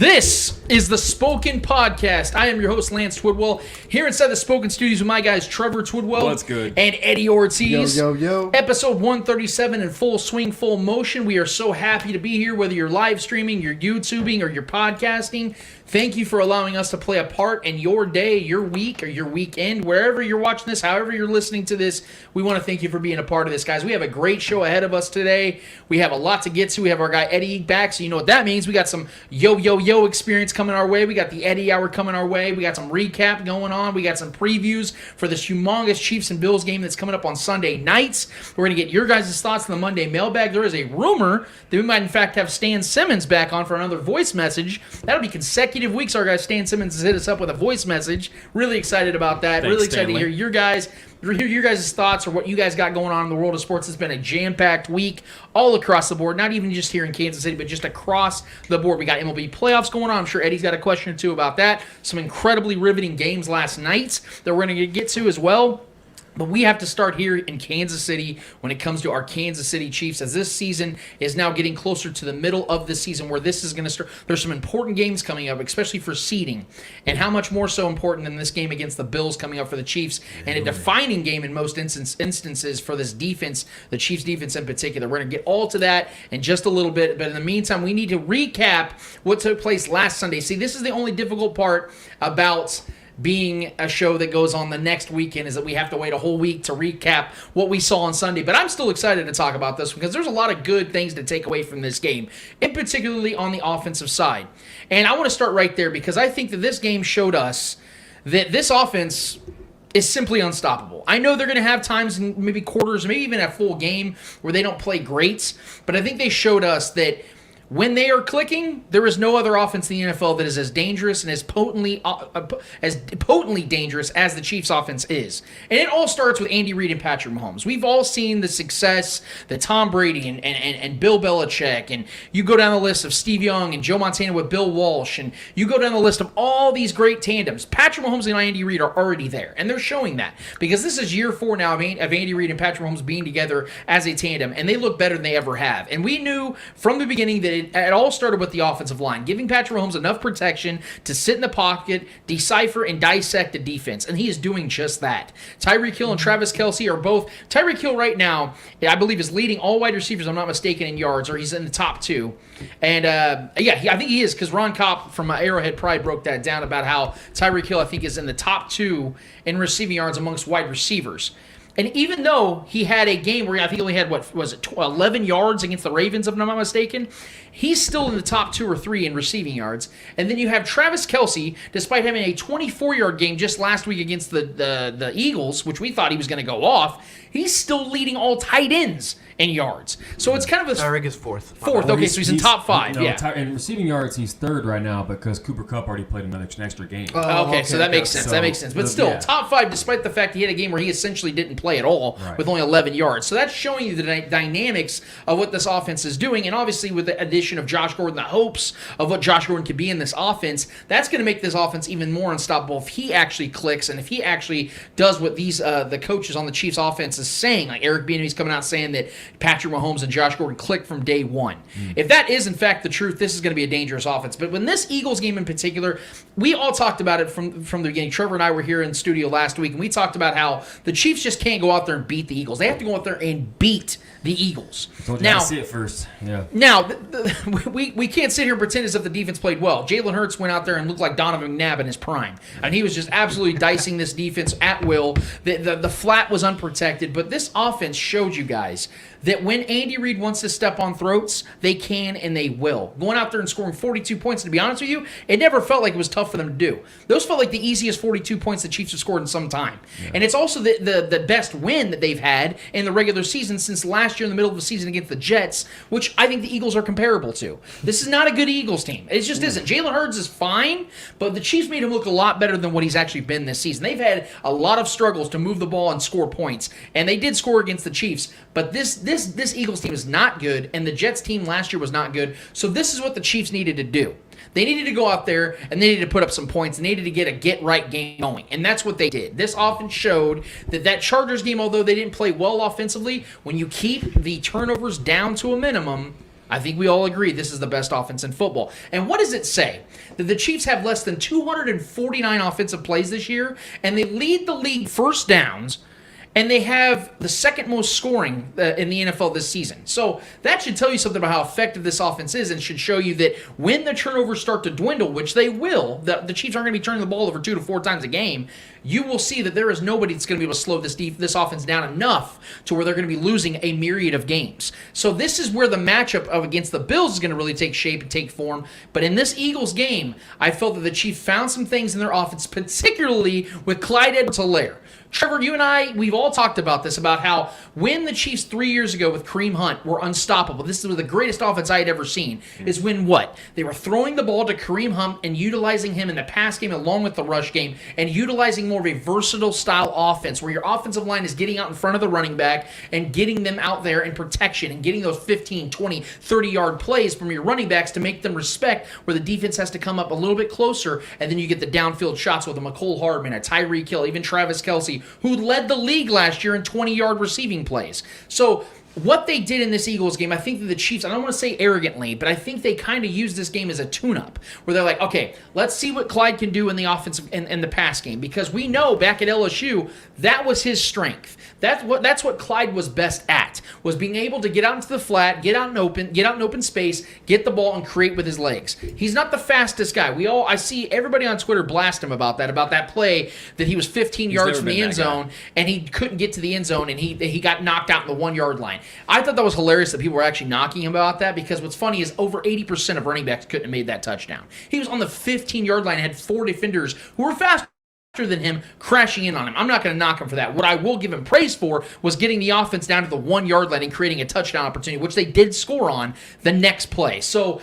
This is the Spoken Podcast. I am your host, Lance Twidwell, here inside the Spoken Studios with my guys, Trevor Twidwell What's good? and Eddie Ortiz. Yo. Episode 137 in full swing, full motion. We are so happy to be here, whether you're live streaming, you're YouTubing, or you're podcasting. Thank you for allowing us to play a part in your day, your week, or your weekend, wherever you're watching this, however you're listening to this. We want to thank you for being a part of this, guys. We have a great show ahead of us today. We have a lot to get to. We have our guy Eddie back, so you know what that means. We got some yo experience coming our way. We got the Eddie Hour coming our way. We got some recap going on. We got some previews for this humongous Chiefs and Bills game that's coming up on Sunday nights. We're going to get your guys' thoughts on the Monday mailbag. There is a rumor that we might, in fact, have Stan Simmons back on for another voice message. That'll be consecutive weeks. Our guy Stan Simmons has hit us up with a voice message. Really excited about that. Thanks, really excited Stanley. to hear your guys' thoughts or what you guys got going on in the world of sports. It's been a jam-packed week all across the board, not even just here in Kansas City, but just across the board. We got MLB playoffs going on. I'm sure Eddie's got a question or two about that. Some incredibly riveting games last night that we're going to get to as well. But we have to start here in Kansas City when it comes to our Kansas City Chiefs, as this season is now getting closer to the middle of the season where this is going to start. There's some important games coming up, especially for seeding, and how much more so important than this game against the Bills coming up for the Chiefs, and a defining game in most instances for this defense, the Chiefs defense in particular. We're going to get all to that in just a little bit, but in the meantime, we need to recap what took place last Sunday. See, this is the only difficult part about being a show that goes on the next weekend, is that we have to wait a whole week to recap what we saw on Sunday. But I'm still excited to talk about this because there's a lot of good things to take away from this game, and particularly on the offensive side. And I want to start right there because I think that this game showed us that this offense is simply unstoppable. I know they're going to have times in maybe quarters, maybe even a full game where they don't play great, but I think they showed us that when they are clicking, there is no other offense in the NFL that is as dangerous and as potently dangerous as the Chiefs' offense is. And it all starts with Andy Reid and Patrick Mahomes. We've all seen the success that Tom Brady and Bill Belichick, and you go down the list of Steve Young and Joe Montana with Bill Walsh, and you go down the list of all these great tandems. Patrick Mahomes and Andy Reid are already there, and they're showing that because this is year 4 now of Andy Reid and Patrick Mahomes being together as a tandem, and they look better than they ever have. And we knew from the beginning that it all started with the offensive line, giving Patrick Mahomes enough protection to sit in the pocket, decipher, and dissect the defense, and he is doing just that. Tyreek Hill and Travis Kelce are both. Tyreek Hill right now, I believe, is leading all wide receivers, I'm not mistaken, in yards, or he's in the top 2. And I think he is, because Ron Kopp from Arrowhead Pride broke that down about how Tyreek Hill, I think, is in the top 2 in receiving yards amongst wide receivers. And even though he had a game where I think he only had, 11 yards against the Ravens, if I'm not mistaken, he's still in the top 2 or 3 in receiving yards. And then you have Travis Kelce, despite having a 24-yard game just last week against the Eagles, which we thought he was going to go off, he's still leading all tight ends in yards. So it's kind of a... Tyreek is fourth. Okay, so he's in top 5, yeah. In receiving yards, he's 3rd right now because Cooper Kupp already played an extra game. Okay, so that makes sense. So, that makes sense. But still, top 5, despite the fact he had a game where he essentially didn't play at all with only 11 yards. So that's showing you the dynamics of what this offense is doing. And obviously, with the addition of Josh Gordon, the hopes of what Josh Gordon could be in this offense, that's going to make this offense even more unstoppable if he actually clicks and if he actually does what these the coaches on the Chiefs offense is saying. Like Eric Bieniemy's coming out saying that Patrick Mahomes and Josh Gordon click from day one. If that is, in fact, the truth, this is going to be a dangerous offense. But when this Eagles game in particular, we all talked about it from the beginning. Trevor and I were here in studio last week, and we talked about how the Chiefs just can't go out there and beat the Eagles. They have to go out there and beat the Eagles. Now, see it first. Yeah. Now, we can't sit here and pretend as if the defense played well. Jalen Hurts went out there and looked like Donovan McNabb in his prime. And he was just absolutely dicing this defense at will. The flat was unprotected. But this offense showed you guys that when Andy Reid wants to step on throats, they can and they will. Going out there and scoring 42 points, to be honest with you, it never felt like it was tough for them to do. Those felt like the easiest 42 points the Chiefs have scored in some time. Yeah. And it's also the best win that they've had in the regular season since last year in the middle of the season against the Jets, which I think the Eagles are comparable to. This is not a good Eagles team. It just isn't. Jalen Hurts is fine, but the Chiefs made him look a lot better than what he's actually been this season. They've had a lot of struggles to move the ball and score points, and they did score against the Chiefs, but this Eagles team is not good, and the Jets team last year was not good, so this is what the Chiefs needed to do. They needed to go out there, and they needed to put up some points. They needed to get a get-right game going, and that's what they did. This offense showed that Chargers game, although they didn't play well offensively, when you keep the turnovers down to a minimum, I think we all agree this is the best offense in football. And what does it say? That the Chiefs have less than 249 offensive plays this year, and they lead the league first downs, and they have the second most scoring in the NFL this season. So that should tell you something about how effective this offense is, and should show you that when the turnovers start to dwindle, which they will, the Chiefs aren't going to be turning the ball over 2 to 4 times a game, you will see that there is nobody that's going to be able to slow this offense down enough to where they're going to be losing a myriad of games. So this is where the matchup of against the Bills is going to really take shape and take form. But in this Eagles game, I felt that the Chiefs found some things in their offense, particularly with Clyde Edwards-Helaire. Trevor, you and I, we've all talked about this, about how when the Chiefs 3 years ago with Kareem Hunt were unstoppable, this was the greatest offense I had ever seen, is when what? They were throwing the ball to Kareem Hunt and utilizing him in the pass game along with the rush game, and utilizing more of a versatile style offense where your offensive line is getting out in front of the running back and getting them out there in protection and getting those 15, 20, 30-yard plays from your running backs to make them respect where the defense has to come up a little bit closer, and then you get the downfield shots with a McCole Hardman, a Tyreek Hill, even Travis Kelce, who led the league last year in 20-yard receiving plays. So what they did in this Eagles game, I think that the Chiefs, I don't want to say arrogantly, but I think they kind of used this game as a tune-up, where they're like, okay, let's see what Clyde can do in the offensive and the pass game, because we know back at LSU, that was his strength. That's what Clyde was best at, was being able to get out into the flat, get out in open space, get the ball and create with his legs. He's not the fastest guy. I see everybody on Twitter blast him about that play that he was 15 yards from the end zone and he couldn't get to the end zone and he got knocked out in the 1 yard line. I thought that was hilarious that people were actually knocking him about that, because what's funny is over 80% of running backs couldn't have made that touchdown. He was on the 15-yard line and had 4 defenders who were faster than him crashing in on him. I'm not going to knock him for that. What I will give him praise for was getting the offense down to the 1 yard line and creating a touchdown opportunity, which they did score on the next play. So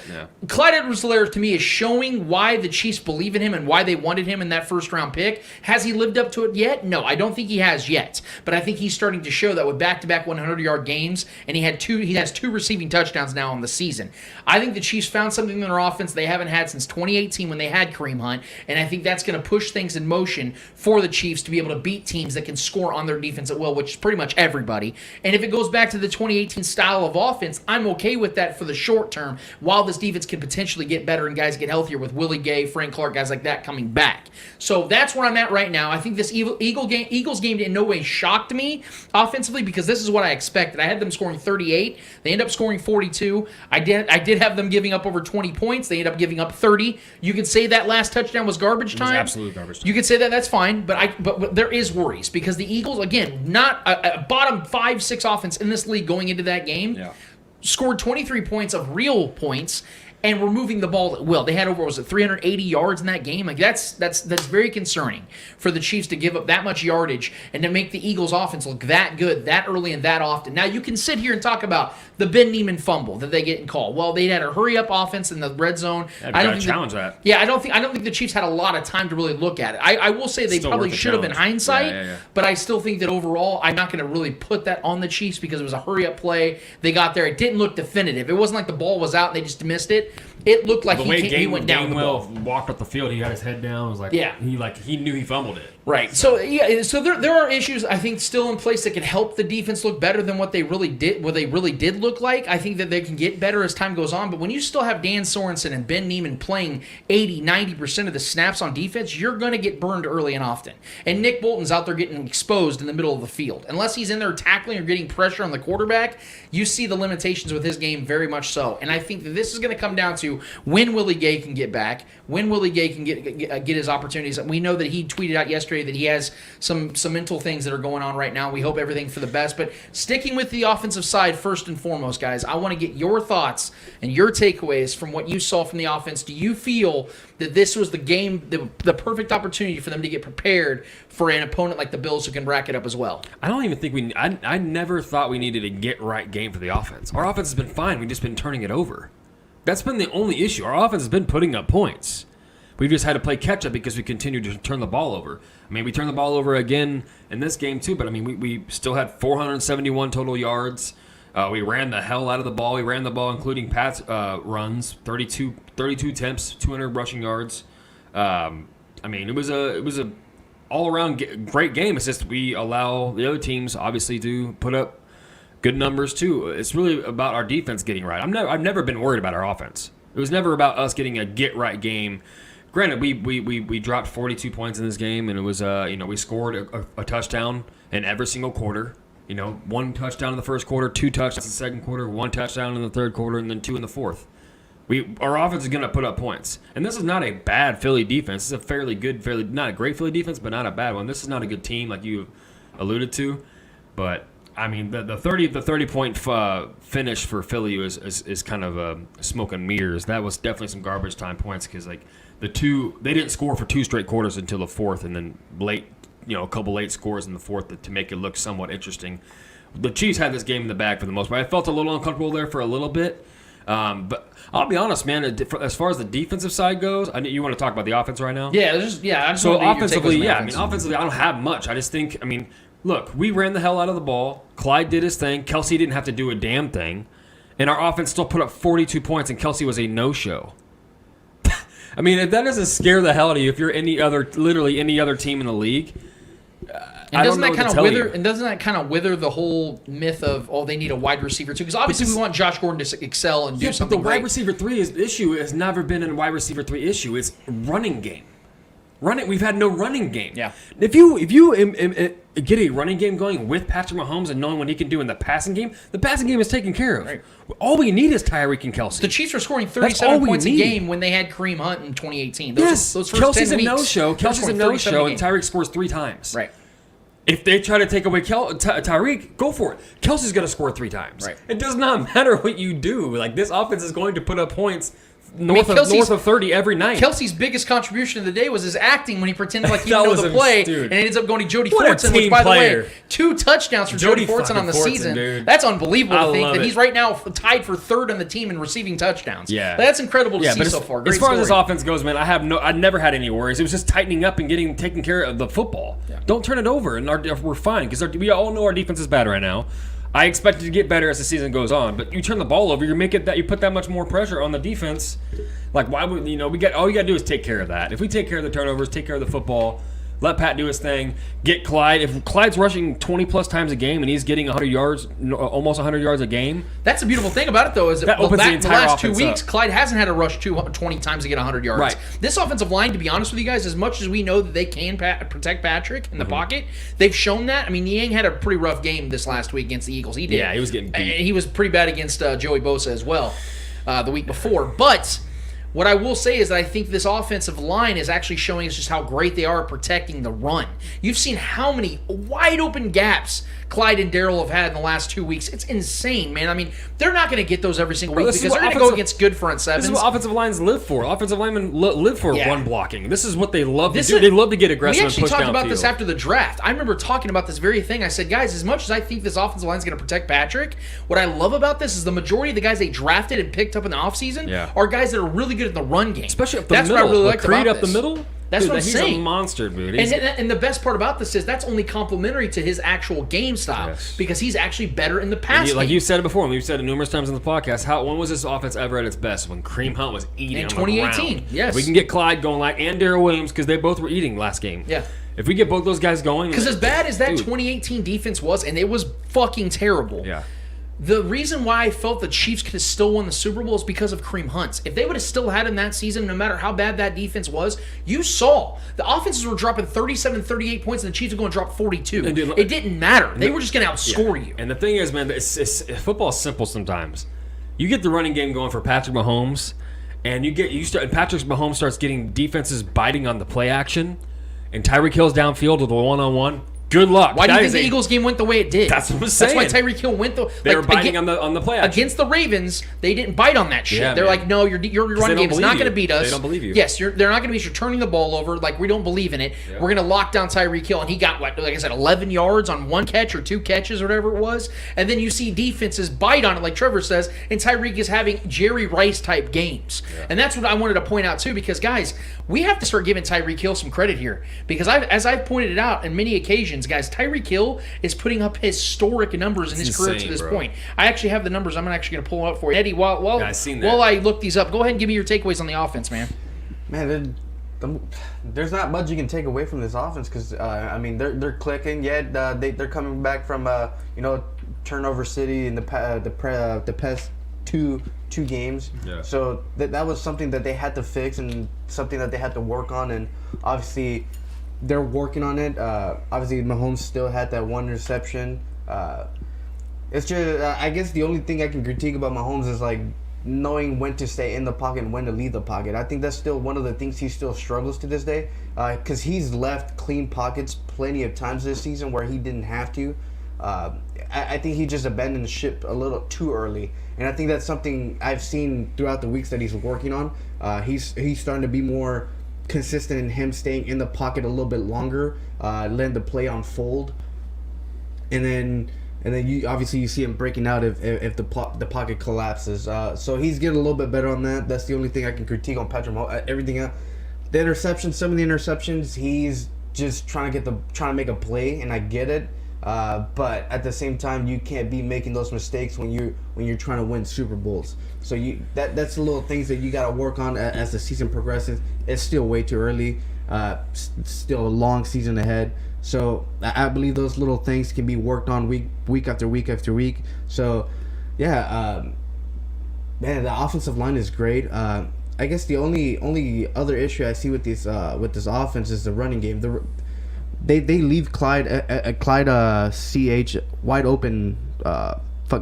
Clyde Edwards-Helaire to me is showing why the Chiefs believe in him and why they wanted him in that first round pick. Has he lived up to it yet? No, I don't think he has yet. But I think he's starting to show that with back-to-back 100-yard games, and he has 2 receiving touchdowns now on the season. I think the Chiefs found something in their offense they haven't had since 2018 when they had Kareem Hunt, and I think that's going to push things in motion for the Chiefs to be able to beat teams that can score on their defense at will, which is pretty much everybody. And if it goes back to the 2018 style of offense, I'm okay with that for the short term, while this defense can potentially get better and guys get healthier with Willie Gay, Frank Clark, guys like that coming back. So that's where I'm at right now. I think this Eagles game in no way shocked me offensively, because this is what I expected. I had them scoring 38. They end up scoring 42. I did have them giving up over 20 points. They ended up giving up 30. You could say that last touchdown was garbage time. It was absolute garbage time. You could say that. That's fine. But there is worries, because the Eagles, again, not a bottom 5-6 offense in this league going into that game, scored 23 points of real points and were moving the ball at will. They had over 380 yards in that game. Like that's very concerning for the Chiefs to give up that much yardage and to make the Eagles offense look that good that early and that often. Now you can sit here and talk about the Ben Niemann fumble that they get in call. Well, they had a hurry up offense in the red zone. I don't challenge that. Yeah, I don't think the Chiefs had a lot of time to really look at it. I will say they probably should have in hindsight, but I still think that overall I'm not going to really put that on the Chiefs, because it was a hurry up play. They got there. It didn't look definitive. It wasn't like the ball was out and they just missed it. It looked like he went down the ball. Walked up the field. He had his head down. It was like he knew he fumbled it. Right. So there are issues I think still in place that can help the defense look better than what they really did look like. I think that they can get better as time goes on, but when you still have Dan Sorensen and Ben Niemann playing 80-90% of the snaps on defense, you're going to get burned early and often. And Nick Bolton's out there getting exposed in the middle of the field. Unless he's in there tackling or getting pressure on the quarterback, you see the limitations with his game very much so. And I think that this is going to come down to when Willie Gay can get back, when Willie Gay can get his opportunities. We know that he tweeted out yesterday that he has some mental things that are going on right now. We hope everything for the best. But sticking with the offensive side first and foremost, guys, I want to get your thoughts and your takeaways from what you saw from the offense. Do you feel that this was the game, the perfect opportunity for them to get prepared for an opponent like the Bills who can rack it up as well? I don't even think I never thought we needed a get-right game for the offense. Our offense has been fine. We've just been turning it over. That's been the only issue. Our offense has been putting up points. We've just had to play catch-up because we continue to turn the ball over. I mean, we turned the ball over again in this game too, but I mean, we still had 471 total yards. We ran the hell out of the ball. We ran the ball, including pass runs, 32 attempts, 200 rushing yards. I mean, it was a all-around great game. It's just we allow the other teams, obviously, to put up Good numbers too. It's really about our defense getting right. I've never been worried about our offense. It was never about us getting a get right game. Granted, we dropped 42 points in this game, and it was we scored a touchdown in every single quarter. One touchdown in the first quarter, 2 touchdowns in the second quarter, 1 touchdown in the third quarter, and then 2 in the fourth. Our offense is going to put up points. And this is not a bad Philly defense. This is a fairly good, not a great Philly defense, but not a bad one. This is not a good team like you alluded to. But, I mean, the 30-point finish for Philly is kind of smoke and mirrors. That was definitely some garbage time points because, like, they didn't score for 2 straight quarters until the fourth, and then a couple late scores in the fourth to make it look somewhat interesting. The Chiefs had this game in the bag for the most part. I felt a little uncomfortable there for a little bit. But I'll be honest, man. As far as the defensive side goes, you want to talk about the offense right now? Yeah, I just so wanted to get your take on offensively, the yeah. offense. Offensively, I don't have much. I just think, look, we ran the hell out of the ball. Clyde did his thing. Kelsey didn't have to do a damn thing, and our offense still put up 42 points, and Kelsey was a no-show. If that doesn't scare the hell out of you, if you're literally any other team in the league. And doesn't that kind of wither the whole myth of they need a wide receiver too? Because obviously we want Josh Gordon to excel and do something but the wide great. receiver 3 issue has never been a wide receiver 3 issue. It's running game. We've had no running game. Yeah. If you get a running game going with Patrick Mahomes and knowing what he can do in the passing game is taken care of. Right. All we need is Tyreek and Kelsey. The Chiefs were scoring all 37 we points a need. game when they had Kareem Hunt in 2018. Those first Kelsey's 10 a weeks, no-show. they were scoring 37 a And game. Tyreek scores 3 times. Right. If they try to take away Tyreek, go for it. Kelsey's going to score 3 times. Right. It does not matter what you do. Like, this offense is going to put up points north of 30 every night. Kelsey's biggest contribution of the day was his acting when he pretended like he That didn't know was the him, play, dude. and it ends up going to Jody What a Fortson, which, team by the player. way, 2 touchdowns for Jody Fortson on the fucking Fortson, season. dude. That's unbelievable I to think love that it. he's right now tied for 3rd on the team in receiving touchdowns. Yeah. That's incredible to see but so far. Great as far as this story. offense goes, man, I never had any worries. It was just tightening up and taking care of the football. Yeah. Don't turn it over, and we're fine because we all know our defense is bad right now. I expect it to get better as the season goes on, but you turn the ball over, you put that much more pressure on the defense. Like, why would all you got to do is take care of that. If we take care of the turnovers, take care of the football, let Pat do his thing, get Clyde. If Clyde's rushing 20-plus times a game and he's getting 100 yards, almost 100 yards a game. That's the beautiful thing about it, though, is That opens the entire last 2 offense weeks, up. Clyde hasn't had to rush 20 times to get 100 yards. Right. This offensive line, to be honest with you guys, as much as we know that they can protect Patrick in the pocket, they've shown that. Niang had a pretty rough game this last week against the Eagles. He did. Yeah, he was getting beat. And he was pretty bad against Joey Bosa as well the week before. But what I will say is that I think this offensive line is actually showing us just how great they are at protecting the run. You've seen how many wide open gaps Clyde and Darrell have had in the last 2 weeks. It's insane, man. They're not going to get those every single week this is because what they're going to go offensive- against good front sevens. This is what offensive lines live for. Offensive linemen live for Yeah. run blocking. This is what they love to This do. is- They love to get We aggressive and actually push talked downfield. about this after the draft. I remember talking about this very thing. I said, guys, as much as I think this offensive line is going to protect Patrick, what I love about this is the majority of the guys they drafted and picked up in the offseason Yeah. are guys that are really good in the run game. Especially up the That's middle. what I really With liked Creed about up this. the middle. That's Dude, what I'm he's saying. a monster, dude. He's- And the best part about this is that's only complementary to his actual game style Yes. because he's actually better in the pass like game. you said it before, and we've said it numerous times in the podcast. When was this offense ever at its best? When Kareem Hunt was eating In on the 2018, ground. yes. We can get Clyde going and Darrell Williams because they both were eating last game. Yeah. If we get both those guys going, Because as bad as that dude, 2018 defense was, and it was fucking terrible. Yeah. The reason why I felt the Chiefs could have still won the Super Bowl is because of Kareem Hunt. If they would have still had him that season, no matter how bad that defense was, you saw the offenses were dropping 37, 38 points, and the Chiefs were going to drop 42. And dude, it didn't matter. They were just going to outscore you. And the thing is, man, football's simple sometimes. You get the running game going for Patrick Mahomes, and Patrick Mahomes starts getting defenses biting on the play action, and Tyreek Hill's downfield with a one-on-one. Good luck. Why do you think the Eagles game went the way it did? That's what I'm That's why saying. Tyreek Hill went the. They were biting on the play action. Against the Ravens, they didn't bite on that shit. Yeah, They're man. like, no, your run don't game is not believe going to you. beat us. They don't believe you. Yes, they're not going to beat you. You're turning the ball over. Like, we don't believe in it. Yeah. We're going to lock down Tyreek Hill. And he got, like I said, 11 yards on 1 catch or 2 catches or whatever it was. And then you see defenses bite on it, like Trevor says, and Tyreek is having Jerry Rice-type games. Yeah. And that's what I wanted to point out, too, because, guys, we have to start giving Tyreek Hill some credit here. Because as I've pointed it out on many occasions, guys, Tyreek Hill is putting up historic numbers in his career to insane, this bro. point. I actually have the numbers. I'm actually going to pull them up for you. Eddie, while I seen that. while I look these up, go ahead and give me your takeaways on the offense, man. Man, there's not much you can take away from this offense because they're clicking. Yet they're coming back from turnover city in the past two games. Yeah. So that was something that they had to fix and something that they had to work on, and obviously they're working on it. Obviously Mahomes still had that one interception. It's just I guess the only thing I can critique about Mahomes is like knowing when to stay in the pocket and when to leave the pocket. I think that's still one of the things he still struggles to this day, because he's left clean pockets plenty of times this season where he didn't have to. I think he just abandoned the ship a little too early, and I think that's something I've seen throughout the weeks that he's working on. He's starting to be more consistent in him staying in the pocket a little bit longer, letting the play unfold, and then you obviously you see him breaking out if the pocket collapses. So he's getting a little bit better on that. That's the only thing I can critique on Patrick Mahomes. Everything else, the interceptions, some of the interceptions, he's just trying to make a play, and I get it. But at the same time, you can't be making those mistakes when you're trying to win Super Bowls. So that's the little things that you got to work on as the season progresses. It's still way too early. Still a long season ahead. So I believe those little things can be worked on week after week after week. So yeah, man, the offensive line is great. I guess the only other issue I see with this offense is the running game. They leave Clyde CH wide open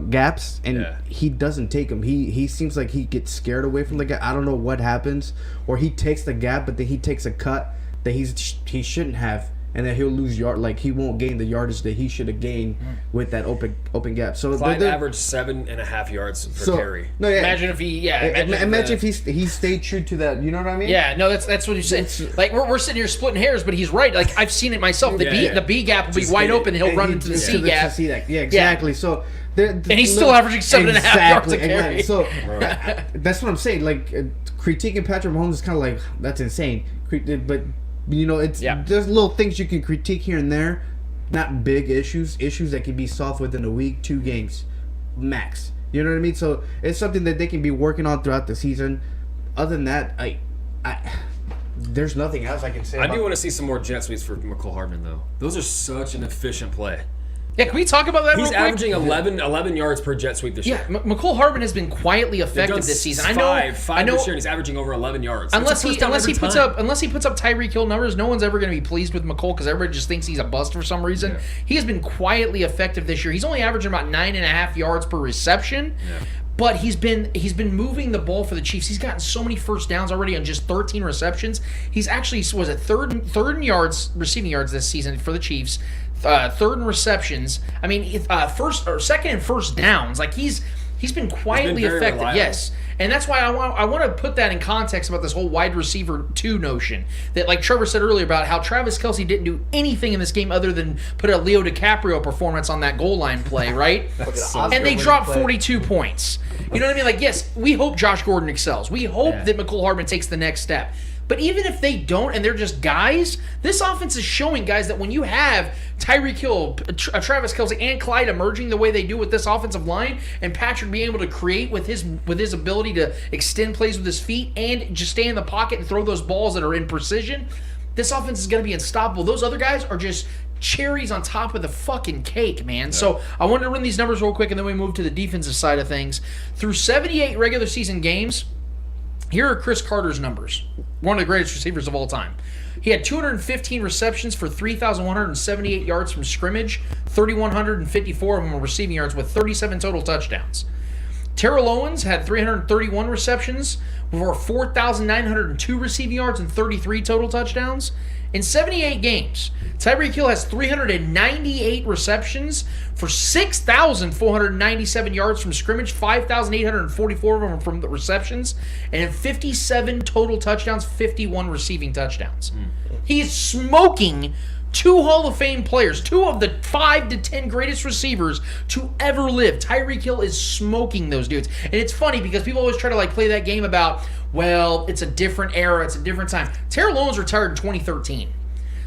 gaps, and he doesn't take them. He seems like he gets scared away from the gap. I don't know what happens, or he takes the gap, but then he takes a cut that he shouldn't have, and then he'll lose yard. Like he won't gain the yardage that he should have gained with that open gap. So Clyde averaged 7.5 yards per carry. No, yeah. Imagine if he, imagine if he stayed true to that. You know what I mean? Yeah, no, that's what you said. Like we're sitting here splitting hairs, but he's right. Like I've seen it myself. The B gap will be wide open, and he'll run into the C gap. Yeah, exactly. Yeah. So and he's still averaging 7.5 yards a carry. So that's what I'm saying. Like critiquing Patrick Mahomes is kind of like that's insane. But you know, there's little things you can critique here and there, not big issues that can be solved within a week, 2 games, max. You know what I mean? So it's something that they can be working on throughout the season. Other than that, I there's nothing else I can say. I do want to see some more jet sweeps for McCole Hardman though. Those are such an efficient play. Yeah, can we talk about that? He's real quick? averaging 11 yards per jet sweep this year. Yeah, McCole Hardman has been quietly effective this season. Five this year, and he's averaging over 11 yards. Unless he puts up Tyreek Hill numbers, no one's ever going to be pleased with McCole because everybody just thinks he's a bust for some reason. Yeah. He has been quietly effective this year. He's only averaging about 9.5 yards per reception. Yeah. But he's been moving the ball for the Chiefs. He's gotten so many first downs already on just 13 receptions. He's actually third in yards, receiving yards this season for the Chiefs. Third in receptions. I mean, second in first downs. Like he's been quietly effective. Reliable. Yes. And that's why I want to put that in context about this whole wide receiver 2 notion. That, like Trevor said earlier about how Travis Kelce didn't do anything in this game other than put a Leo DiCaprio performance on that goal line play, right? And they dropped 42 points. You know what I mean? Like, yes, we hope Josh Gordon excels. We hope that McCole Hardman takes the next step. But even if they don't and they're just guys, this offense is showing, guys, that when you have Tyreek Hill, Travis Kelce, and Clyde emerging the way they do with this offensive line, and Patrick being able to create with his ability to extend plays with his feet and just stay in the pocket and throw those balls that are in precision, this offense is going to be unstoppable. Those other guys are just cherries on top of the fucking cake, man. Yeah. So I wanted to run these numbers real quick, and then we move to the defensive side of things. Through 78 regular season games, here are Chris Carter's numbers, one of the greatest receivers of all time. He had 215 receptions for 3,178 yards from scrimmage, 3,154 of them were receiving yards with 37 total touchdowns. Terrell Owens had 331 receptions for 4,902 receiving yards and 33 total touchdowns. In 78 games, Tyreek Hill has 398 receptions for 6,497 yards from scrimmage, 5,844 of them from the receptions, and in 57 total touchdowns, 51 receiving touchdowns. He is smoking 2 Hall of Fame players, 2 of the 5 to 10 greatest receivers to ever live. Tyreek Hill is smoking those dudes. And it's funny because people always try to play that game about, well, it's a different era, it's a different time. Terrell Owens retired in 2013.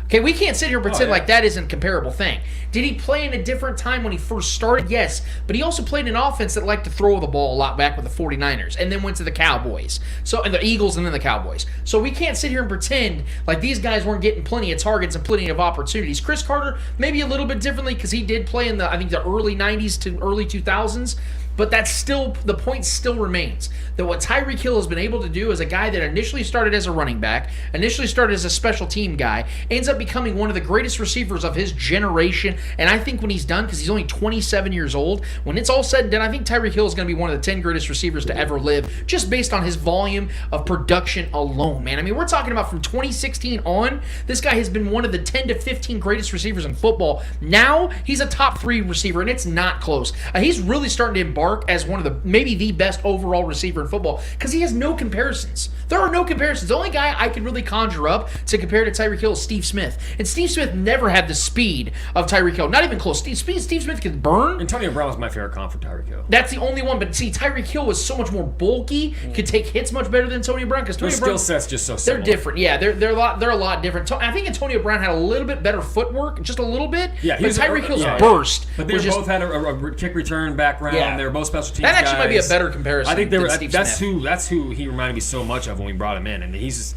Okay, we can't sit here and pretend yeah. like that isn't a comparable thing. Did he play in a different time when he first started? Yes. But he also played an offense that liked to throw the ball a lot back with the 49ers and then went to the Cowboys. And the Eagles and then the Cowboys. So we can't sit here and pretend like these guys weren't getting plenty of targets and plenty of opportunities. Chris Carter, maybe a little bit differently because he did play in the early 90s to early 2000s. But that's still, the point still remains that what Tyreek Hill has been able to do as a guy that initially started as a running back, initially started as a special team guy, ends up becoming one of the greatest receivers of his generation. And I think when he's done, because he's only 27 years old, when it's all said and done, I think Tyreek Hill is going to be one of the 10 greatest receivers to ever live, just based on his volume of production alone, man. I mean, we're talking about from 2016 on, this guy has been one of the 10 to 15 greatest receivers in football. Now, he's a top 3 receiver, and it's not close. He's really starting to embark as one of the, maybe the best overall receiver in football, because he has no comparisons. There are no comparisons. The only guy I can really conjure up to compare to Tyreek Hill is Steve Smith. And Steve Smith never had the speed of Tyreek Hill. Not even close. Steve Smith can burn. Antonio Brown was my favorite comp for Tyreek Hill. That's the only one. But see, Tyreek Hill was so much more bulky, could take hits much better than Antonio Brown. Because Their skill set's just so they're similar. different. Yeah, they're a lot different. I think Antonio Brown had a little bit better footwork, just a little bit. Yeah, but Tyreek Hill's burst. But they was both had a kick return background. Yeah. They were both special teams That actually guys. might be a better comparison. I think they were. than Steve That's Smith. that's who he reminded me so much of when we brought him in, and he's just,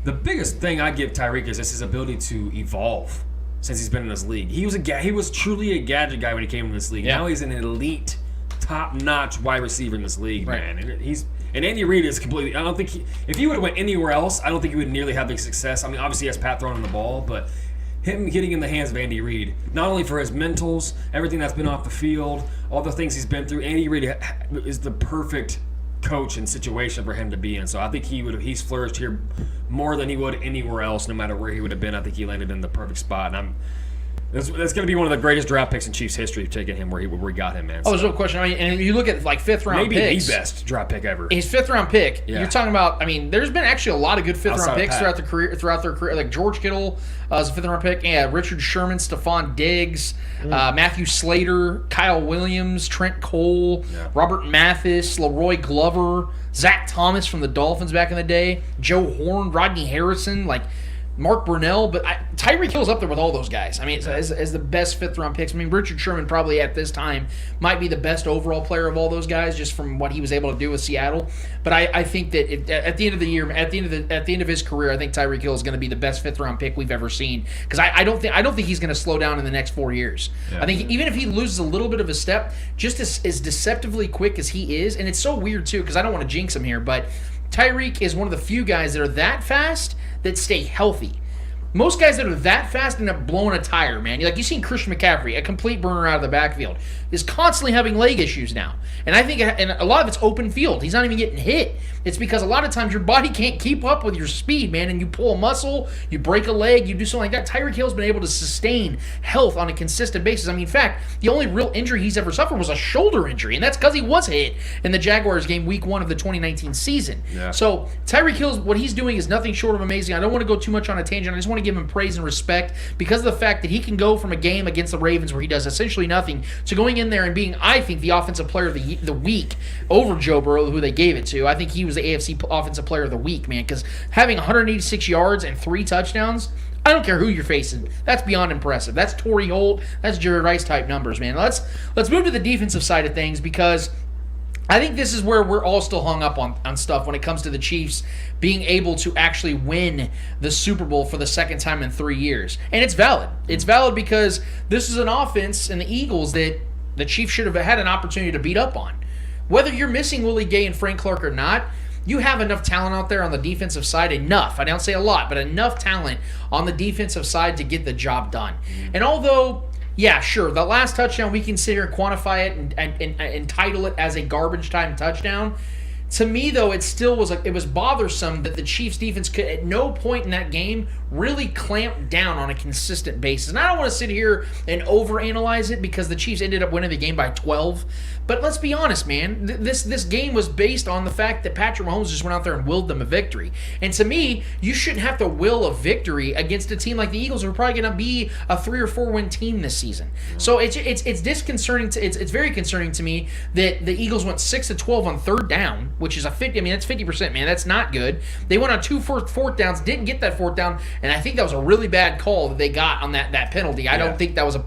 the biggest thing I give Tyreek is his ability to evolve since he's been in this league. He was truly a gadget guy when he came in this league. Yeah. Now he's an elite, top-notch wide receiver in this league, Right. man. And Andy Reid is completely. I don't think if he would have went anywhere else, I don't think he would nearly have the success. I mean, obviously he has Pat throwing him the ball, but him getting in the hands of Andy Reid, not only for his mentals, everything that's been off the field, all the things he's been through, Andy Reid is the perfect coach and situation for him to be in. So I think he's flourished here more than he would anywhere else, no matter where he would have been. I think he landed in the perfect spot, and that's going to be one of the greatest draft picks in Chiefs history, taking him where we got him, man. Oh, there's no question. I mean, and you look at like 5th round maybe picks. the best draft pick ever. His 5th round pick. Yeah. You're talking about. I mean, there's been actually a lot of good 5th Outside round of picks Pat. throughout their career. Like George Kittle was a 5th round pick. Yeah, Richard Sherman, Stephon Diggs, Matthew Slater, Kyle Williams, Trent Cole, Yeah. Robert Mathis, Leroy Glover, Zach Thomas from the Dolphins back in the day, Joe Horn, Rodney Harrison, like Mark Brunell, but Tyreek Hill's up there with all those guys. I mean, as the best 5th round picks. I mean, Richard Sherman probably at this time might be the best overall player of all those guys, just from what he was able to do with Seattle. But I think that at the end of the year, at the end of his career, I think Tyreek Hill is going to be the best 5th round pick we've ever seen. Because I don't think he's going to slow down in the next 4 years. Yeah. I think even if he loses a little bit of a step, just as deceptively quick as he is, and it's so weird too, because I don't want to jinx him here, but Tyreek is one of the few guys that are that fast that stay healthy. Most guys that are that fast end up blowing a tire, man. You've seen Christian McCaffrey, a complete burner out of the backfield, is constantly having leg issues now. And I think and a lot of it's open field. He's not even getting hit. It's because a lot of times your body can't keep up with your speed, man, and you pull a muscle, you break a leg, you do something like that. Tyreek Hill's been able to sustain health on a consistent basis. I mean, in fact, the only real injury he's ever suffered was a shoulder injury, and that's because he was hit in the Jaguars game week 1 of the 2019 season. Yeah. So Tyreek Hill, what he's doing is nothing short of amazing. I don't want to go too much on a tangent. I just want to give him praise and respect because of the fact that he can go from a game against the Ravens where he does essentially nothing to going in there and being, I think, the offensive player of the week over Joe Burrow, who they gave it to. I think he was the AFC offensive player of the week, man, because having 186 yards and 3 touchdowns, I don't care who you're facing. That's beyond impressive. That's Torrey Holt. That's Jerry Rice type numbers, man. Let's move to the defensive side of things because I think this is where we're all still hung up on stuff when it comes to the Chiefs being able to actually win the Super Bowl for the second time in 3 years. And it's valid. It's valid because this is an offense in the Eagles that the Chiefs should have had an opportunity to beat up on. Whether you're missing Willie Gay and Frank Clark or not, you have enough talent out there on the defensive side, enough. I don't say a lot, but enough talent on the defensive side to get the job done. And although, yeah, sure, the last touchdown, we can sit here and quantify it and title it as a garbage time touchdown. To me, though, it still was it was bothersome that the Chiefs defense could at no point in that game really clamp down on a consistent basis. And I don't want to sit here and overanalyze it because the Chiefs ended up winning the game by 12. But let's be honest, man. This game was based on the fact that Patrick Mahomes just went out there and willed them a victory. And to me, you shouldn't have to will a victory against a team like the Eagles, who are probably going to be a 3 or 4 win team this season. So it's disconcerting. It's very concerning to me that the Eagles went 6 of 12 on 3rd down which is a 50. I mean, that's 50%, man. That's not good. They went on 2 fourth downs, didn't get that fourth down, and I think that was a really bad call that they got on that penalty. I don't think that was a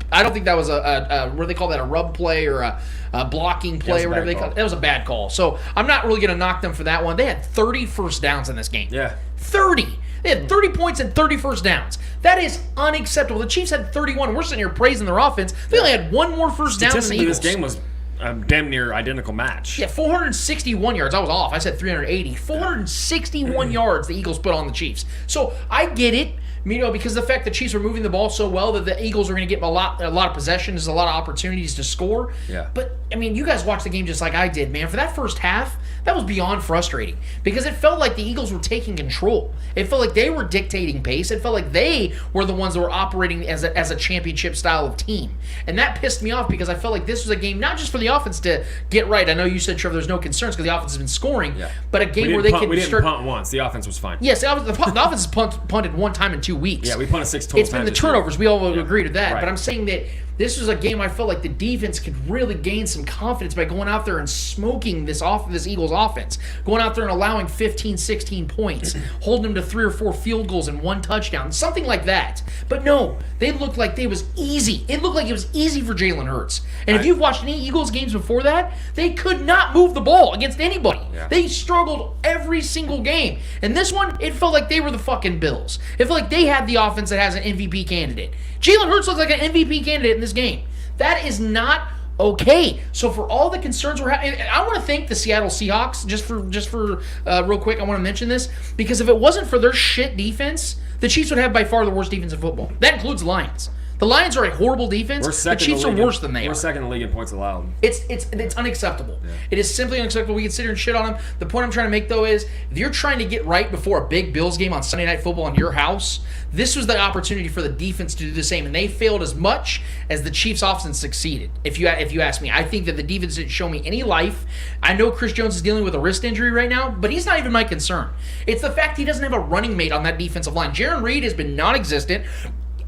what do they call that, a rub play or a blocking play or whatever they call it. That was a bad call. So I'm not really going to knock them for that one. They had 30 first downs in this game. Yeah. 30. They had 30 points and 30 first downs. That is unacceptable. The Chiefs had 31. We're sitting here praising their offense. They only had one more first down than the Statistically, Eagles. this game was a damn near identical match. Yeah, 461 yards. I was off. I said 380. 461 yards the Eagles put on the Chiefs. So I get it. Because the fact the Chiefs were moving the ball so well that the Eagles were going to get a lot of possessions, a lot of opportunities to score. Yeah. But, you guys watched the game just like I did, man. For that first half, that was beyond frustrating because it felt like the Eagles were taking control. It felt like they were dictating pace. It felt like they were the ones that were operating as a championship style of team. And that pissed me off because I felt like this was a game not just for the offense to get right. I know you said, Trevor, there's no concerns because the offense has been scoring, but a game where they could We didn't start... punt once. The offense was fine. Yes, the offense has punted one time in 2 weeks. Yeah, we punted 6 total times. It's been the this year. turnovers. We all agree to that. Right. But I'm saying that this was a game I felt like the defense could really gain some confidence by going out there and smoking this Eagles offense. Going out there and allowing 15, 16 points, holding them to 3 or 4 field goals and 1 touchdown, something like that. But no, they looked like it was easy. It looked like it was easy for Jalen Hurts. And if you've watched any Eagles games before that, they could not move the ball against anybody. Yeah. They struggled every single game. And this one, it felt like they were the fucking Bills. It felt like they had the offense that has an MVP candidate. Jalen Hurts looks like an MVP candidate in this game. That is not okay. So for all the concerns we're having, I want to thank the Seattle Seahawks just for real quick. I want to mention this because if it wasn't for their shit defense, the Chiefs would have by far the worst defense in football. That includes the Lions. The Lions are a horrible defense. The Chiefs are worse than they are. We're second in the league in points allowed. It's unacceptable. Yeah. It is simply unacceptable. We can sit here and shit on them. The point I'm trying to make, though, is if you're trying to get right before a big Bills game on Sunday Night Football in your house, this was the opportunity for the defense to do the same, and they failed as much as the Chiefs' offense succeeded. If you ask me, I think that the defense didn't show me any life. I know Chris Jones is dealing with a wrist injury right now, but he's not even my concern. It's the fact he doesn't have a running mate on that defensive line. Jaron Reed has been non-existent.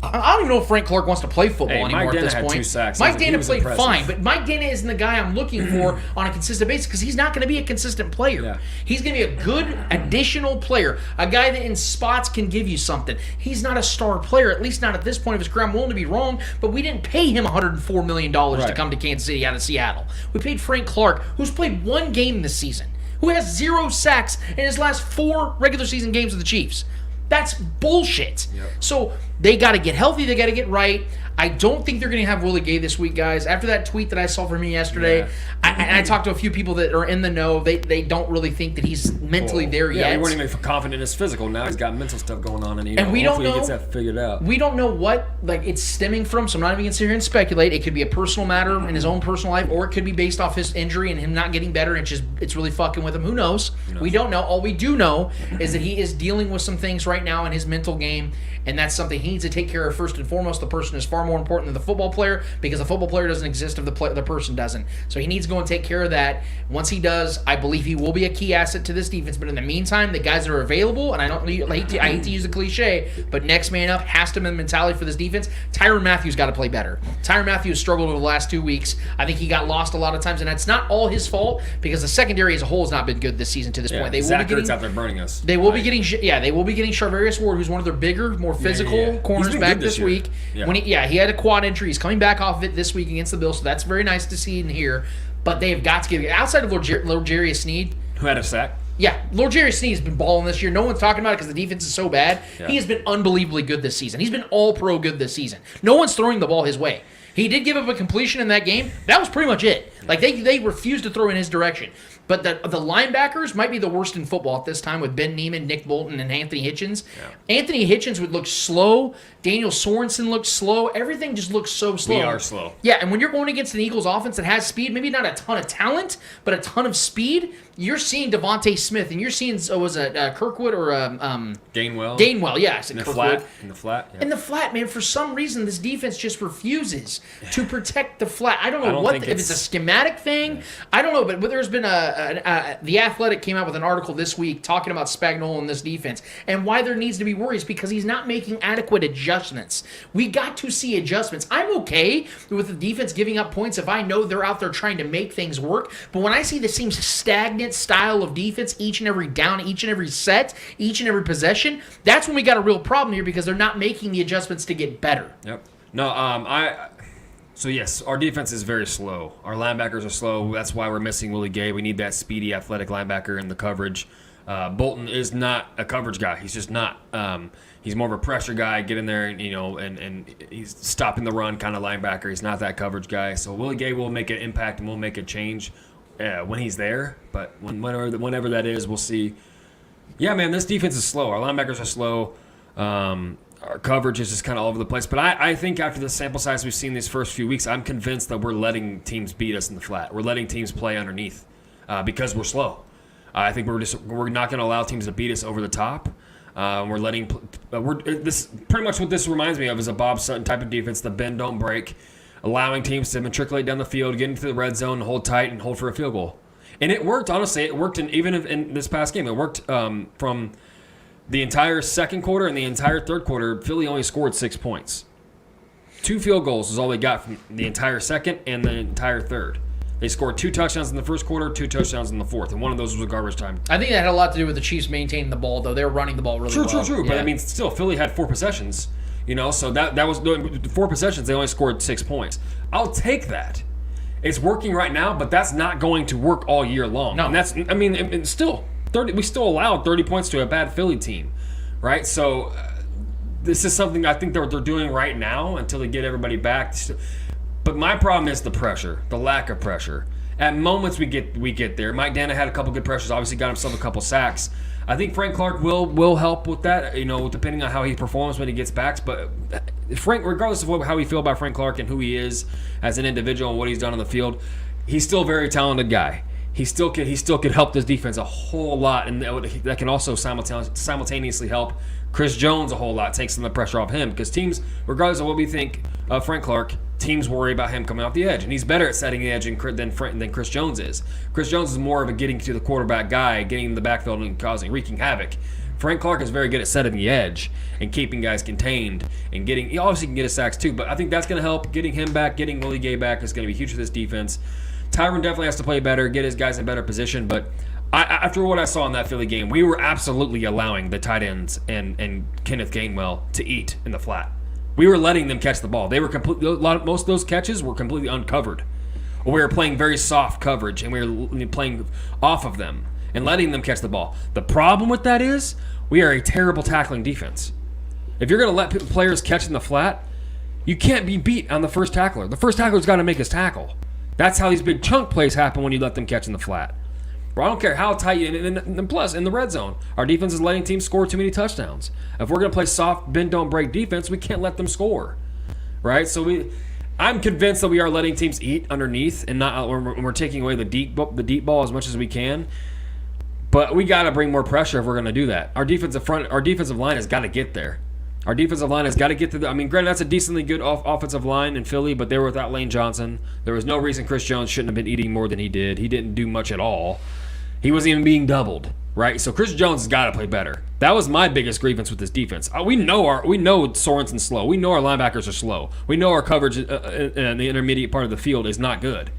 I don't even know if Frank Clark wants to play football anymore at this point. Had 2 sacks. Mike Dana played fine, but Mike Dana isn't the guy I'm looking for on a consistent basis because he's not going to be a consistent player. Yeah. He's going to be a good additional player, a guy that in spots can give you something. He's not a star player, at least not at this point of his career. I'm willing to be wrong, but we didn't pay him $104 million to come to Kansas City out of Seattle. We paid Frank Clark, who's played 1 game this season, who has 0 sacks in his last 4 regular season games with the Chiefs. That's bullshit. Yep. So they got to get healthy. They got to get right. I don't think they're going to have Willie Gay this week, guys. After that tweet that I saw from him yesterday, I talked to a few people that are in the know. They don't really think that he's mentally there yet. Yeah, we weren't even confident in his physical. Now he's got mental stuff going on, and we don't know. Hopefully he gets that figured out. We don't know what it's stemming from, so I'm not even going to sit here and speculate. It could be a personal matter in his own personal life, or it could be based off his injury and him not getting better. And it's really fucking with him. Who knows? We don't know. All we do know is that he is dealing with some things right now in his mental game, and that's something he needs to take care of first and foremost. The person is far more important than the football player because the football player doesn't exist if the person doesn't. So he needs to go and take care of that. Once he does, I believe he will be a key asset to this defense. But in the meantime, the guys that are available, and I hate to use the cliche, but next man up has to be the mentality for this defense. Tyrann Mathieu got to play better. Tyrann Mathieu struggled over the last 2 weeks. I think he got lost a lot of times, and that's not all his fault because the secondary as a whole has not been good this season to this point. They Zach Ertz out there burning us. They will be getting Charvarius Ward, who's one of their bigger, more physical corners back this week. Yeah. He had a quad injury. He's coming back off of it this week against the Bills, so that's very nice to see and hear. But they've got to give outside of Lord Jarius Sneed, who had a sack. Yeah, Lord Jarius Sneed has been balling this year. No one's talking about it because the defense is so bad. Yeah. He has been unbelievably good this season. He's been all-pro good this season. No one's throwing the ball his way. He did give up a completion in that game. That was pretty much it. Like they refused to throw in his direction. But the linebackers might be the worst in football at this time with Ben Neiman, Nick Bolton, and Anthony Hitchens. Yeah. Anthony Hitchens would look slow. Daniel Sorensen looks slow. Everything just looks so slow. We are slow. Yeah, and when you're going against an Eagles offense that has speed, maybe not a ton of talent, but a ton of speed, you're seeing Devontae Smith, and you're seeing, Kirkwood or Gainwell. Gainwell, yeah. I said In the Kirkwood. flat. In the flat. Yeah. In the flat, man. For some reason, this defense just refuses to protect the flat. I don't know if it's a schematic thing. I don't know, but there's been The Athletic came out with an article this week talking about Spagnuolo and this defense and why there needs to be worries because he's not making adequate adjustments. We got to see adjustments. I'm okay with the defense giving up points if I know they're out there trying to make things work. But when I see the same stagnant style of defense each and every down, each and every set, each and every possession, that's when we got a real problem here because they're not making the adjustments to get better. Yep. No, So, yes, our defense is very slow. Our linebackers are slow. That's why we're missing Willie Gay. We need that speedy, athletic linebacker in the coverage. Bolton is not a coverage guy. He's just not. He's more of a pressure guy, get in there, and he's stopping the run kind of linebacker. He's not that coverage guy. So Willie Gay will make an impact and will make a change when he's there. But whenever that is, we'll see. Yeah, man, this defense is slow. Our linebackers are slow. Our coverage is just kind of all over the place. But I think after the sample size we've seen these first few weeks, I'm convinced that we're letting teams beat us in the flat. We're letting teams play underneath because we're slow. I think we're not going to allow teams to beat us over the top. We're letting this pretty much what this reminds me of is a Bob Sutton type of defense, the bend don't break, allowing teams to matriculate down the field, get into the red zone, hold tight, and hold for a field goal. And it worked. Honestly, it worked. Even in this past game, it worked from the entire second quarter and the entire third quarter. Philly only scored 6 points. 2 field goals is all they got from the entire second and the entire third. They scored 2 touchdowns in the first quarter, 2 touchdowns in the fourth, and one of those was a garbage time. I think that had a lot to do with the Chiefs maintaining the ball, though. They were running the ball really well. True. Yeah. But I mean, still, Philly had 4 possessions. So that was 4 possessions. They only scored 6 points. I'll take that. It's working right now, but that's not going to work all year long. No. And that's, I mean, and still, we still allowed 30 points to a bad Philly team, right? So this is something I think they're doing right now until they get everybody back. But my problem is the pressure, the lack of pressure. At moments we get there. Mike Dana had a couple good pressures. Obviously, got himself a couple sacks. I think Frank Clark will help with that. Depending on how he performs when he gets back. But Frank, regardless of how we feel about Frank Clark and who he is as an individual and what he's done on the field, he's still a very talented guy. He still could help this defense a whole lot, and that can also simultaneously help Chris Jones a whole lot. Takes some of the pressure off him because teams, regardless of what we think of Frank Clark, teams worry about him coming off the edge, and he's better at setting the edge than Chris Jones is. Chris Jones is more of a getting to the quarterback guy, getting in the backfield and wreaking havoc. Frank Clark is very good at setting the edge and keeping guys contained and getting. He obviously can get his sacks too, but I think that's going to help. Getting him back, getting Willie Gay back is going to be huge for this defense. Tyron definitely has to play better, get his guys in better position, but after what I saw in that Philly game, we were absolutely allowing the tight ends and Kenneth Gainwell to eat in the flat. We were letting them catch the ball. They were most of those catches were completely uncovered. Or we were playing very soft coverage, and we were playing off of them and letting them catch the ball. The problem with that is we are a terrible tackling defense. If you're going to let players catch in the flat, you can't be beat on the first tackler. The first tackler's got to make his tackle. That's how these big chunk plays happen when you let them catch in the flat. Bro, I don't care how tight you, and plus, in the red zone, our defense is letting teams score too many touchdowns. If we're going to play soft, bend, don't break defense, we can't let them score, right? So I'm convinced that we are letting teams eat underneath, and not we're taking away the deep ball as much as we can. But we got to bring more pressure if we're going to do that. Our defensive line has got to get there. Our defensive line has got to get to granted, that's a decently good offensive line in Philly, but they were without Lane Johnson. There was no reason Chris Jones shouldn't have been eating more than he did. He didn't do much at all. He wasn't even being doubled, right? So Chris Jones has got to play better. That was my biggest grievance with this defense. We know Sorensen's slow. We know our linebackers are slow. We know our coverage in the intermediate part of the field is not good.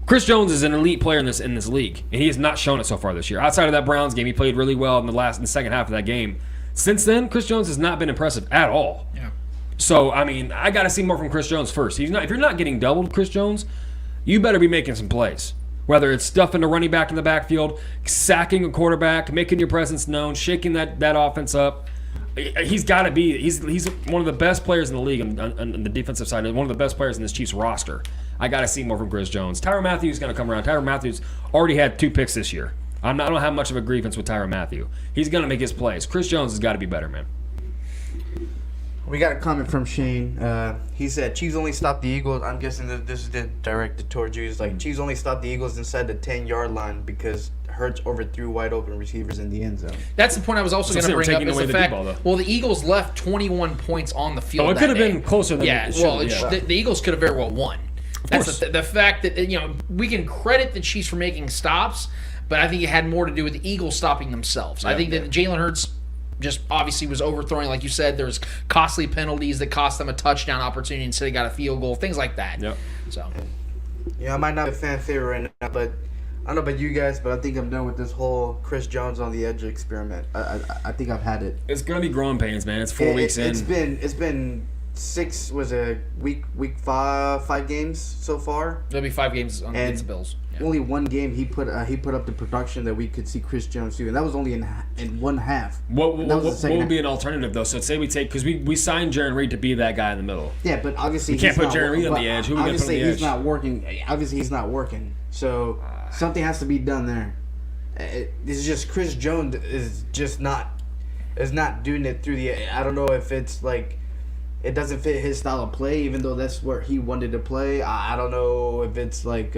Chris Jones is an elite player in this league, and he has not shown it so far this year. Outside of that Browns game, he played really well in the second half of that game. Since then, Chris Jones has not been impressive at all. Yeah. So, I got to see more from Chris Jones first. If you're not getting doubled, Chris Jones, you better be making some plays. Whether it's stuffing a running back in the backfield, sacking a quarterback, making your presence known, shaking that offense up. He's got to be. He's one of the best players in the league on the defensive side, and one of the best players in this Chiefs roster. I got to see more from Chris Jones. Tyrann Mathieu is going to come around. Tyrann Mathieu's already had 2 picks this year. I don't have much of a grievance with Tyrann Mathieu. He's going to make his plays. Chris Jones has got to be better, man. We got a comment from Shane. He said, Chiefs only stopped the Eagles. I'm guessing that this is directed towards you. It's like, Chiefs only stopped the Eagles inside the 10-yard line because Hurts overthrew wide open receivers in the end zone. That's the point I was also going to bring up, is the fact, the Eagles left 21 points on the field. It could have been closer than the Eagles could have very well won. That's course. the fact that, we can credit the Chiefs for making stops, but I think it had more to do with the Eagles stopping themselves. I think that Jalen Hurts just obviously was overthrowing, like you said. There's costly penalties that cost them a touchdown opportunity instead they got a field goal, things like that. Yep. So, Yeah, I might not be a fan favorite right now, but I don't know about you guys, but I think I'm done with this whole Chris Jones on the edge experiment. I think I've had it. It's gonna be growing pains, man. It's 4 weeks in. It's been week five games so far. there'll be 5 games against the Bills. Yeah. Only one game he put up the production that we could see Chris Jones do, and that was only in one half. What And that was the second would be half. an alternative though? So say we take because we signed Jaron Reed to be that guy in the middle. Yeah, but obviously We can't he's put not Jaron Reed on but the edge. Who are we gonna put on obviously the he's edge? not working. Obviously he's not working. So something has to be done there. It's just Chris Jones is not doing it through the. I don't know if it's like it doesn't fit his style of play, even though that's where he wanted to play. I don't know if it's like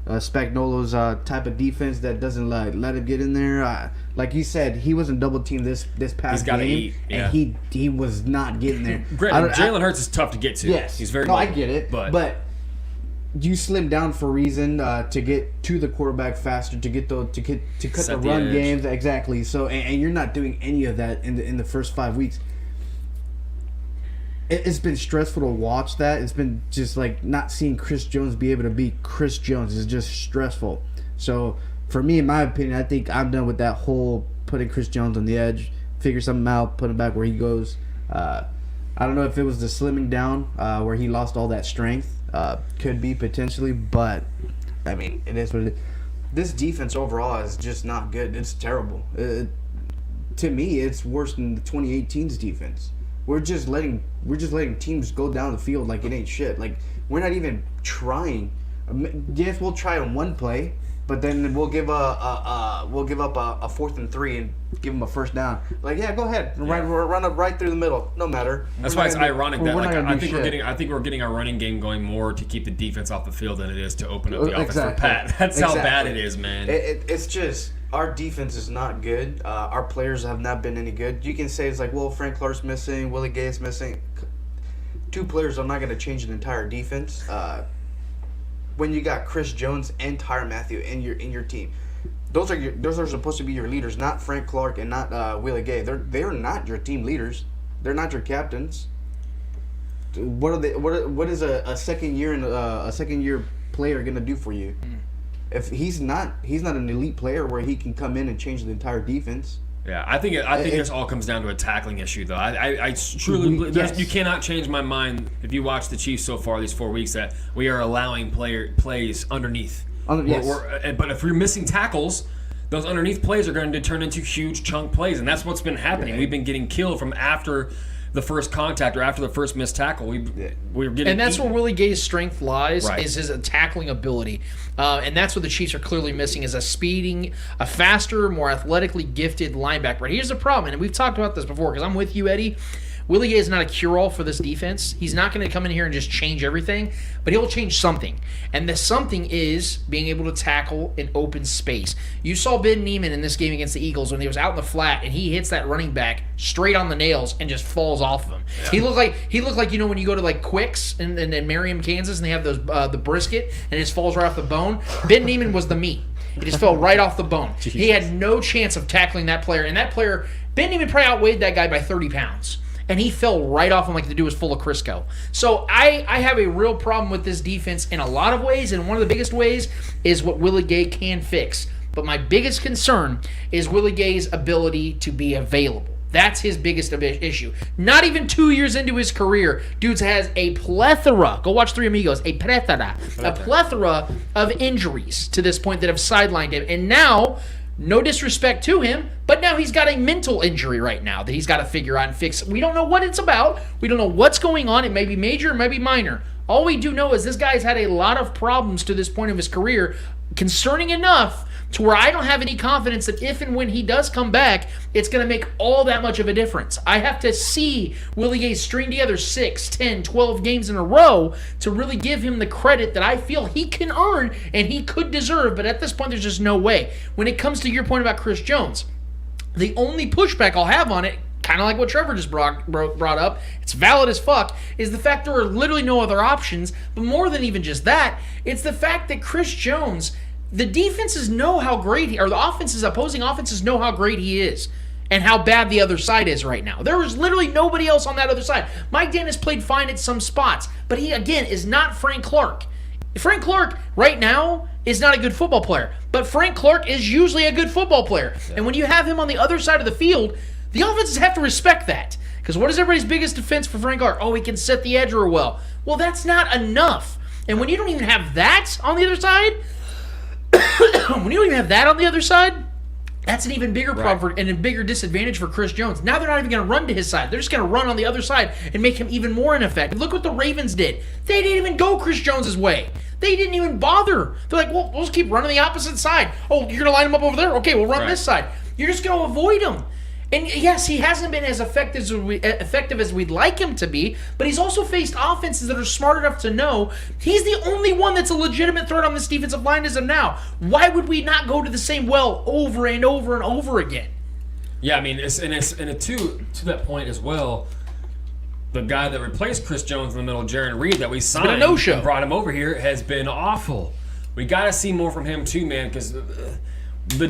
Spagnuolo's type of defense that doesn't let him get in there. Like you said, he wasn't double teamed this past He's gotta game, eat, yeah. and he was not getting there. Granted, Jalen Hurts is tough to get to. Yes, He's very. No, I mobile, get it, but you slim down for a reason to get to the quarterback faster, to cut Set the the run edge. games exactly. So and you're not doing any of that in the first 5 weeks. It's been stressful to watch that. It's been just like not seeing Chris Jones be able to be Chris Jones is just stressful. So for me, in my opinion, I think I'm done with that whole putting Chris Jones on the edge, figure something out, put him back where he goes. I don't know if it was the slimming down where he lost all that strength. Could be potentially, but I mean, it is what it is. This defense overall is just not good. It's terrible. To me, it's worse than the 2018's defense. We're just letting teams go down the field like it ain't shit. Like we're not even trying. Yes, we'll try on one play, but then we'll give up a 4th and 3 and give them a first down. Like yeah, go ahead, run up right through the middle. No matter. That's We're why not it's gonna do- ironic we're that not like gonna I do think shit. we're getting our running game going more to keep the defense off the field than it is to open up the offense Exactly. for Pat. That's how bad Exactly. it is, man. It's just our defense is not good. Our players have not been any good. You can say it's like, well, Frank Clark's missing, Willie Gay is missing. 2 players are not going to change an entire defense. When you got Chris Jones and Tyrann Mathieu in your team, those are supposed to be your leaders, not Frank Clark and not Willie Gay. They're not your team leaders. They're not your captains. What are they? What is a second year player going to do for you? If he's not an elite player where he can come in and change the entire defense. Yeah, I think this all comes down to a tackling issue, though. I truly believe Yes. you cannot change my mind if you watch the Chiefs so far these 4 weeks that we are allowing plays underneath. Yes. But if we're missing tackles, those underneath plays are going to turn into huge chunk plays, and that's what's been happening. Yeah. We've been getting killed from after the first contact or after the first missed tackle. We're getting And that's eaten. where Willie Gay's strength lies, Right. is his tackling ability. And that's what the Chiefs are clearly missing, is a faster, more athletically gifted linebacker. But here's the problem, and we've talked about this before, because I'm with you, Eddie. Willie Gay is not a cure-all for this defense. He's not going to come in here and just change everything, but he'll change something. And the something is being able to tackle in open space. You saw Ben Neiman in this game against the Eagles when he was out in the flat, and he hits that running back straight on the nails and just falls off of him. Yeah. He looked like when you go to like Quicks in Merriam, Kansas, and they have those the brisket and it just falls right off the bone. Ben Neiman was the meat. It just fell right off the bone. Jesus. He had no chance of tackling that player, and that player, Ben Neiman, probably outweighed that guy by 30 pounds. And he fell right off him like the dude was full of Crisco. So I have a real problem with this defense in a lot of ways, and one of the biggest ways is what Willie Gay can fix. But my biggest concern is Willie Gay's ability to be available. That's his biggest issue. Not even 2 years into his career, dudes has a plethora. Go watch Three Amigos. A plethora of injuries to this point that have sidelined him. And now, no disrespect to him, but now he's got a mental injury right now that he's got to figure out and fix. We don't know what it's about. We don't know what's going on. It may be major, it may be minor. All we do know is this guy's had a lot of problems to this point of his career, concerning enough to where I don't have any confidence that if and when he does come back, it's going to make all that much of a difference. I have to see Willie Gay string together 6, 10, 12 games in a row to really give him the credit that I feel he can earn and he could deserve, but at this point, there's just no way. When it comes to your point about Chris Jones, the only pushback I'll have on it kind of like what Trevor just brought up, it's valid as fuck, is the fact there are literally no other options. But more than even just that, it's the fact that Chris Jones, the defenses know how great or the opposing offenses know how great he is and how bad the other side is right now. There was literally nobody else on that other side. Mike Dennis played fine at some spots, but he, again, is not Frank Clark. Frank Clark, right now, is not a good football player, but Frank Clark is usually a good football player. Yeah. And when you have him on the other side of the field, the offenses have to respect that. Because what is everybody's biggest defense for Frank Clark? Oh, he can set the edge real well. Well, that's not enough. And when you don't even have that on the other side, that's an even bigger problem and a bigger disadvantage for Chris Jones. Now they're not even going to run to his side. They're just going to run on the other side and make him even more ineffective. Look what the Ravens did. They didn't even go Chris Jones' way. They didn't even bother. They're like, well, we'll just keep running the opposite side. Oh, you're going to line him up over there? Okay, we'll run this side. You're just going to avoid him. And yes, he hasn't been as effective as we'd like him to be, but he's also faced offenses that are smart enough to know he's the only one that's a legitimate threat on this defensive line as of now. Why would we not go to the same well over and over and over again? Yeah, I mean, to that point as well, the guy that replaced Chris Jones in the middle, Jarran Reed, that we signed and brought him over here, has been awful. We got to see more from him too, man, because the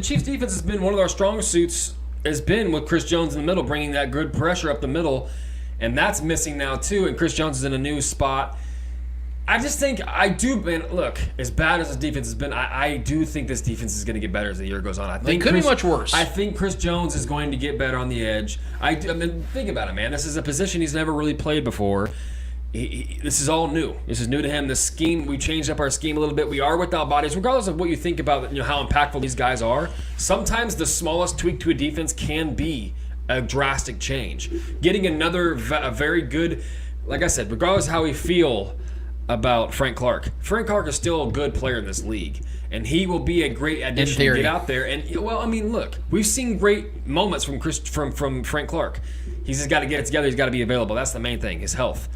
Chiefs' defense has been one of our strong suits. Has been with Chris Jones in the middle, bringing that good pressure up the middle, and that's missing now too. And Chris Jones is in a new spot. I just think look, as bad as this defense has been, I do think this defense is going to get better as the year goes on. I think it could be much worse. I think Chris Jones is going to get better on the edge. I mean, think about it, man. This is a position he's never really played before. This is all new. This is new to him. The scheme, we changed up our scheme a little bit. We are without bodies, regardless of what you think about how impactful these guys are. Sometimes the smallest tweak to a defense can be a drastic change. Getting a very good, like I said, regardless of how we feel about Frank Clark is still a good player in this league, and he will be a great addition to get out there. And well, I mean, look, we've seen great moments from Frank Clark. He's just got to get it together. He's got to be available. That's the main thing, his health.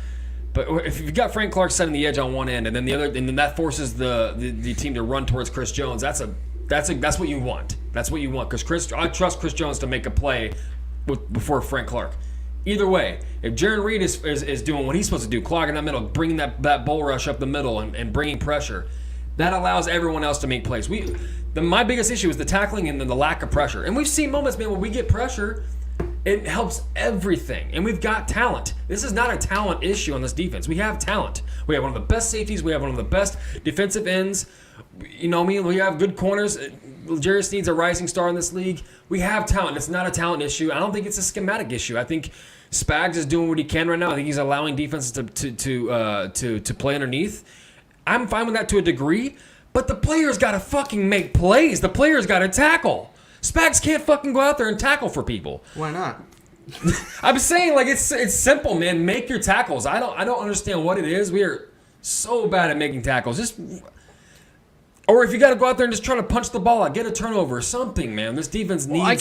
But if you've got Frank Clark setting the edge on one end, and then that forces the team to run towards Chris Jones, that's what you want. That's what you want, because I trust Chris Jones to make a play before Frank Clark. Either way, if Jarran Reed is doing what he's supposed to do, clogging that middle, bringing that bull rush up the middle and bringing pressure, that allows everyone else to make plays. My biggest issue is the tackling and the lack of pressure. And we've seen moments, man, where we get pressure, it helps everything. And we've got talent. This is not a talent issue on this defense. We have talent. We have one of the best safeties. We have one of the best defensive ends. You know what I mean? We have good corners. L'Jarius Sneed's a rising star in this league. We have talent. It's not a talent issue. I don't think it's a schematic issue. I think Spags is doing what he can right now. I think he's allowing defenses to play underneath. I'm fine with that to a degree, but the players got to fucking make plays. The players got to tackle. Spags can't fucking go out there and tackle for people. Why not? I'm saying, like, it's simple, man. Make your tackles. I don't understand what it is. We are so bad at making tackles. Or if you got to go out there and just try to punch the ball out, get a turnover or something, man. This defense needs. I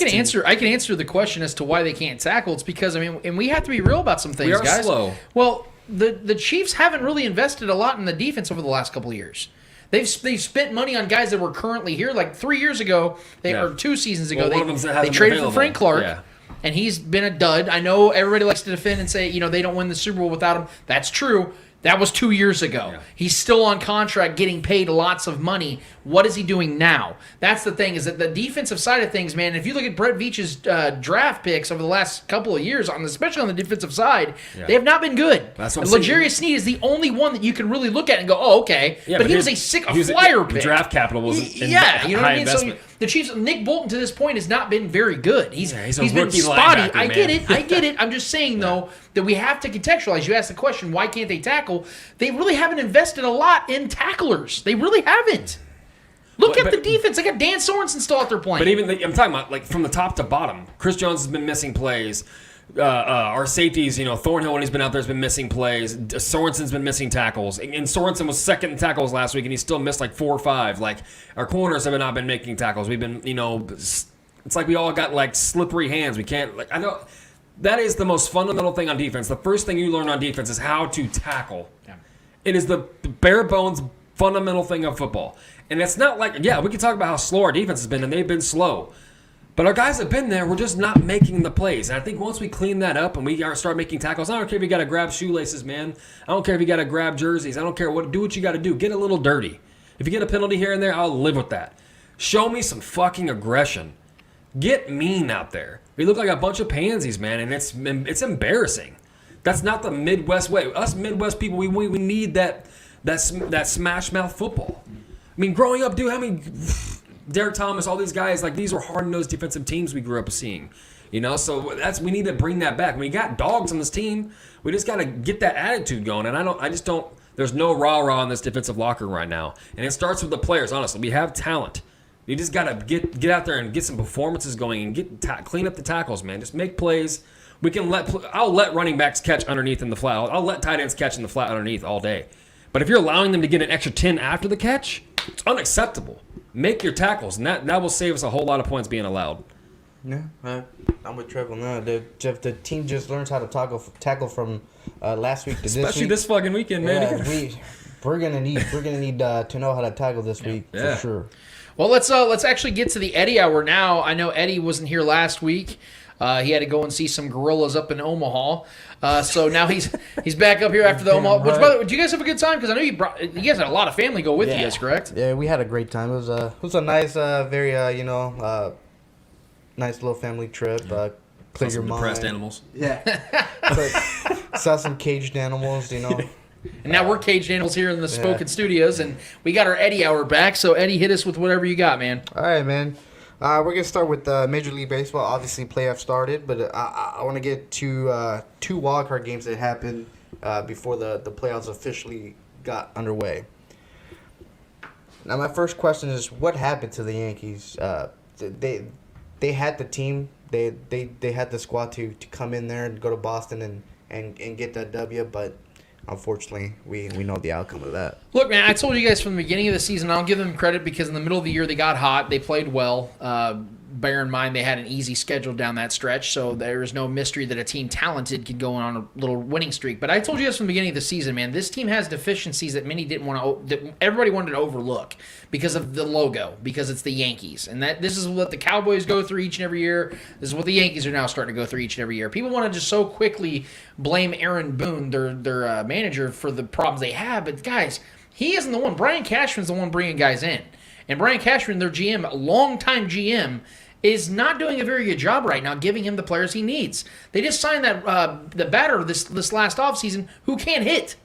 can answer the question as to why they can't tackle. It's because and we have to be real about some things, we are guys. Slow. Well, the Chiefs haven't really invested a lot in the defense over the last couple of years. They've spent money on guys that were currently here. Like 3 years ago, or 2 seasons ago, they traded for Frank Clark. Yeah. And he's been a dud. I know everybody likes to defend and say, they don't win the Super Bowl without him. That's true. That was 2 years ago. Yeah. He's still on contract, getting paid lots of money. What is he doing now? That's the thing, is that the defensive side of things, man, if you look at Brett Veach's draft picks over the last couple of years, especially on the defensive side, they have not been good. That's what I'm saying. L'Jarius Sneed is the only one that you can really look at and go, oh, okay. Yeah, but he was a flyer pick. The draft capital was you know what I mean? Investment. So the Chiefs, Nick Bolton to this point has not been very good. He's been rookie spotty. linebacker, I get it. I'm just saying, though, that we have to contextualize. You asked the question, why can't they tackle? They really haven't invested a lot in tacklers. They really haven't. Look at the defense. They got Dan Sorensen still out there playing. But even I'm talking about like from the top to bottom. Chris Jones has been missing plays. Our safeties, Thornhill when he's been out there has been missing plays. Sorensen's been missing tackles, and Sorensen was second in tackles last week, and he still missed like 4 or 5. Like our corners have not been making tackles. We've been, it's like we all got like slippery hands. We can't I know that is the most fundamental thing on defense. The first thing you learn on defense is how to tackle. Yeah. It is the bare bones fundamental thing of football. And it's not like, we can talk about how slow our defense has been, and they've been slow. But our guys have been there. We're just not making the plays. And I think once we clean that up and we start making tackles, I don't care if you got to grab shoelaces, man. I don't care if you got to grab jerseys. I don't care what. Do what you got to do. Get a little dirty. If you get a penalty here and there, I'll live with that. Show me some fucking aggression. Get mean out there. We look like a bunch of pansies, man, and it's embarrassing. That's not the Midwest way. Us Midwest people, we need that smash mouth football. I mean, growing up, dude, how many Derek Thomas, all these guys, like these were hard-nosed defensive teams we grew up seeing. You know, so we need to bring that back. We got dogs on this team. We just got to get that attitude going. And I just don't. There's no rah-rah in this defensive locker room right now. And it starts with the players. Honestly, we have talent. You just got to get out there and get some performances going and clean up the tackles, man. Just make plays. We can I'll let running backs catch underneath in the flat. I'll let tight ends catch in the flat underneath all day. But if you're allowing them to get an extra 10 after the catch, it's unacceptable. Make your tackles, and that will save us a whole lot of points being allowed. Yeah, I'm with Trevor now. The team just learns how to tackle from last week to this week. Especially this fucking weekend, man. Yeah, we're gonna need to know how to tackle this week for sure. Well, let's actually get to the Eddie hour now. I know Eddie wasn't here last week. He had to go and see some gorillas up in Omaha. So now he's back up here after the Omaha. Which, by the way, do you guys have a good time? Because I know you guys had a lot of family go with you guys, correct? Yeah, we had a great time. It was a nice, very nice little family trip. Clear your mind. Depressed animals. Yeah. Saw some caged animals, you know. And now we're caged animals here in the Spoken Studios, and we got our Eddie hour back. So Eddie, hit us with whatever you got, man. All right, man. We're going to start with Major League Baseball. Obviously, playoffs started, but I want to get to two wildcard games that happened before the playoffs officially got underway. Now, my first question is, what happened to the Yankees? They had the team. They had the squad to come in there and go to Boston and get that W, but unfortunately, we know the outcome of that. Look, man, I told you guys from the beginning of the season, I'll give them credit because in the middle of the year they got hot. They played well. Bear in mind they had an easy schedule down that stretch, so there is no mystery that a team talented could go on a little winning streak. But I told you guys from the beginning of the season, man, this team has deficiencies that many didn't want to, that everybody wanted to overlook because of the logo, because it's the Yankees, and that this is what the Cowboys go through each and every year. This is what the Yankees are now starting to go through each and every year. People want to just so quickly blame Aaron Boone, their manager, for the problems they have, but guys, he isn't the one. Brian Cashman's the one bringing guys in. And Brian Cashman, their GM, a longtime GM, is not doing a very good job right now giving him the players he needs. They just signed that the batter this last offseason who can't hit.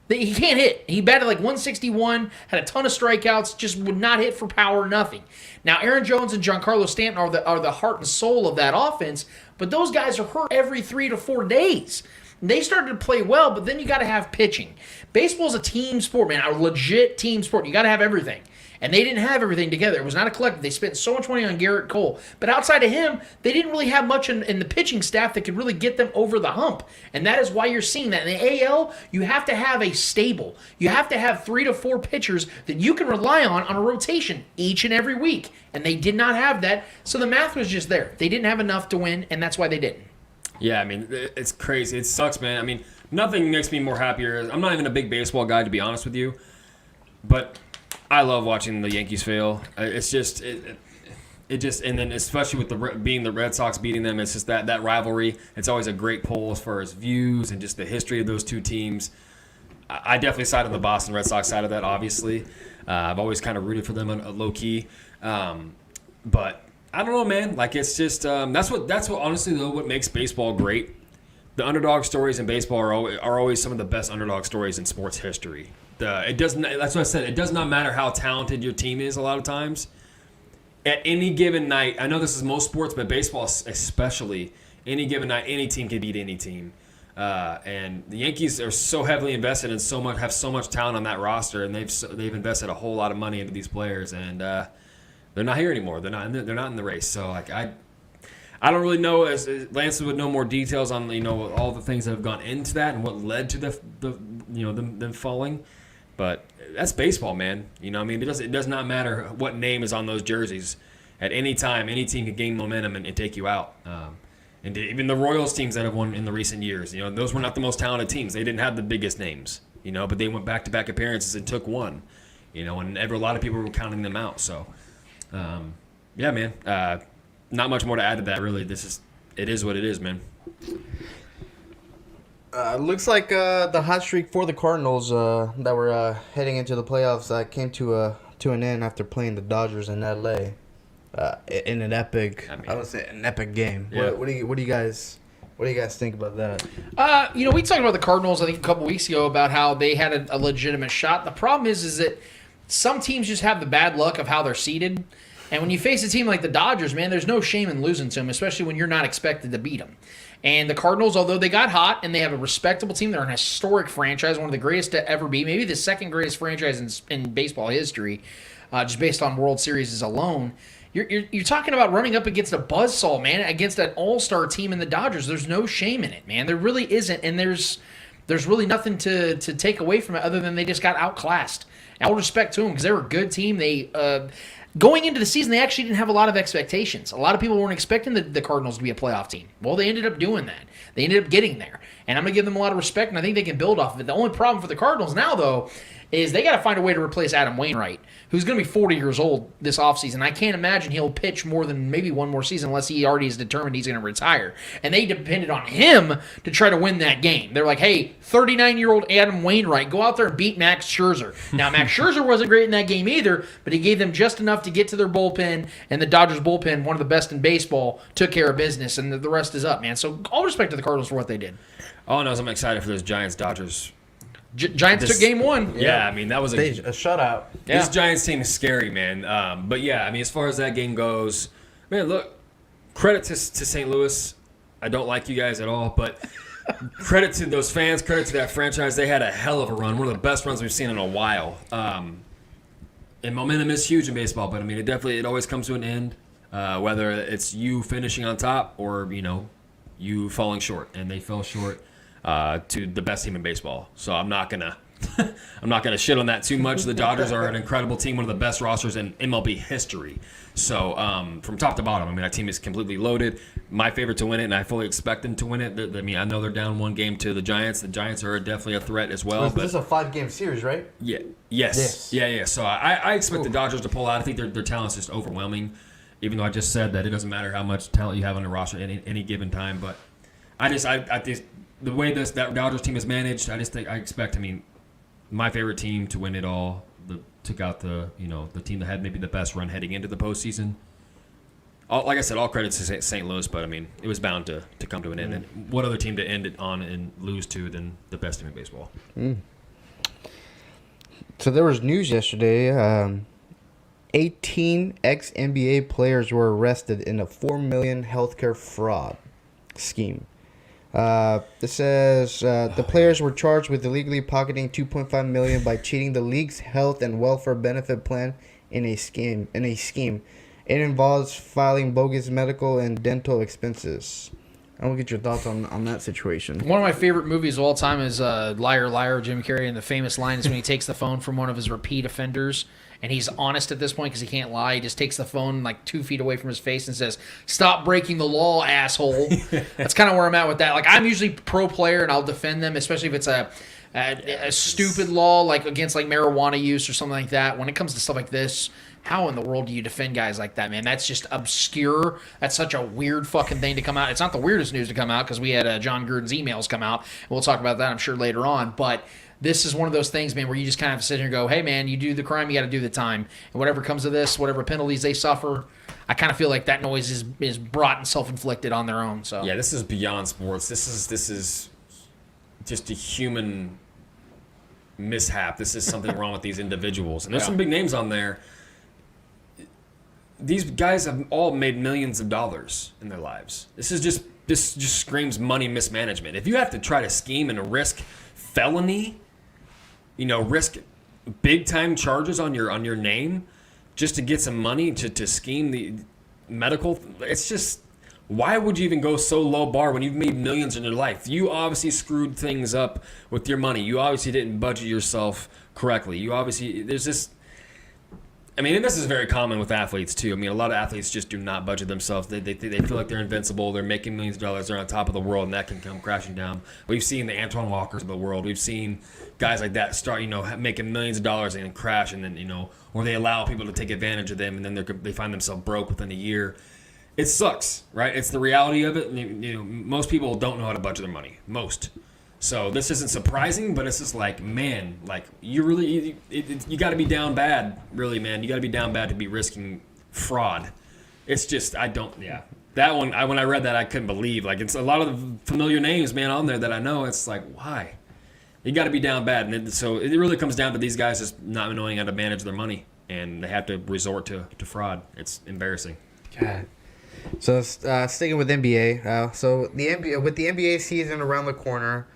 He can't hit. He batted like 161, had a ton of strikeouts, just would not hit for power, nothing. Now, Aaron Jones and Giancarlo Stanton are the heart and soul of that offense, but those guys are hurt every 3 to 4 days. They started to play well, but then you got to have pitching. Baseball's a team sport, man, a legit team sport. You got to have everything. And they didn't have everything together. It was not a collective. They spent so much money on Garrett Cole. But outside of him, they didn't really have much in the pitching staff that could really get them over the hump. And that is why you're seeing that. In the AL, you have to have a stable. You have to have 3 to 4 pitchers that you can rely on a rotation each and every week. And they did not have that. So the math was just there. They didn't have enough to win, and that's why they didn't. Yeah, I mean, it's crazy. It sucks, man. I mean, nothing makes me more happier. I'm not even a big baseball guy, to be honest with you. But I love watching the Yankees fail. It's just it just, and then especially with being the Red Sox beating them, it's just that rivalry. It's always a great poll as far as views and just the history of those two teams. I definitely side on the Boston Red Sox side of that. Obviously, I've always kind of rooted for them low key, but I don't know, man. Like it's just that's what honestly though what makes baseball great. The underdog stories in baseball are always some of the best underdog stories in sports history. It doesn't. That's what I said. It does not matter how talented your team is. A lot of times, at any given night, I know this is most sports, but baseball especially. Any given night, any team can beat any team. And the Yankees are so heavily invested and have so much talent on that roster, and they've invested a whole lot of money into these players, and they're not here anymore. They're not in the race. So like I don't really know. As Lance would know more details on all the things that have gone into that and what led to them falling. But that's baseball, man. You know, I mean, it does not matter what name is on those jerseys. At any time, any team can gain momentum and take you out. And even the Royals teams that have won in the recent years, those were not the most talented teams. They didn't have the biggest names, but they went back-to-back appearances and took one, and a lot of people were counting them out. So, yeah, man. not much more to add to that, really. It is what it is, man. Looks like the hot streak for the Cardinals that were heading into the playoffs came to an end after playing the Dodgers in LA in an epic. I would say an epic game. Yeah. What do you guys think about that? We talked about the Cardinals, I think, a couple weeks ago about how they had a legitimate shot. The problem is that some teams just have the bad luck of how they're seeded. And when you face a team like the Dodgers, man, there's no shame in losing to them, especially when you're not expected to beat them. And the Cardinals, although they got hot and they have a respectable team, they're an historic franchise, one of the greatest to ever be, maybe the second greatest franchise in baseball history, just based on World Series alone. You're talking about running up against a buzzsaw, man, against an all-star team in the Dodgers. There's no shame in it, man. There really isn't, and there's really nothing to take away from it other than they just got outclassed. And all respect to them because they were a good team. They going into the season, they actually didn't have a lot of expectations. A lot of people weren't expecting the Cardinals to be a playoff team. Well, they ended up doing that. They ended up getting there. And I'm going to give them a lot of respect, and I think they can build off of it. The only problem for the Cardinals now, though, is they got to find a way to replace Adam Wainwright, who's going to be 40 years old this offseason. I can't imagine he'll pitch more than maybe one more season unless he already is determined he's going to retire. And they depended on him to try to win that game. They're like, hey, 39-year-old Adam Wainwright, go out there and beat Max Scherzer. Now, Max Scherzer wasn't great in that game either, but he gave them just enough to get to their bullpen, and the Dodgers bullpen, one of the best in baseball, took care of business, and the rest is up, man. So all respect to the Cardinals for what they did. All I know is I'm excited for those Giants-Dodgers. Giants took game one. Yeah, I mean, that was A shutout. This Giants team is scary, man. But yeah, I mean, as far as that game goes, man, look, credit to St. Louis. I don't like you guys at all, but credit to those fans, credit to that franchise. They had a hell of a run, one of the best runs we've seen in a while. And momentum is huge in baseball, but I mean, it always comes to an end, whether it's you finishing on top or you falling short, and they fell short. To the best team in baseball. So I'm not gonna shit on that too much. The Dodgers are an incredible team, one of the best rosters in MLB history. So from top to bottom, I mean, that team is completely loaded. My favorite to win it, and I fully expect them to win it. I mean, I know they're down one game to the Giants. The Giants are definitely a threat as well. This is a 5-game series, right? Yeah. Yes. Yeah. So I expect the Dodgers to pull out. I think their talent's just overwhelming. Even though I just said that it doesn't matter how much talent you have on the roster at any given time, but I think the way that Dodgers team is managed, I expect. I mean, my favorite team to win it all. Took out the team that had maybe the best run heading into the postseason. Like I said, all credit to St. Louis, but I mean, it was bound to come to an end. And what other team to end it on and lose to than the best team in baseball? So there was news yesterday. 18 ex-NBA players were arrested in a $4 million healthcare fraud scheme. It says the players were charged with illegally pocketing $2.5 million by cheating the league's health and welfare benefit plan in a scheme. It involves filing bogus medical and dental expenses. I want to get your thoughts on that situation. One of my favorite movies of all time is Liar, Liar, Jim Carrey, and the famous line is when he takes the phone from one of his repeat offenders, and he's honest at this point because he can't lie. He just takes the phone like 2 feet away from his face and says, "Stop breaking the law, asshole." That's kind of where I'm at with that. Like, I'm usually pro player, and I'll defend them, especially if it's a stupid law like against like marijuana use or something like that. When it comes to stuff like this, how in the world do you defend guys like that, man? That's just obscure. That's such a weird fucking thing to come out. It's not the weirdest news to come out because we had John Gruden's emails come out. We'll talk about that, I'm sure, later on. But this is one of those things, man, where you just kind of sit here and go, hey, man, you do the crime, you got to do the time. And whatever comes of this, whatever penalties they suffer, I kind of feel like that noise is brought and self-inflicted on their own. So yeah, this is beyond sports. This is just a human mishap. This is something wrong with these individuals. And there's some big names on there. These guys have all made millions of dollars in their lives. This just screams money mismanagement. If you have to try to scheme and risk felony, risk big time charges on your name just to get some money to scheme the medical, it's just, why would you even go so low bar when you've made millions in your life? You obviously screwed things up with your money. You obviously didn't budget yourself correctly. There's this. I mean, and this is very common with athletes, too. I mean, a lot of athletes just do not budget themselves. They feel like they're invincible. They're making millions of dollars. They're on top of the world, and that can come crashing down. We've seen the Antoine Walkers of the world. We've seen guys like that start, making millions of dollars and then crash, and then, or they allow people to take advantage of them, and then they find themselves broke within a year. it sucks, right? It's the reality of it. Most people don't know how to budget their money. Most. So this isn't surprising, but it's just like, man, like you got to be down bad, really, man. You got to be down bad to be risking fraud. It's just that one. When I read that, I couldn't believe. Like, it's a lot of familiar names, man, on there that I know. It's like, why? You got to be down bad, and so it really comes down to these guys just not knowing how to manage their money, and they have to resort to fraud. It's embarrassing. God. So sticking with NBA, so the NBA with the NBA season around the corner,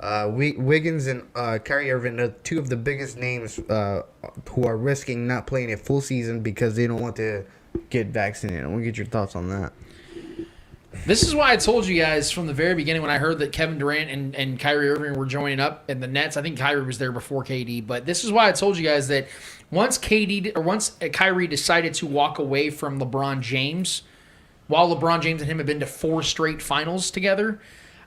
Wiggins and Kyrie Irving are two of the biggest names who are risking not playing a full season because they don't want to get vaccinated. I want to get your thoughts on that. This is why I told you guys from the very beginning when I heard that Kevin Durant and Kyrie Irving were joining up in the Nets. I think Kyrie was there before KD, but this is why I told you guys that once Kyrie decided to walk away from LeBron James, while LeBron James and him have been to 4 straight finals together,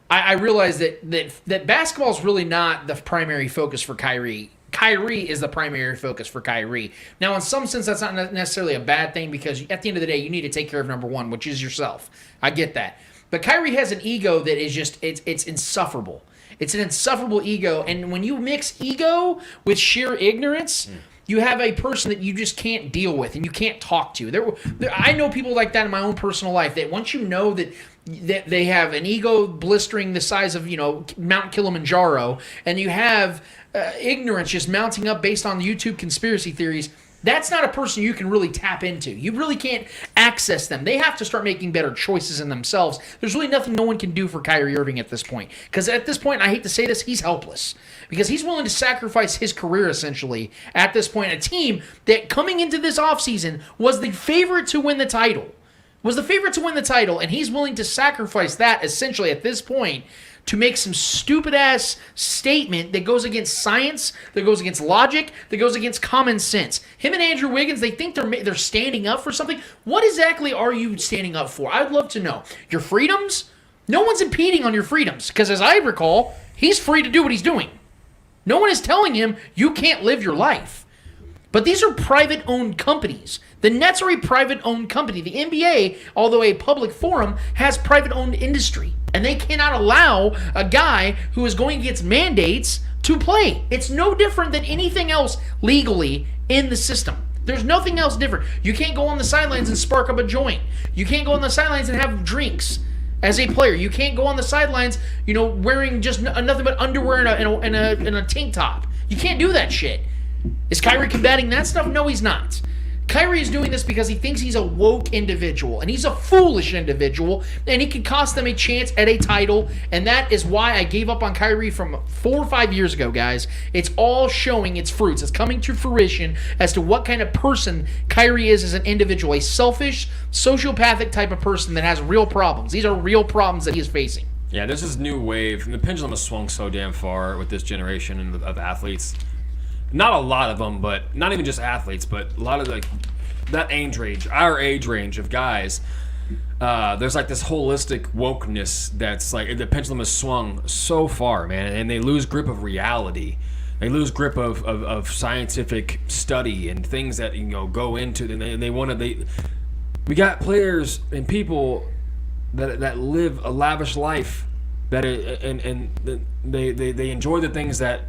I realized that basketball is really not the primary focus for Kyrie. Kyrie is the primary focus for Kyrie. Now, in some sense, that's not necessarily a bad thing because at the end of the day, you need to take care of number one, which is yourself. I get that. But Kyrie has an ego that is just, it's insufferable. It's an insufferable ego. And when you mix ego with sheer ignorance, you have a person that you just can't deal with and you can't talk to. I know people like that in my own personal life that once you know that they have an ego blistering the size of, Mount Kilimanjaro, and you have ignorance just mounting up based on YouTube conspiracy theories, that's not a person you can really tap into. You really can't access them. They have to start making better choices in themselves. There's really nothing no one can do for Kyrie Irving at this point. Because at this point, I hate to say this, he's helpless. Because he's willing to sacrifice his career, essentially, at this point. A team that, coming into this offseason, was the favorite to win the title. And he's willing to sacrifice that, essentially, at this point, to make some stupid-ass statement that goes against science, that goes against logic, that goes against common sense. Him and Andrew Wiggins, they think they're standing up for something. What exactly are you standing up for? I'd love to know. Your freedoms? No one's impeding on your freedoms, because as I recall, he's free to do what he's doing. No one is telling him you can't live your life. But these are private-owned companies. The Nets are a private-owned company. The NBA, although a public forum, has private-owned industry. And they cannot allow a guy who is going against mandates to play. It's no different than anything else legally in the system. There's nothing else different. You can't go on the sidelines and spark up a joint. You can't go on the sidelines and have drinks as a player. You can't go on the sidelines, wearing just nothing but underwear and a tank top. You can't do that shit. Is Kyrie combating that stuff? No, he's not. Kyrie is doing this because he thinks he's a woke individual, and he's a foolish individual, and he could cost them a chance at a title, and that is why I gave up on Kyrie from 4 or 5 years ago, guys. It's all showing its fruits. It's coming to fruition as to what kind of person Kyrie is as an individual, a selfish, sociopathic type of person that has real problems. These are real problems that he is facing. Yeah, there's this new wave, and the pendulum has swung so damn far with this generation of athletes. Not a lot of them, but not even just athletes, but a lot of that age range, our age range of guys. There's like this holistic wokeness that's like the pendulum has swung so far, man, and they lose grip of reality. They lose grip of scientific study and things that go into it. And we got players and people that live a lavish life that they enjoy the things that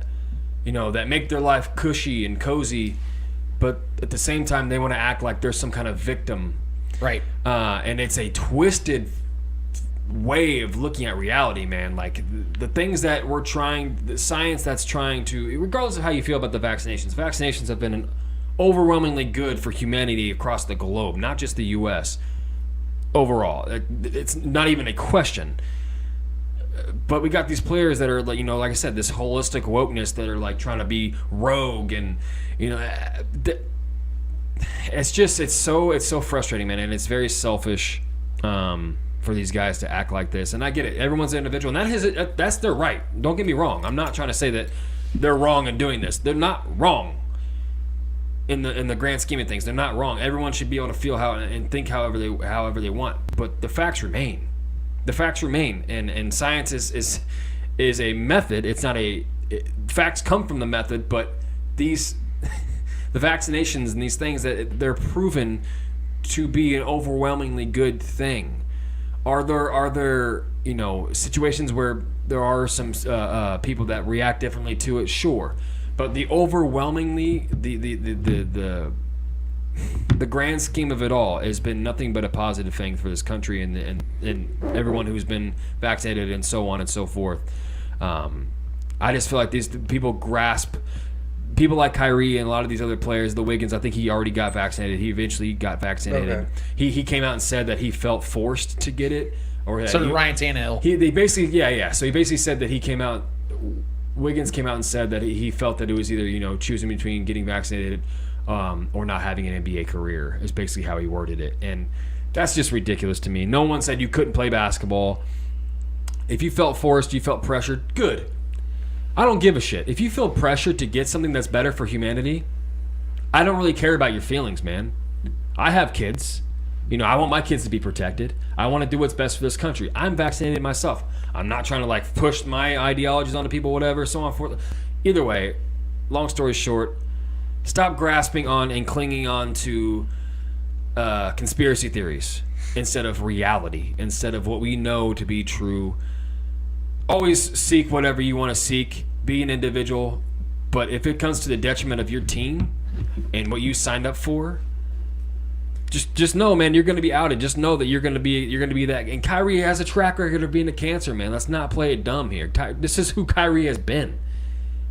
that make their life cushy and cozy, but at the same time they want to act like they're some kind of victim. Right. And it's a twisted way of looking at reality, man. Like the things that the science that's trying to, regardless of how you feel about the vaccinations have been overwhelmingly good for humanity across the globe, not just the U.S. Overall, it's not even a question. But we got these players that are like, like I said, this holistic wokeness that are like trying to be rogue, and it's so frustrating, man, and it's very selfish for these guys to act like this. And I get it, everyone's an individual, and that's their right. Don't get me wrong. I'm not trying to say that they're wrong in doing this. They're not wrong in the grand scheme of things. They're not wrong. Everyone should be able to feel how and think however they want. But the facts remain. And science is a method. It's not facts come from the method, but the vaccinations and these things that they're proven to be an overwhelmingly good thing. Are there situations where there are some people that react differently to it? Sure, but the overwhelmingly the grand scheme of it all has been nothing but a positive thing for this country and everyone who's been vaccinated and so on and so forth. I just feel like these people grasp. People like Kyrie and a lot of these other players, the Wiggins, I think he already got vaccinated. He eventually got vaccinated. Okay. He came out and said that he felt forced to get it. Or So did Ryan Tannehill. They basically, yeah. So he basically said that he came out. Wiggins came out and said that he felt that it was either choosing between getting vaccinated or not having an NBA career. Is basically how he worded it, and that's just ridiculous to me. No one said you couldn't play basketball. If you felt forced, you felt pressured. Good. I don't give a shit. If you feel pressured to get something that's better for humanity, I don't really care about your feelings, man. I have kids. I want my kids to be protected. I want to do what's best for this country. I'm vaccinated myself. I'm not trying to push my ideologies onto people, whatever, so on and forth. Either way, long story short, stop grasping on and clinging on to conspiracy theories instead of reality, instead of what we know to be true. Always seek whatever you want to seek. Be an individual. But if it comes to the detriment of your team and what you signed up for, just know, man, you're going to be outed. Just know that you're going to be that. And Kyrie has a track record of being a cancer, man. Let's not play it dumb here. This is who Kyrie has been.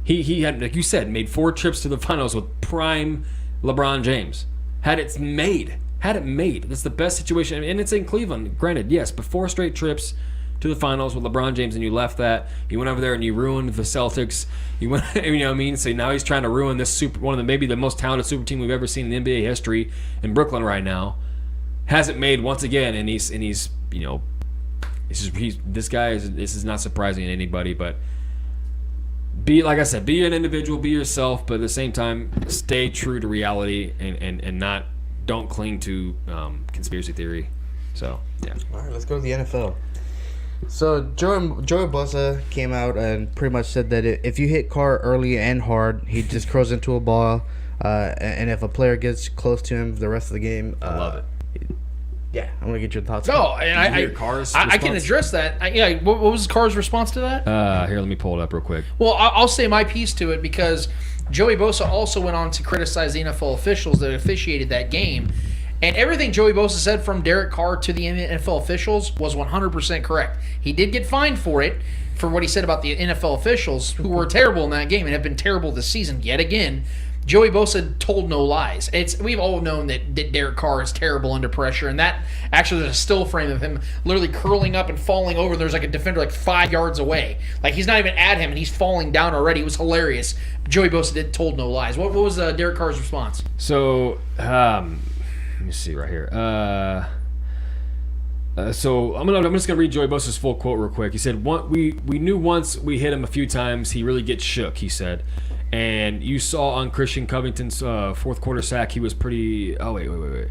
He had, like you said, made 4 trips to the finals with prime LeBron James. Had it made. That's the best situation. And it's in Cleveland. Granted, yes, but 4 straight trips to the finals with LeBron James, and you left that. You went over there and you ruined the Celtics. You went, you know what I mean? So now he's trying to ruin this one of the maybe the most talented super team we've ever seen in NBA history in Brooklyn right now. Hasn't made once again, and he's this guy this is not surprising to anybody, but like I said, be an individual, be yourself, but at the same time, stay true to reality and don't cling to conspiracy theory. So yeah. All right, let's go to the NFL. So Joey Bosa came out and pretty much said that if you hit Carr early and hard, he just curls into a ball. And if a player gets close to him the rest of the game, I love it. Yeah, I'm gonna get your thoughts. No, and Did you hear Carr's I can response? address that. What was Carr's response to that? Here, let me pull it up real quick. Well, I'll say my piece to it because Joey Bosa also went on to criticize the NFL officials that officiated that game. And everything Joey Bosa said from Derek Carr to the NFL officials was 100% correct. He did get fined for it, for what he said about the NFL officials, who were terrible in that game and have been terrible this season yet again. Joey Bosa told no lies. We've all known that Derek Carr is terrible under pressure, and that actually there's a still frame of him literally curling up and falling over. There's like a defender 5 yards away. Like he's not even at him, and he's falling down already. It was hilarious. Joey Bosa told no lies. What was Derek Carr's response? So, let me see right here. So I'm just gonna read Joey Bosa's full quote real quick. He said, "We knew once we hit him a few times, he really gets shook." He said, and you saw on Christian Covington's fourth quarter sack, he was pretty. Oh wait.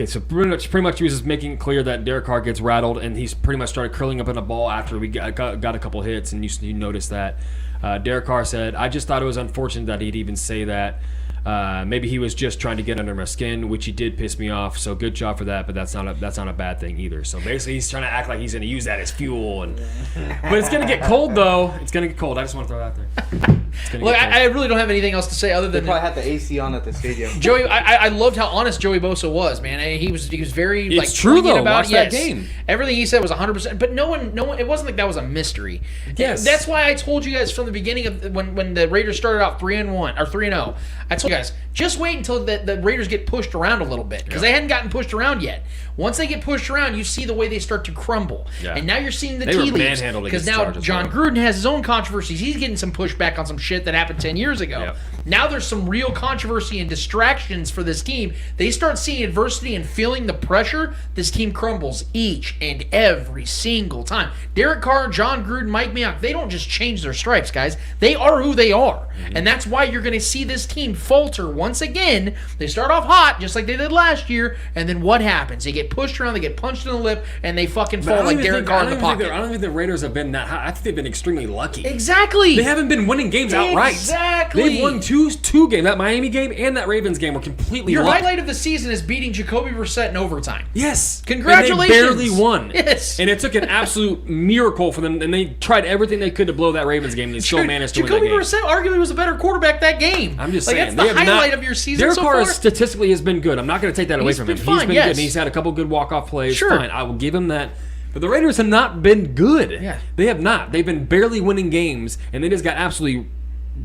So pretty much he was just making it clear that Derek Carr gets rattled, and he's pretty much started curling up in a ball after we got a couple hits, and you noticed that. Derek Carr said, "I just thought it was unfortunate that he'd even say that. Maybe he was just trying to get under my skin, which he did piss me off. So good job for that, but that's not a bad thing either." So basically, he's trying to act like he's going to use that as fuel, but it's going to get cold though. It's going to get cold. I just want to throw it out there. Look, I really don't have anything else to say other They than probably had the AC on at the stadium. Joey. I loved how honest Joey Bosa was, man. He was very It's true, poignant though. about Watch that game. Everything he said was 100%. But no one. It wasn't like that was a mystery. Yes. That's why I told you guys from the beginning of when the Raiders started out 3-1 or 3-0. I told you guys just wait until the Raiders get pushed around a little bit because they hadn't gotten pushed around yet. Once they get pushed around, you see the way they start to crumble. Yeah. And now you're seeing the They tea were leaves manhandled because against the now Chargers, John though. Gruden has his own controversies. He's getting some pushback on some shit that happened 10 years ago. Yep. Now there's some real controversy and distractions for this team. They start seeing adversity and feeling the pressure. This team crumbles each and every single time. Derek Carr, John Gruden, Mike Mayock, they don't just change their stripes, guys. They are who they are. And that's why you're going to see this team fall falter once again. They start off hot, just like they did last year, and then what happens? They get pushed around, they get punched in the lip, and they fucking fall like Derek Carr in the pocket. I don't think the Raiders have been that hot. I think they've been extremely lucky. Exactly. They haven't been winning games outright. Exactly. They've won two games. That Miami game and that Ravens game were completely Your lucky. highlight of the season is beating Jacoby Brissett in overtime. Yes. Congratulations. And they barely won. Yes. And it took an absolute miracle for them, and they tried everything they could to blow that Ravens game, and they still managed to win that Jacoby game. Brissett arguably was a better quarterback that game. I'm just like, saying. That's the highlight of your season Derek so Carr far. statistically has been good. I'm not going to take that away He's from been him. fine, He's been yes. good, and he's had a couple good walk-off plays. Sure. Fine. I will give him that. But the Raiders have not been good. Yeah. They have not. They've been barely winning games, and they just got absolutely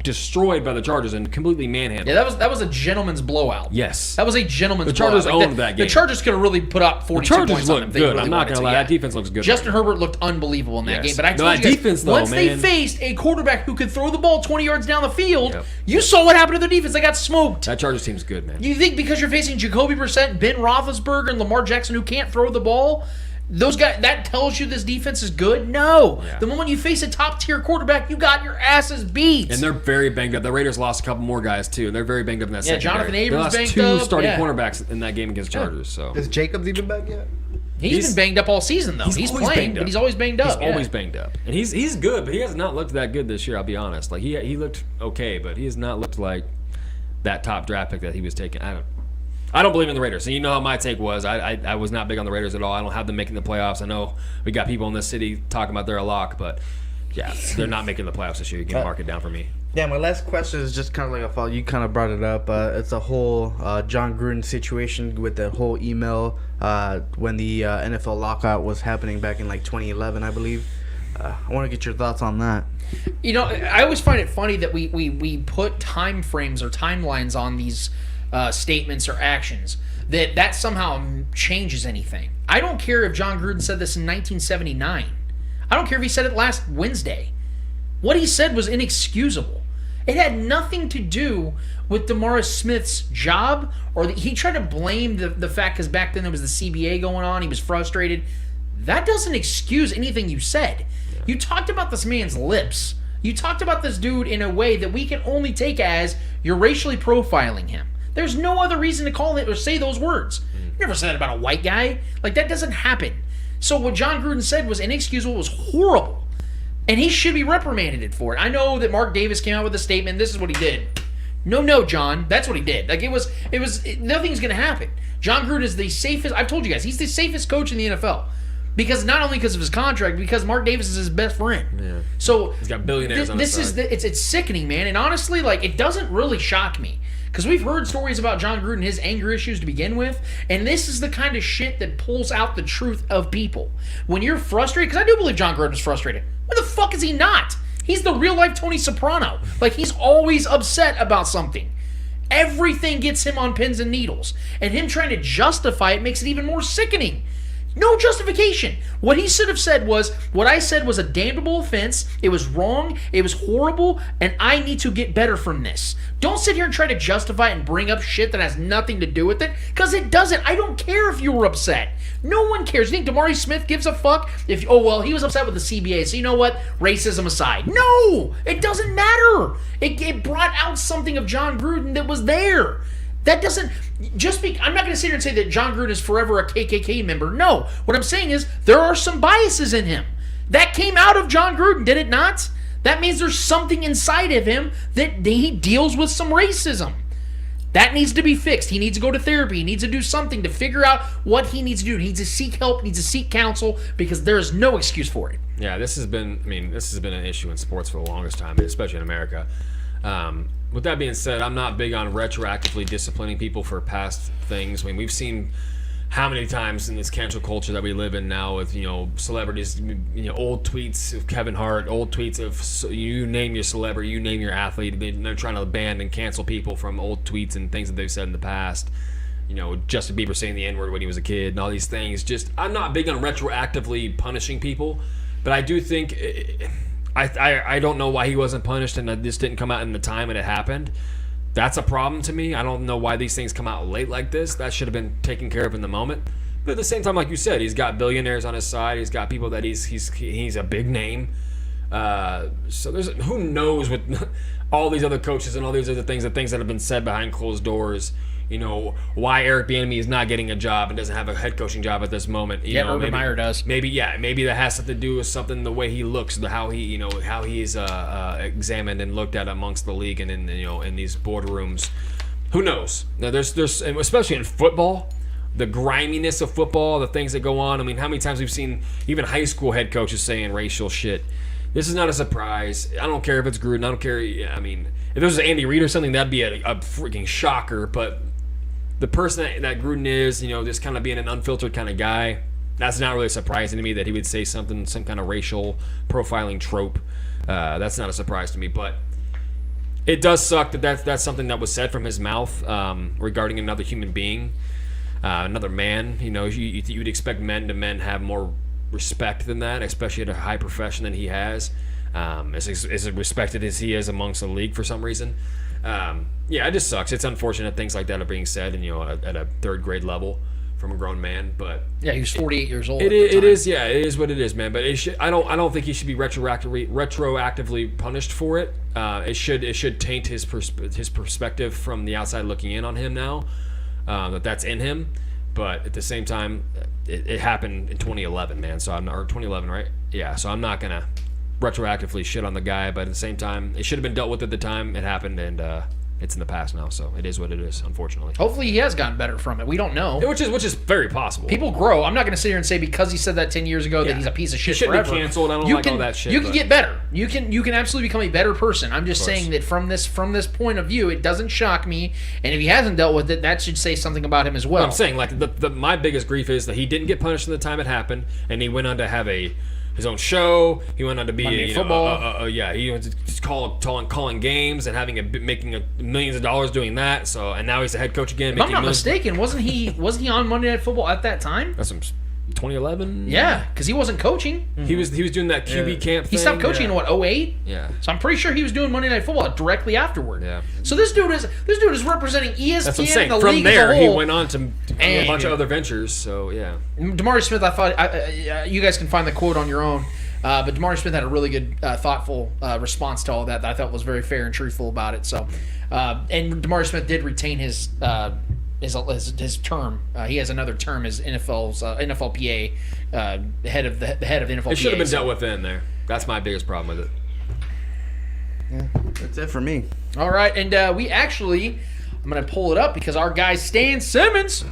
destroyed by the Chargers and completely manhandled. Yeah, that was a gentleman's blowout. Yes. That was a gentleman's The Chargers blowout. owned that game. The Chargers could have really put up 42 The Chargers points on look them. if they good. really I'm not wanted going to lie. yeah. That defense looks good. Justin Herbert looked unbelievable in that Yes. game. But I No, told that you guys, defense, though, once they man. faced a quarterback who could throw the ball 20 yards down the field, Yep. you saw what happened to their defense. They got smoked. That Chargers team's good, man. You think because you're facing Jacoby Brissett, Ben Roethlisberger, and Lamar Jackson who can't throw the ball, those guys, that tells you this defense is good? No. Yeah. The moment you face a top-tier quarterback, you got your asses beat. And they're very banged up. The Raiders lost a couple more guys, too, and they're very banged up in that Yeah, secondary. Jonathan Abrams they lost banged two up, starting yeah. cornerbacks in that game against Chargers. So Is Jacobs even back yet? He's been banged up all season, though. He's always playing, banged but up. he's always banged up. He's always banged up, and he's good, but he has not looked that good this year. I'll be honest. Like he looked okay, but he has not looked like that top draft pick that he was taking. I don't believe in the Raiders. And you know how my take was. I was not big on the Raiders at all. I don't have them making the playoffs. I know we got people in this city talking about they're a lock, but yeah, they're not making the playoffs this year. You can mark it down for me. Yeah, my last question is just kind of like a follow. You kind of brought it up. It's a whole John Gruden situation with the whole email when the NFL lockout was happening back in like 2011, I believe. I want to get your thoughts on that. You know, I always find it funny that we put time frames or timelines on these statements or actions that somehow changes anything. I don't care if John Gruden said this in 1979. I don't care if he said it last Wednesday. What he said was inexcusable. It had nothing to do with DeMaurice Smith's job, or he tried to blame the fact because back then there was the CBA going on. He was frustrated. That doesn't excuse anything you said. You talked about this man's lips. You talked about this dude in a way that we can only take as you're racially profiling him. There's no other reason to call it or say those words. You never said that about a white guy. Like, that doesn't happen. So what John Gruden said was inexcusable, was horrible. And he should be reprimanded for it. I know that Mark Davis came out with a statement. This is what he did. No, John. That's what he did. Like, nothing's going to happen. John Gruden is the safest. I've told you guys, he's the safest coach in the NFL. Because not only because of his contract, because Mark Davis is his best friend. Yeah. So He's got billionaires on his side. It's sickening, man. And honestly, like, it doesn't really shock me. Because we've heard stories about John Gruden, his anger issues to begin with, and this is the kind of shit that pulls out the truth of people. When you're frustrated, because I do believe John Gruden's frustrated. When the fuck is he not? He's the real-life Tony Soprano. Like, he's always upset about something. Everything gets him on pins and needles. And him trying to justify it makes it even more sickening. No justification. What he should have said was, what I said was a damnable offense. It was wrong. It was horrible. And I need to get better from this. Don't sit here and try to justify it and bring up shit that has nothing to do with it. Because it doesn't. I don't care if you were upset. No one cares. You think DeMaurice Smith gives a fuck? He was upset with the CBA. So you know what? Racism aside. No! It doesn't matter. It brought out something of John Gruden that was there. That doesn't I'm not going to sit here and say that John Gruden is forever a KKK member. No. What I'm saying is there are some biases in him. That came out of John Gruden, did it not? That means there's something inside of him that he deals with some racism. That needs to be fixed. He needs to go to therapy. He needs to do something to figure out what he needs to do. He needs to seek help. He needs to seek counsel because there is no excuse for it. Yeah, this has been an issue in sports for the longest time, especially in America. With that being said, I'm not big on retroactively disciplining people for past things. I mean, we've seen how many times in this cancel culture that we live in now with, celebrities, old tweets of Kevin Hart, old tweets of you name your celebrity, you name your athlete. They're trying to ban and cancel people from old tweets and things that they've said in the past. Justin Bieber saying the N-word when he was a kid and all these things. I'm not big on retroactively punishing people, but I do think... I don't know why he wasn't punished and this didn't come out in the time and it happened. That's a problem to me. I don't know why these things come out late like this. That should have been taken care of in the moment. But at the same time, like you said, he's got billionaires on his side. He's got people that he's a big name. So there's who knows what all these other coaches and all these other things, the things that have been said behind closed doors. You know, why Eric Bieniemy is not getting a job and doesn't have a head coaching job at this moment. You know, Urban Meyer does. Maybe that has something to do with something, the way he looks, how he's examined and looked at amongst the league and in these boardrooms. Who knows? Now, there's especially in football, the griminess of football, the things that go on. I mean, how many times we've seen even high school head coaches saying racial shit. This is not a surprise. I don't care if it's Gruden. I don't care. I mean, if this was Andy Reid or something, that'd be a freaking shocker. But the person that Gruden is, just kind of being an unfiltered kind of guy, that's not really surprising to me that he would say some kind of racial profiling trope. That's not a surprise to me. But it does suck that's something that was said from his mouth regarding another human being, another man. You'd expect men to have more respect than that, especially at a high profession than he has, as respected as he is amongst the league for some reason. It just sucks. It's unfortunate things like that are being said, and at a third grade level from a grown man. But yeah, he was 48 years old. It is what it is, man. But I don't think he should be retroactively punished for it. It should taint his perspective from the outside looking in on him now, that's in him. But at the same time, it happened in 2011, man. So or 2011, right? Yeah. So I'm not gonna retroactively shit on the guy, but at the same time, it should have been dealt with at the time it happened, and it's in the past now. So it is what it is, unfortunately. Hopefully, he has gotten better from it. We don't know. Which is very possible. People grow. I'm not going to sit here and say because he said that 10 years ago that he's a piece of shit he forever. Be canceled. I don't like all that shit. You can get better. You can absolutely become a better person. I'm just saying that from this point of view, it doesn't shock me. And if he hasn't dealt with it, that should say something about him as well. I'm saying my biggest grief is that he didn't get punished at the time it happened, and he went on to have his own show. He went on to be football. He went to just calling games and making millions of dollars doing that. So and now he's the head coach again. If I'm not mistaken, wasn't he on Monday Night Football at that time? That's 2011. Yeah, because he wasn't coaching. He was doing that QB camp thing. He stopped coaching in 2008. Yeah. So I'm pretty sure he was doing Monday Night Football directly afterward. Yeah. So this dude is representing ESPN. That's what I'm saying. The From league there, as a whole. he went on to a bunch of other ventures. So yeah. DeMaurice Smith, I thought you guys can find the quote on your own. But DeMaurice Smith had a really good, thoughtful response to all that I thought was very fair and truthful about it. So, and DeMaurice Smith did retain his term. He has another term as NFLPA head of the head of the NFLPA. It should have been dealt with in there. That's my biggest problem with it. Yeah, that's it for me. All right, and I'm going to pull it up because our guy Stan Simmons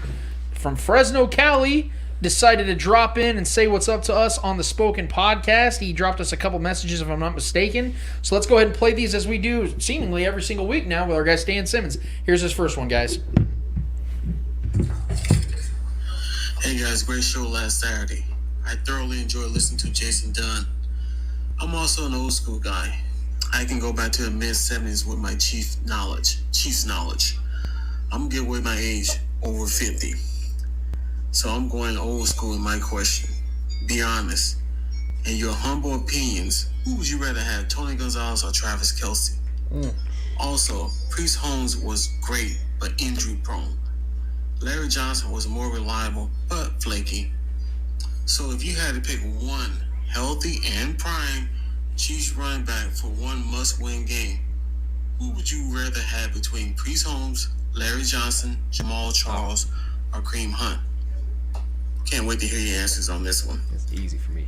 from Fresno, Cali, decided to drop in and say what's up to us on the Spoken Podcast. He dropped us a couple messages, if I'm not mistaken. So let's go ahead and play these as we do seemingly every single week now with our guy Stan Simmons. Here's his first one, guys. Hey guys, great show last Saturday. I thoroughly enjoyed listening to Jason Dunn. I'm also an old school guy. I can go back to the mid-70s with my Chiefs knowledge. I'm good with my age, over 50. So I'm going old school in my question. Be honest. In your humble opinions, who would you rather have, Tony Gonzalez or Travis Kelce? Also, Priest Holmes was great, but injury prone. Larry Johnson was more reliable, but flaky. So if you had to pick one healthy and prime Chiefs running back for one must-win game, who would you rather have between Priest Holmes, Larry Johnson, Jamal Charles, or Kareem Hunt? Can't wait to hear your answers on this one. It's easy for me.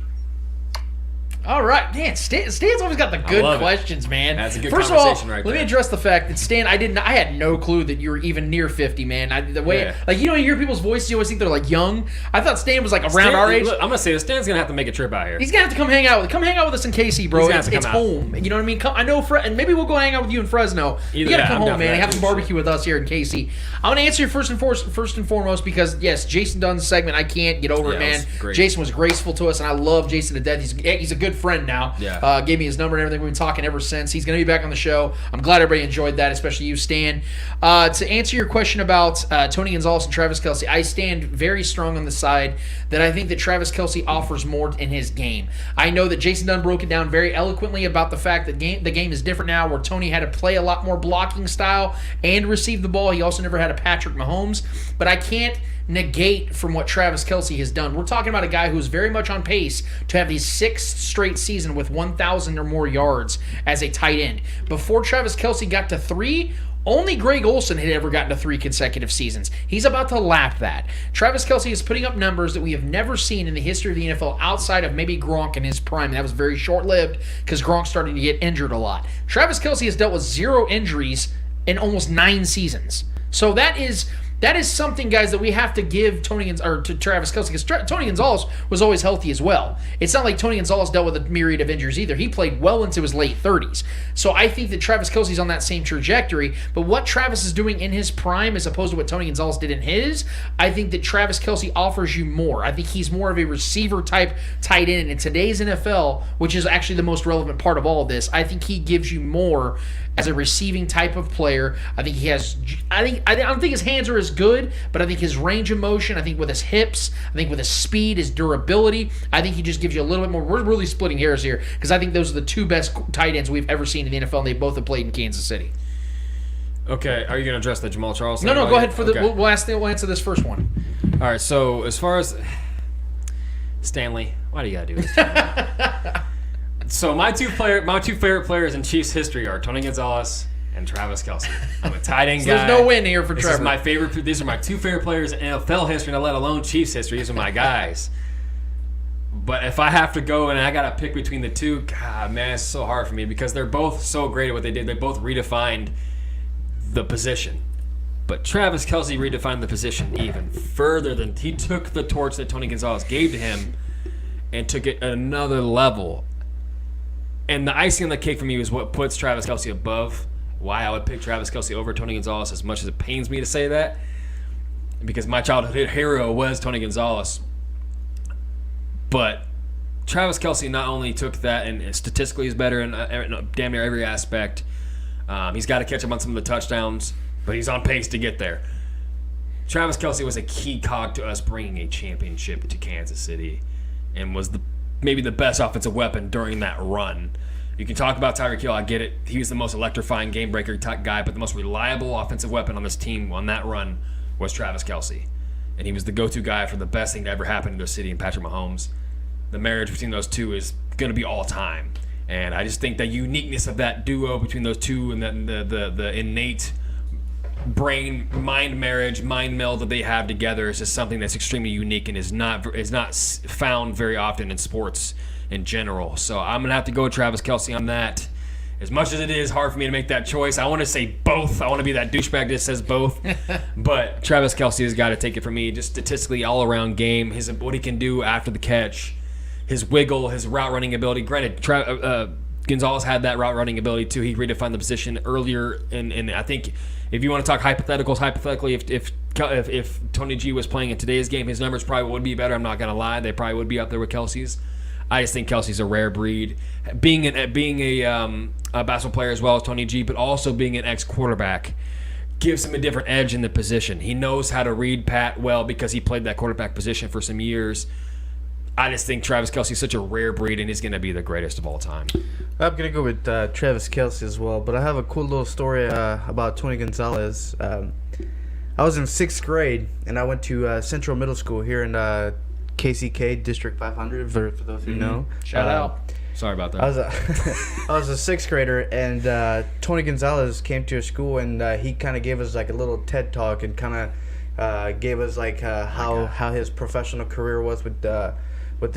All right, man. Stan's always got the good questions, man. That's a good First of all, conversation right let me there. address the fact that Stan, I had no clue that you were even near 50, man. The way, you hear people's voices, you always think they're like young. I thought Stan was like around our age. Look, I'm gonna say this. Stan's gonna have to make a trip out here. He's gonna have to come hang out with us in KC, bro. He's gonna have to It's come out. home. You know what I mean? I know, and maybe we'll go hang out with you in Fresno. You gotta come I'm home, down for man. that. Have some barbecue with us here in KC. I'm gonna answer you first and foremost because yes, Jason Dunn's segment. I can't get over it, Yeah, it man. was great. Jason was graceful to us, and I love Jason to death. He's a good friend now. Yeah. Gave me his number and everything. We've been talking ever since. He's gonna be back on the show. I'm glad everybody enjoyed that, especially you, Stan. To answer your question about Tony Gonzalez and Travis Kelce, I stand very strong on the side that I think that Travis Kelce offers more in his game. I know that Jason Dunn broke it down very eloquently about the fact that the game is different now, where Tony had to play a lot more blocking style and receive the ball. He also never had a Patrick Mahomes, but I can't negate from what Travis Kelce has done. We're talking about a guy who's very much on pace to have his 6th straight season with 1,000 or more yards as a tight end. Before Travis Kelce got to 3, only Greg Olsen had ever gotten to 3 consecutive seasons. He's about to lap that. Travis Kelce is putting up numbers that we have never seen in the history of the NFL outside of maybe Gronk in his prime. That was very short-lived because Gronk started to get injured a lot. Travis Kelce has dealt with 0 injuries in almost 9 seasons. So that is something, guys, that we have to give to Travis Kelce, because Tony Gonzalez was always healthy as well. It's not like Tony Gonzalez dealt with a myriad of injuries either. He played well into his late 30s. So I think that Travis Kelce's on that same trajectory. But what Travis is doing in his prime as opposed to what Tony Gonzalez did in his, I think that Travis Kelce offers you more. I think he's more of a receiver-type tight end. In today's NFL, which is actually the most relevant part of all of this, I think he gives you more as a receiving type of player. I think he has. I don't think his hands are as good, but I think his range of motion, I think with his hips, I think with his speed, his durability, I think he just gives you a little bit more. We're really splitting hairs here because I think those are the 2 best tight ends we've ever seen in the NFL, and they both have played in Kansas City. Okay, are you going to address the Jamal Charles thing? No, go ahead. Okay. We'll answer this first one. All right, so as far as Stanley, why do you got to do this? So my two favorite players in Chiefs history are Tony Gonzalez and Travis Kelce. I'm a tight end guy. There's no win here for Trevor. These are my 2 favorite players in NFL history, and let alone Chiefs history. These are my guys. But if I have to go and I got to pick between the 2, God, man, it's so hard for me because they're both so great at what they did. They both redefined the position. But Travis Kelce redefined the position even further than he took the torch that Tony Gonzalez gave to him and took it another level. And the icing on the cake for me is what puts Travis Kelce above why I would pick Travis Kelce over Tony Gonzalez, as much as it pains me to say that, because my childhood hero was Tony Gonzalez. But Travis Kelce not only took that and statistically is better in damn near every aspect. He's got to catch up on some of the touchdowns, but he's on pace to get there. Travis Kelce was a key cog to us bringing a championship to Kansas City and was maybe the best offensive weapon during that run. You can talk about Tyreek Hill, I get it. He was the most electrifying game breaker type guy, but the most reliable offensive weapon on this team on that run was Travis Kelce. And he was the go-to guy for the best thing to ever happen to their city and Patrick Mahomes. The marriage between those 2 is going to be all time. And I just think the uniqueness of that duo between those 2 and the innate brain-mind marriage, mind meld that they have together is just something that's extremely unique and is not found very often in sports in general. So I'm going to have to go with Travis Kelce on that. As much as it is hard for me to make that choice, I want to say both. I want to be that douchebag that says both. But Travis Kelce has got to take it from me. Just statistically all-around game, what he can do after the catch, his wiggle, his route running ability. Granted, Gonzalez had that route running ability too. He redefined the position earlier, and I think if you want to talk hypotheticals, hypothetically, if Tony G was playing in today's game, his numbers probably would be better. I'm not gonna lie, they probably would be up there with Kelce's. I just think Kelce's a rare breed, being a basketball player as well as Tony G, but also being an ex-quarterback gives him a different edge in the position. He knows how to read Pat well because he played that quarterback position for some years. I just think Travis Kelce is such a rare breed, and he's going to be the greatest of all time. I'm going to go with Travis Kelce as well, but I have a cool little story about Tony Gonzalez. I was in 6th grade, and I went to Central Middle School here in KCK, District 500, for those who know. Shout out. Sorry about that. I was a 6th grader, and Tony Gonzalez came to our school, and he kind of gave us like a little TED Talk and kind of gave us like how his professional career was with the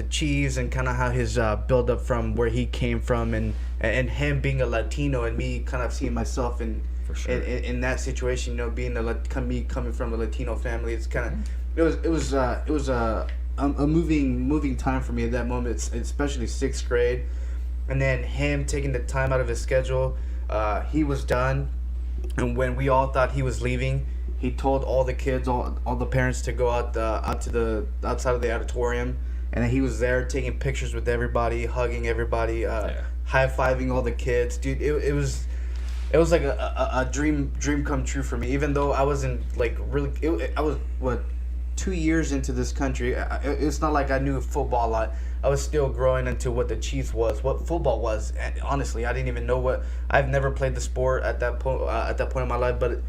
Chiefs and kind of how his build up from where he came from and him being a Latino and me kind of seeing myself in that situation, you know, being me coming from a Latino family. It's kind of it was a moving time for me at that moment, especially 6th grade, and then him taking the time out of his schedule. He was done, and when we all thought he was leaving, he told all the kids, all the parents, to go outside of the auditorium. And then he was there taking pictures with everybody, hugging everybody, high-fiving all the kids. Dude, it was like a dream come true for me. Even though I wasn't like really, I was 2 years into this country. It's not like I knew football a lot. I was still growing into what the Chiefs was, what football was. And honestly, I didn't even know what. I've never played the sport at that point in my life, but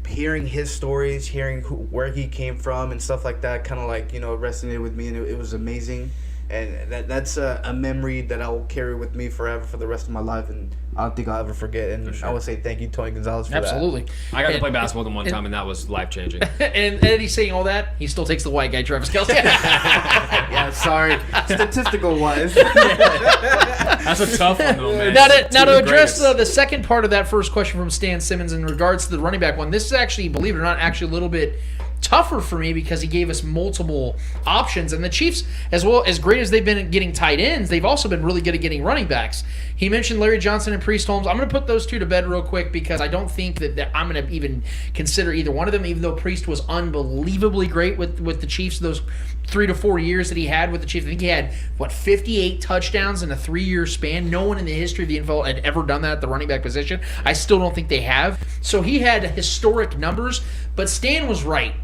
hearing his stories, hearing where he came from and stuff like that, kind of like, you know, resonated with me, and it was amazing. And that's a memory that I will carry with me forever for the rest of my life, and I don't think I'll ever forget. And I would say thank you, Tony Gonzalez, for Absolutely. I got to play basketball with him one time, and that was life changing. And Eddie's saying all that, he still takes the white guy, Travis Kelce. that. Yeah, sorry. Statistical wise. That's a tough one, though, man. Now Two to of the address greatest. the second part of that first question from Stan Simmons in regards to the running back one, this is actually, believe it or not, actually a little bit tougher for me because he gave us multiple options. And the Chiefs, as well as great as they've been at getting tight ends, they've also been really good at getting running backs. He mentioned Larry Johnson and Priest Holmes. I'm going to put those two to bed real quick because I don't think that I'm going to even consider either one of them, even though Priest was unbelievably great with the Chiefs those 3 to 4 years that he had with the Chiefs. I think he had, 58 touchdowns in a 3-year span. No one in the history of the NFL had ever done that at the running back position. I still don't think they have. So he had historic numbers, but Stan was right.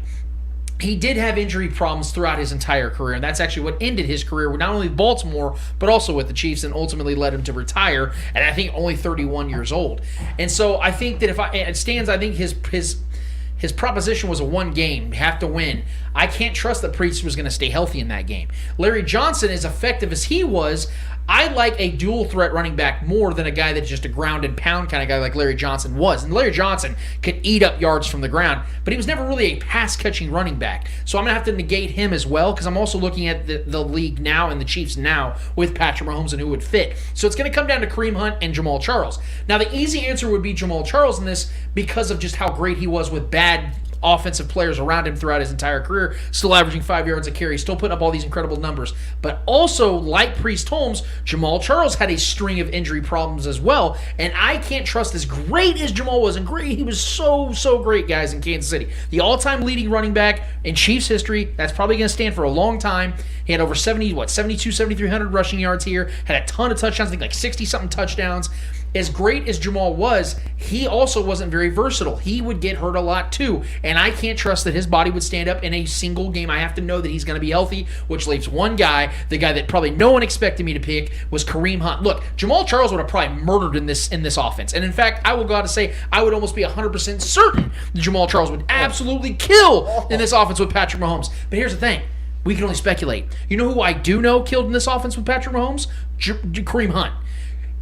He did have injury problems throughout his entire career, and that's actually what ended his career with not only Baltimore, but also with the Chiefs, and ultimately led him to retire at, I think, only 31 years old. And so I think that I think his proposition was a one game, have to win. I can't trust that Priest was going to stay healthy in that game. Larry Johnson, as effective as he was, I like a dual threat running back more than a guy that's just a ground and pound kind of guy like Larry Johnson was. And Larry Johnson could eat up yards from the ground, but he was never really a pass catching running back. So I'm going to have to negate him as well because I'm also looking at the league now and the Chiefs now with Patrick Mahomes and who would fit. So it's going to come down to Kareem Hunt and Jamal Charles. Now the easy answer would be Jamal Charles in this because of just how great he was with bad offensive players around him throughout his entire career, still averaging 5 yards a carry, still putting up all these incredible numbers. But also, like Priest Holmes, Jamal Charles had a string of injury problems as well, and I can't trust, as great as Jamal was, and great, he was so great, guys, in Kansas City. The all-time leading running back in Chiefs history, that's probably going to stand for a long time. He had over 7,300 rushing yards here, had a ton of touchdowns, I think like 60-something touchdowns. As great as Jamal was, he also wasn't very versatile. He would get hurt a lot too, and I can't trust that his body would stand up in a single game. I have to know that he's going to be healthy, which leaves one guy, the guy that probably no one expected me to pick, was Kareem Hunt. Look, Jamal Charles would have probably murdered in this offense, and in fact, I will go out to say I would almost be 100% certain that Jamal Charles would absolutely kill in this offense with Patrick Mahomes. But here's the thing. We can only speculate. You know who I do know killed in this offense with Patrick Mahomes? Kareem Hunt.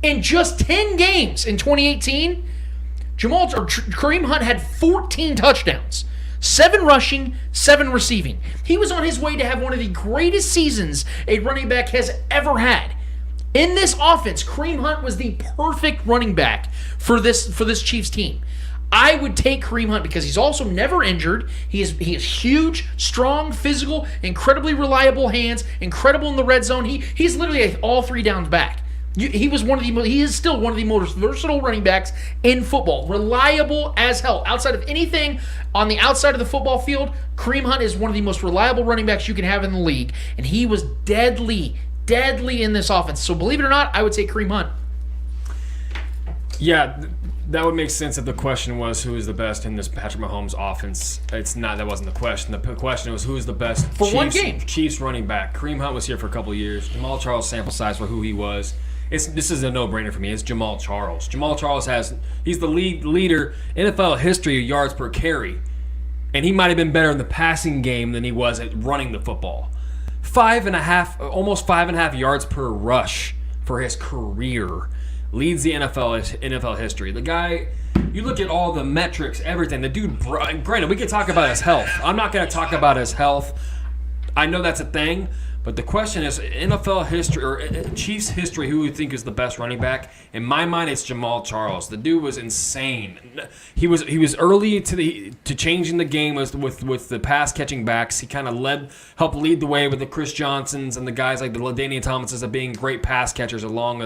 In just 10 games in 2018, Kareem Hunt had 14 touchdowns, 7 rushing, 7 receiving. He was on his way to have one of the greatest seasons a running back has ever had. In this offense, Kareem Hunt was the perfect running back for this Chiefs team. I would take Kareem Hunt because he's also never injured. He is huge, strong, physical, incredibly reliable hands, incredible in the red zone. He's literally all 3 downs back. He is still one of the most versatile running backs in football. Reliable as hell. Outside of anything on the outside of the football field, Kareem Hunt is one of the most reliable running backs you can have in the league. And he was deadly in this offense. So believe it or not, I would say Kareem Hunt. Yeah, that would make sense if the question was who is the best in this Patrick Mahomes offense. It's not. That wasn't the question. The question was who is the best for one game. Chiefs running back. Kareem Hunt was here for a couple of years. Jamal Charles sample size for who he was. This is a no-brainer for me. It's Jamal Charles. Jamal Charles he's the leader NFL history of yards per carry, and he might have been better in the passing game than he was at running the football. Almost 5.5 yards per rush for his career. Leads the NFL history. The guy, you look at all the metrics, everything. The dude, granted, we could talk about his health. I'm not going to talk about his health. I know that's a thing. But the question is, NFL history or Chiefs history, who we think is the best running back? In my mind, it's Jamal Charles. The dude was insane. He was early to changing the game with the pass catching backs. He kind of helped lead the way with the Chris Johnsons and the guys like the LaDainian Tomlinsons of being great pass catchers, along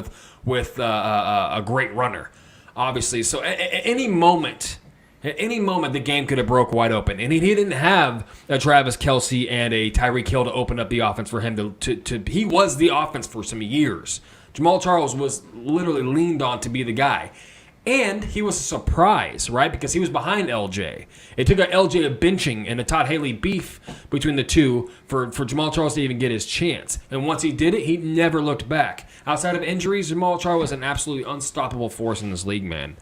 with a great runner, obviously. So at any moment. At any moment, the game could have broke wide open. And he didn't have a Travis Kelce and a Tyreek Hill to open up the offense for him to he was the offense for some years. Jamal Charles was literally leaned on to be the guy. And he was a surprise, right? Because he was behind LJ. It took a LJ a benching and a Todd Haley beef between the two for Jamal Charles to even get his chance. And once he did it, he never looked back. Outside of injuries, Jamal Charles was an absolutely unstoppable force in this league, man.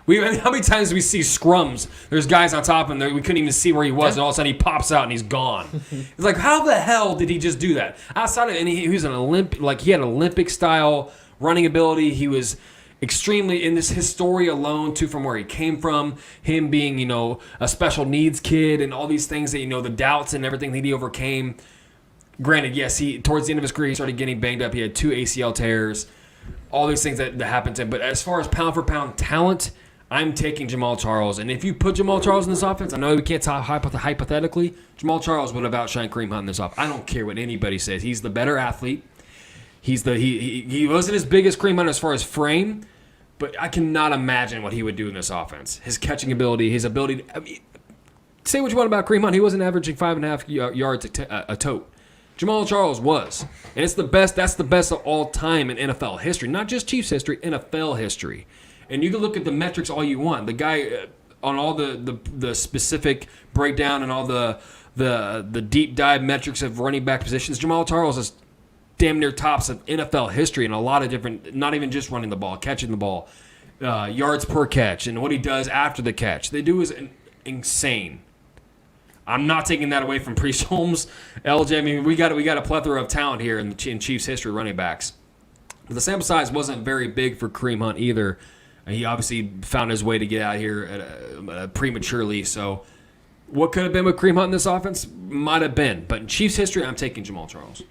How many times do we see scrums? There's guys on top, and we couldn't even see where he was, and all of a sudden he pops out and he's gone. It's like, how the hell did he just do that? Outside of, and he was an Olympic, like he had Olympic style running ability. He was extremely in this his story alone too, from where he came from, him being a special needs kid, and all these things that the doubts and everything that he overcame. Granted, yes, he towards the end of his career he started getting banged up. He had 2 ACL tears, all these things that happened to him. But as far as pound for pound talent, I'm taking Jamal Charles. And if you put Jamal Charles in this offense, I know we can't talk hypothetically, Jamal Charles would have outshined Kareem Hunt in this offense. I don't care what anybody says. He's the better athlete. He wasn't as big as Kareem Hunt as far as frame, but I cannot imagine what he would do in this offense. His catching ability, his ability to, say what you want about Kareem Hunt, he wasn't averaging 5.5 yards a tote. Jamal Charles was. And it's the best. That's the best of all time in NFL history. Not just Chiefs history, NFL history. And you can look at the metrics all you want. The guy on all the specific breakdown and all the deep dive metrics of running back positions, Jamal Charles is damn near tops of NFL history in a lot of different, not even just running the ball, catching the ball, yards per catch, and what he does after the catch. They do is insane. I'm not taking that away from Priest Holmes, LJ. I mean, we got a plethora of talent here in Chiefs history, running backs. But the sample size wasn't very big for Kareem Hunt either. He obviously found his way to get out here prematurely. So what could have been with Kareem Hunt in this offense? Might have been. But in Chiefs history, I'm taking Jamal Charles.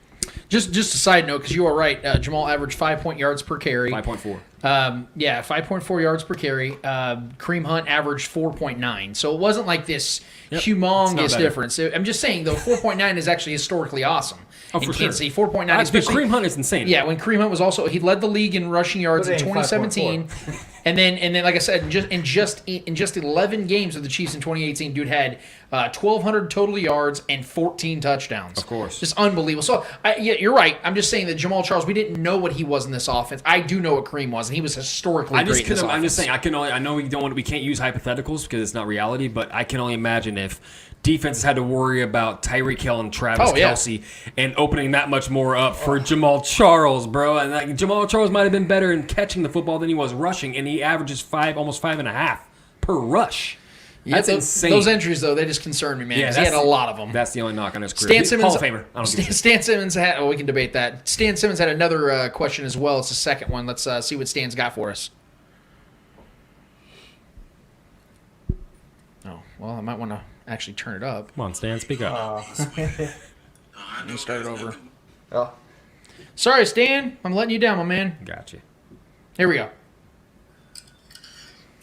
Just a side note, because you are right. Jamal averaged 5 yards per carry. 5.4. 5.4 yards per carry. Kareem Hunt averaged 4.9. So it wasn't like this humongous difference. I'm just saying, though, 4.9 is actually historically awesome. Oh, for sure. Kansas City, 4.9. Especially Kareem Hunt is insane. Yeah, when Kareem Hunt was also, he led the league in rushing yards in 2017. And then, like I said, in just 11 games of the Chiefs in 2018, dude had 1,200 total yards and 14 touchdowns. Of course. Just unbelievable. So, yeah, you're right. I'm just saying that Jamal Charles, we didn't know what he was in this offense. I do know what Kareem was, and he was historically great in this offense. I'm just saying, I know we can't use hypotheticals because it's not reality, but I can only imagine if defenses had to worry about Tyreek Hill and Travis Kelce and opening that much more up for Jamal Charles, bro. And Jamal Charles might have been better in catching the football than he was rushing, and he averages almost 5.5 per rush. That's insane. Those entries, though, they just concern me, man. Yeah, he had a lot of them. That's the only knock on his career. Stan Simmons, Hall of Famer. I don't give a shit. Stan Simmons had. Oh, we can debate that. Stan Simmons had another question as well. It's the second one. Let's see what Stan's got for us. Oh, well, I might want to actually turn it up. Come on, Stan, speak up. Let me start it over. Oh. Sorry, Stan. I'm letting you down, my man. Gotcha. Here we go.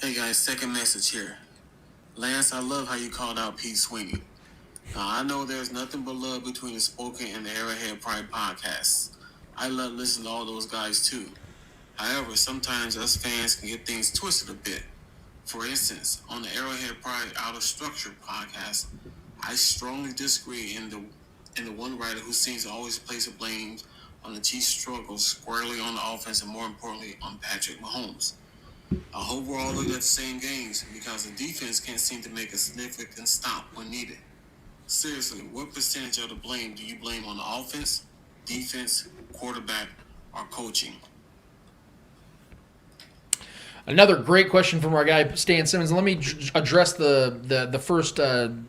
Hey guys, second message here. Lance, I love how you called out Pete Sweeney. Now, I know there's nothing but love between the Spoken and the Arrowhead Pride podcasts. I love listening to all those guys too. However, sometimes us fans can get things twisted a bit. For instance, on the Arrowhead Pride Out of Structure podcast, I strongly disagree in the one writer who seems to always place the blame on the Chiefs' struggles squarely on the offense and more importantly on Patrick Mahomes. I hope we're all looking at the same games because the defense can't seem to make a significant stop when needed. Seriously, what percentage of the blame do you blame on the offense, defense, quarterback, or coaching? Another great question from our guy Stan Simmons. Let me address the first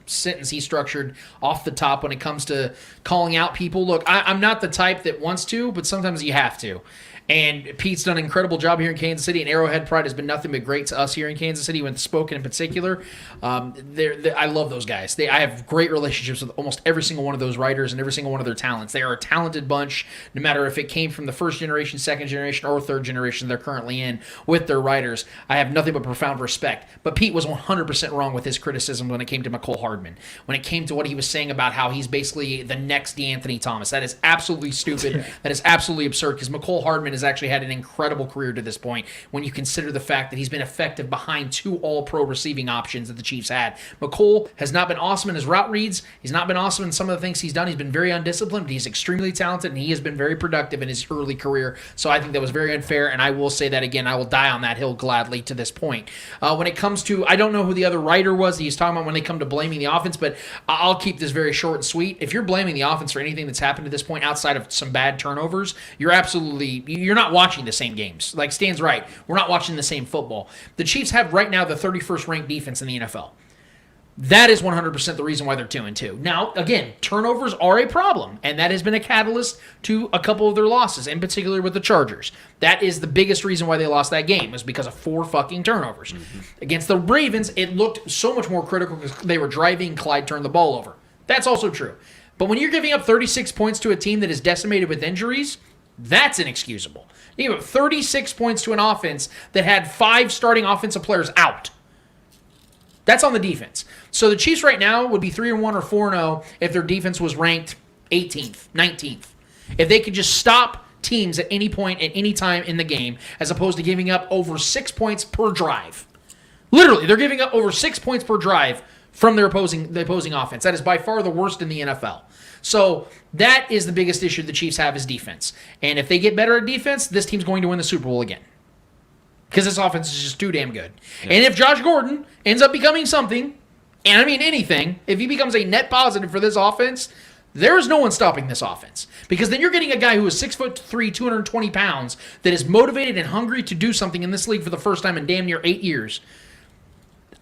sentence he structured off the top when it comes to calling out people. Look, I'm not the type that wants to, but sometimes you have to. And Pete's done an incredible job here in Kansas City, and Arrowhead Pride has been nothing but great to us here in Kansas City, with Spoken in particular. I love those guys. I have great relationships with almost every single one of those writers and every single one of their talents. They are a talented bunch, no matter if it came from the first generation, second generation, or third generation they're currently in with their writers. I have nothing but profound respect. But Pete was 100% wrong with his criticism when it came to Mecole Hardman, when it came to what he was saying about how he's basically the next DeAnthony Thomas. That is absolutely stupid. That is absolutely absurd, because Mecole Hardman has actually had an incredible career to this point when you consider the fact that he's been effective behind 2 all-pro receiving options that the Chiefs had. Mecole has not been awesome in his route reads. He's not been awesome in some of the things he's done. He's been very undisciplined, but he's extremely talented, and he has been very productive in his early career. So I think that was very unfair, and I will say that again. I will die on that hill gladly to this point. When it comes to, I don't know who the other writer was that he's talking about when they come to blaming the offense, but I'll keep this very short and sweet. If you're blaming the offense for anything that's happened to this point outside of some bad turnovers, you're absolutely you're not watching the same games. Like Stan's right, we're not watching the same football. The Chiefs have right now the 31st ranked defense in the NFL. That is 100% the reason why they're 2-2. Now, again, turnovers are a problem, and that has been a catalyst to a couple of their losses, in particular with the Chargers. That is the biggest reason why they lost that game, was because of 4 fucking turnovers. Against the Ravens, it looked so much more critical because they were driving, Clyde turned the ball over. That's also true. But when you're giving up 36 points to a team that is decimated with injuries, that's inexcusable. You give up 36 points to an offense that had 5 starting offensive players out. That's on the defense. So the Chiefs right now would be 3-1 or 4-0 if their defense was ranked 18th, 19th. If they could just stop teams at any point, at any time in the game, as opposed to giving up over 6 points per drive. Literally, they're giving up over 6 points per drive from the opposing offense. That is by far the worst in the NFL. So that is the biggest issue the Chiefs have is defense. And if they get better at defense, this team's going to win the Super Bowl again. Because this offense is just too damn good. Yeah. And if Josh Gordon ends up becoming something, and I mean anything, if he becomes a net positive for this offense, there is no one stopping this offense. Because then you're getting a guy who is 6'3", 220 pounds, that is motivated and hungry to do something in this league for the first time in damn near 8 years.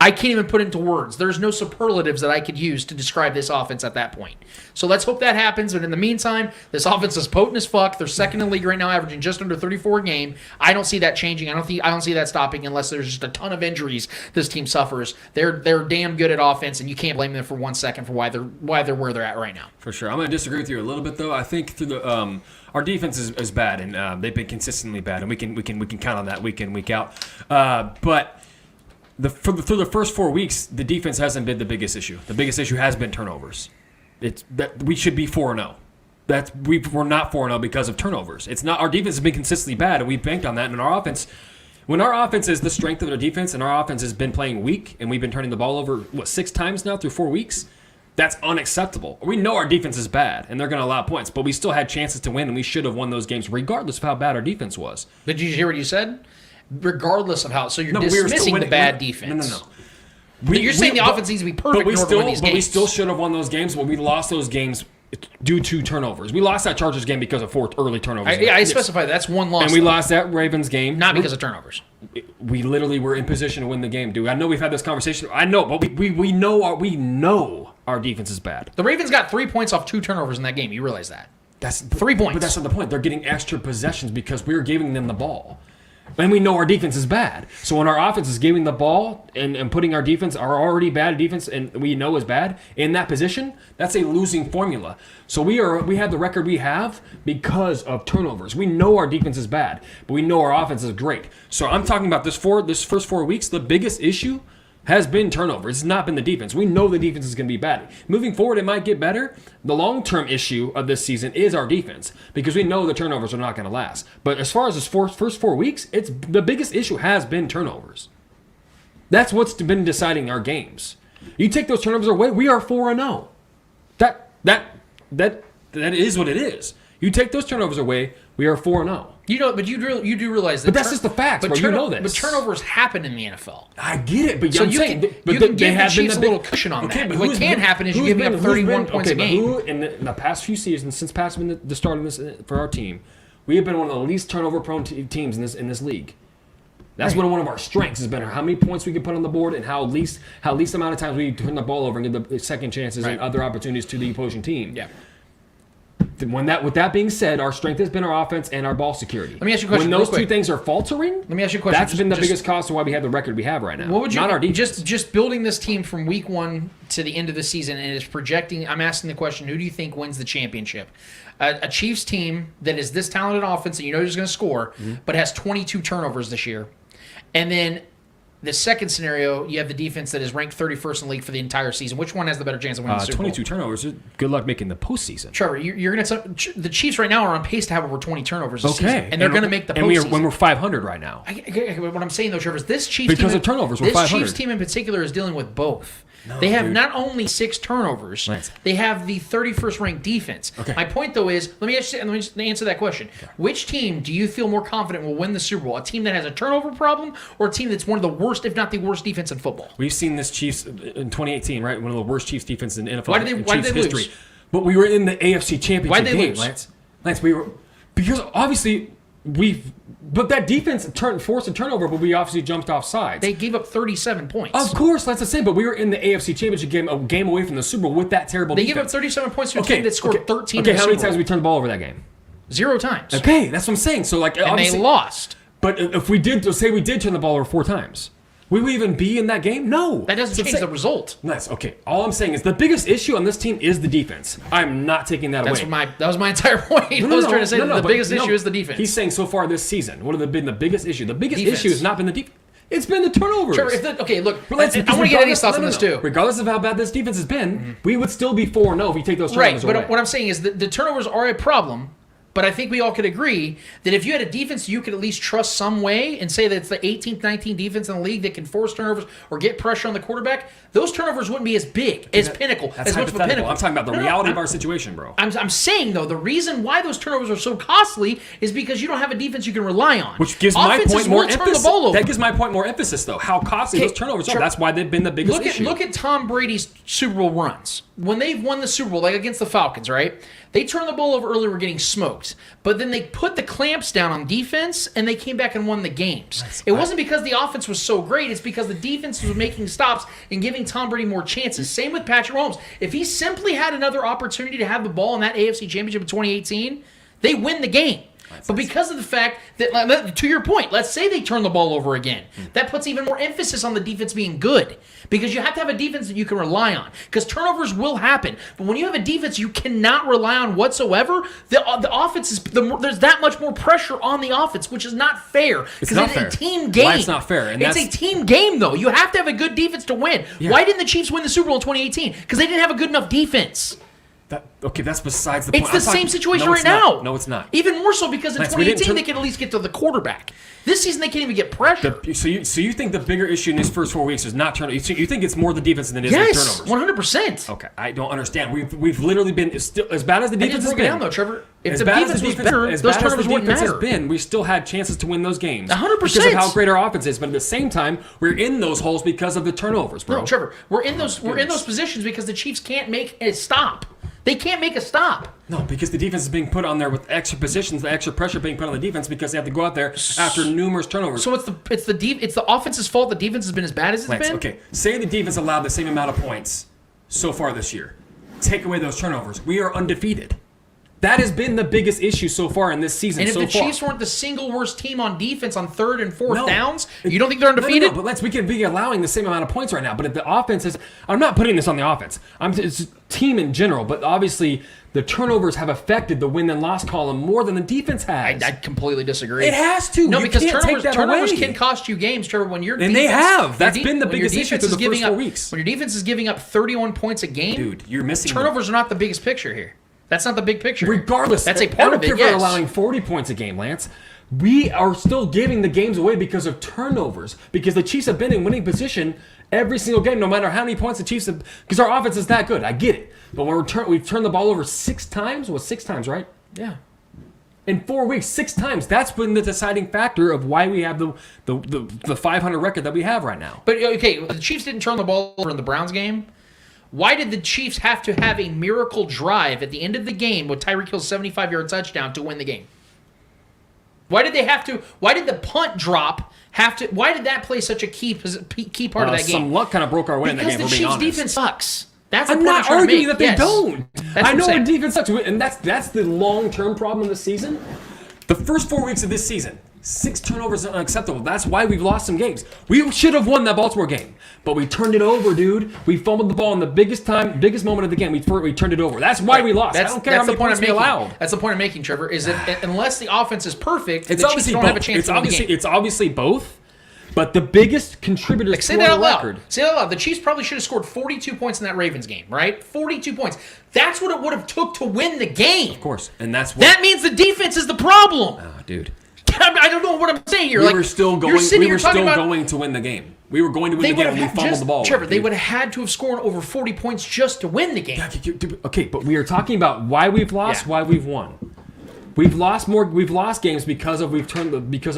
I can't even put it into words. There's no superlatives that I could use to describe this offense at that point. So let's hope that happens. But in the meantime, this offense is potent as fuck. They're second in the league right now, averaging just under 34 a game. I don't see that changing. I don't see that stopping unless there's just a ton of injuries this team suffers. They're damn good at offense, and you can't blame them for 1 second for why they're where they're at right now. For sure. I'm going to disagree with you a little bit, though. I think through the our defense is bad, and they've been consistently bad, and we can count on that week in, week out. But through the first 4 weeks, the defense hasn't been the biggest issue. The biggest issue has been turnovers. It's that we should be 4-0. We're not 4-0 because of turnovers. It's not. Our defense has been consistently bad, and we banked on that. And our offense, when our offense is the strength of our defense, and our offense has been playing weak, and we've been turning the ball over 6 times now through 4 weeks, that's unacceptable. We know our defense is bad, and they're going to allow points, but we still had chances to win, and we should have won those games regardless of how bad our defense was. Did you hear what you said? Regardless of how, so you're dismissing the bad defense. No. You're saying the offense needs to be perfect in order to win these games. But we still should have won those games, but we lost those games due to turnovers. We lost that Chargers game because of 4 early turnovers. I specify that's one loss. And we lost that Ravens game. Not because of turnovers. We literally were in position to win the game, dude. I know we've had this conversation. I know, but we know our defense is bad. The Ravens got 3 points off 2 turnovers in that game. You realize that? That's 3 points. But that's not the point. They're getting extra possessions because we're giving them the ball. And we know our defense is bad. So when our offense is giving the ball and putting our defense, our already bad defense, and we know is bad, in that position, that's a losing formula. So we have the record we have because of turnovers. We know our defense is bad, but we know our offense is great. So I'm talking about this first 4 weeks, the biggest issue has been turnovers. It's not been the defense. We know the defense is going to be bad. Moving forward, it might get better. The long-term issue of this season is our defense because we know the turnovers are not going to last. But as far as this first 4 weeks, the biggest issue has been turnovers. That's what's been deciding our games. You take those turnovers away, we are 4-0. That is what it is. You take those turnovers away, we are 4-0. But you do realize that. But that's just the facts, bro. You know this. But turnovers happen in the NFL. I get it, but so I'm you saying, can but give they the Chiefs a little cushion on that. What can happen is you're giving up 31 points a game. Who in the past few seasons, since past the start of this for our team, we have been one of the least turnover-prone teams in this league. That's one of our strengths has been how many points we can put on the board and how least amount of times we turn the ball over and give the second chances and other opportunities to the opposing team. Yeah. With that being said, our strength has been our offense and our ball security. Let me ask you a question. When those two things are faltering, let me ask you a question. That's been the biggest cause to why we have the record we have right now. What would you not our defense. Just building this team from week 1 to the end of the season and is projecting? I'm asking the question: who do you think wins the championship? A Chiefs team that is this talented offense and you know who's going to score, but has 22 turnovers this year, and then. The second scenario, you have the defense that is ranked 31st in the league for the entire season. Which one has the better chance of winning the Super Bowl? 22 turnovers. Good luck making the postseason. Trevor, you're going to. The Chiefs right now are on pace to have over 20 turnovers this season, and they're going to make the postseason. And we're 500 right now. What I'm saying though, Trevor, is this Chiefs because team, of turnovers, we're this 500. Chiefs team in particular is dealing with both. They have not only 6 turnovers, they have the 31st ranked defense. Okay. My point, though, is let me answer that question. Okay. Which team do you feel more confident will win the Super Bowl? A team that has a turnover problem or a team that's one of the worst, if not the worst, defense in football? We've seen this Chiefs in 2018, right? One of the worst Chiefs defenses in NFL why did they history. Lose? But we were in the AFC Championship Why did they game, lose? Lance, we were because obviously But that defense forced a turnover, but we obviously jumped off sides. They gave up 37 points. Of course, that's the same. But we were in the AFC Championship game, a game away from the Super Bowl with that terrible They defense. gave up 37 points to a team that scored 13 Okay, in the how many Super times Bowl. we turned the ball over that game? 0 times. Okay, that's what I'm saying. So like, And they obviously, lost. but if we did, say we did turn the ball over 4 times, would we even be in that game? No. That doesn't So change the result. Nice. Okay. All I'm saying is the biggest issue on this team is the defense. I'm not taking that That was my entire point. I was trying to say that the but biggest issue is the defense. He's saying so far this season, what have been the biggest issue? The biggest Defense. issue has not been the defense. It's been the turnovers. Trevor, okay, look, I But want to get Eddie's thoughts on this too. Regardless of how bad this defense has been, we would still be 4-0 if you take those turnovers Right, but away. what I'm saying is that the turnovers are a problem. But I think we all could agree that if you had a defense you could at least trust some way and say that it's the 18th, 19th defense in the league that can force turnovers or get pressure on the quarterback, those turnovers wouldn't be as big, as pinnacle, That's as much of a hypothetical. pinnacle. I'm talking about the reality of our situation, bro. I'm saying, though, the reason why those turnovers are so costly is because you don't have a defense you can rely on. Which gives my Offenses point more will turn emphasis. the ball over. That gives my point more emphasis, though. How costly Okay, those turnovers are. Trevor, That's why they've been the biggest issue. Look at Tom Brady's Super Bowl runs. When they've won the Super Bowl, like against the Falcons, right? They turned the ball over early, were getting smoked. But then they put the clamps down on defense, and they came back and won the games. It wasn't because the offense was so great. It's because the defense was making stops and giving Tom Brady more chances. Same with Patrick Mahomes. If he simply had another opportunity to have the ball in that AFC Championship in 2018, they win the game. But because of the fact that, to your point, let's say they turn the ball over again. That puts even more emphasis on the defense being good. Because you have to have a defense that you can rely on. Because turnovers will happen. But when you have a defense you cannot rely on whatsoever, the offense is there's that much more pressure on the offense, which is not fair. It's Because not it's fair. a team game. Why it's not fair? And it's a team game, though. You have to have a good defense to win. Yeah. Why didn't the Chiefs win the Super Bowl in 2018? Because they didn't have a good enough defense. That's besides the point. It's the I'm same talking- situation no, right it's not. now. No, it's not. Even more so because in Lance, we didn't 2018 turn- they can at least get to the quarterback. This season they can't even get pressure. So you think the bigger issue in these first 4 weeks is not turnovers? You think it's more the defense than it is the Yes, turnovers? 100%. Okay, I don't understand. We've literally been still as bad as the I defense just has broke it been. down though, Trevor. If As the bad defense was better, as those bad as turnovers the wouldn't defense matter. has been, we still had chances to win those games. 100%. Because of how great our offense is, but at the same time, we're in those holes because of the turnovers, bro. No, Trevor, we're in those positions because the Chiefs can't make a stop. They can't make a stop. No, because the defense is being put on there with extra positions, the extra pressure being put on the defense because they have to go out there after numerous turnovers. So it's the offense's fault the defense has been as bad as it's Lance, been. okay, say the defense allowed the same amount of points so far this year. Take away those turnovers. We are undefeated. That has been the biggest issue so far in this season. And if so the far. Chiefs weren't the single worst team on defense on 3rd and 4th No. downs, you don't think they're undefeated? No, but Lance, we can be allowing the same amount of points right now. But if the offense is, I'm not putting this on the offense. It's team in general. But obviously, the turnovers have affected the win and loss column more than the defense has. I completely disagree. It has to. No, You because can't take that turnovers away. can cost you games, Trevor. When your And defense, they have. That's your been the when your biggest issue defense through is the giving first 4 up- weeks. When your defense is giving up 31 points a game, Dude, you're missing turnovers are not the biggest picture here. That's not the big picture. Regardless, that's a I part don't of care it. if we're Yes. allowing 40 points a game, Lance. We are still giving the games away because of turnovers. Because the Chiefs have been in winning position every single game, no matter how many points the Chiefs have. Because our offense is that good. I get it. But when we've turned the ball over 6 times. Well, 6 times, right? Yeah. In 4 weeks, 6 times. That's been the deciding factor of why we have the 500 record that we have right now. But okay, the Chiefs didn't turn the ball over in the Browns game. Why did the Chiefs have to have a miracle drive at the end of the game with Tyreek Hill's 75-yard touchdown to win the game? Why did they have to? Why did the punt drop have to? Why did that play such a key part of that game? Some luck kind of broke our way in that Because game. the We're being Chiefs' honest. defense sucks. That's the I'm point not trying to arguing make. that they Yes. don't. That's what I I'm know our saying. defense sucks, and that's the long-term problem of the season. The first 4 weeks of this season, 6 turnovers are unacceptable. That's why we've lost some games. We should have won that Baltimore game, but we turned it over, dude. We fumbled the ball in the biggest moment of the game. We turned it over. That's why we lost. I don't care how many points we allowed. That's the point I'm making, Trevor. Is that unless the offense is perfect, It's the Chiefs obviously don't both. have a chance to win the game. It's obviously both, but the biggest contributors Say to that our out loud. record. Say that out loud. The Chiefs probably should have scored 42 points in that Ravens game, right? 42 points. That's what it would have took to win the game. Of course, and that's what. That means the defense is the problem. Oh, dude. I don't know what I'm saying here. We like, were still going. You're sitting We here were talking still about, going to win the game. We were going to win They the game, would and we have fumbled the ball. Trevor, they dude. would have had to have scored over 40 points just to win the game. Okay, but we are talking about why we've lost, Yeah. why we've won. We've lost games because of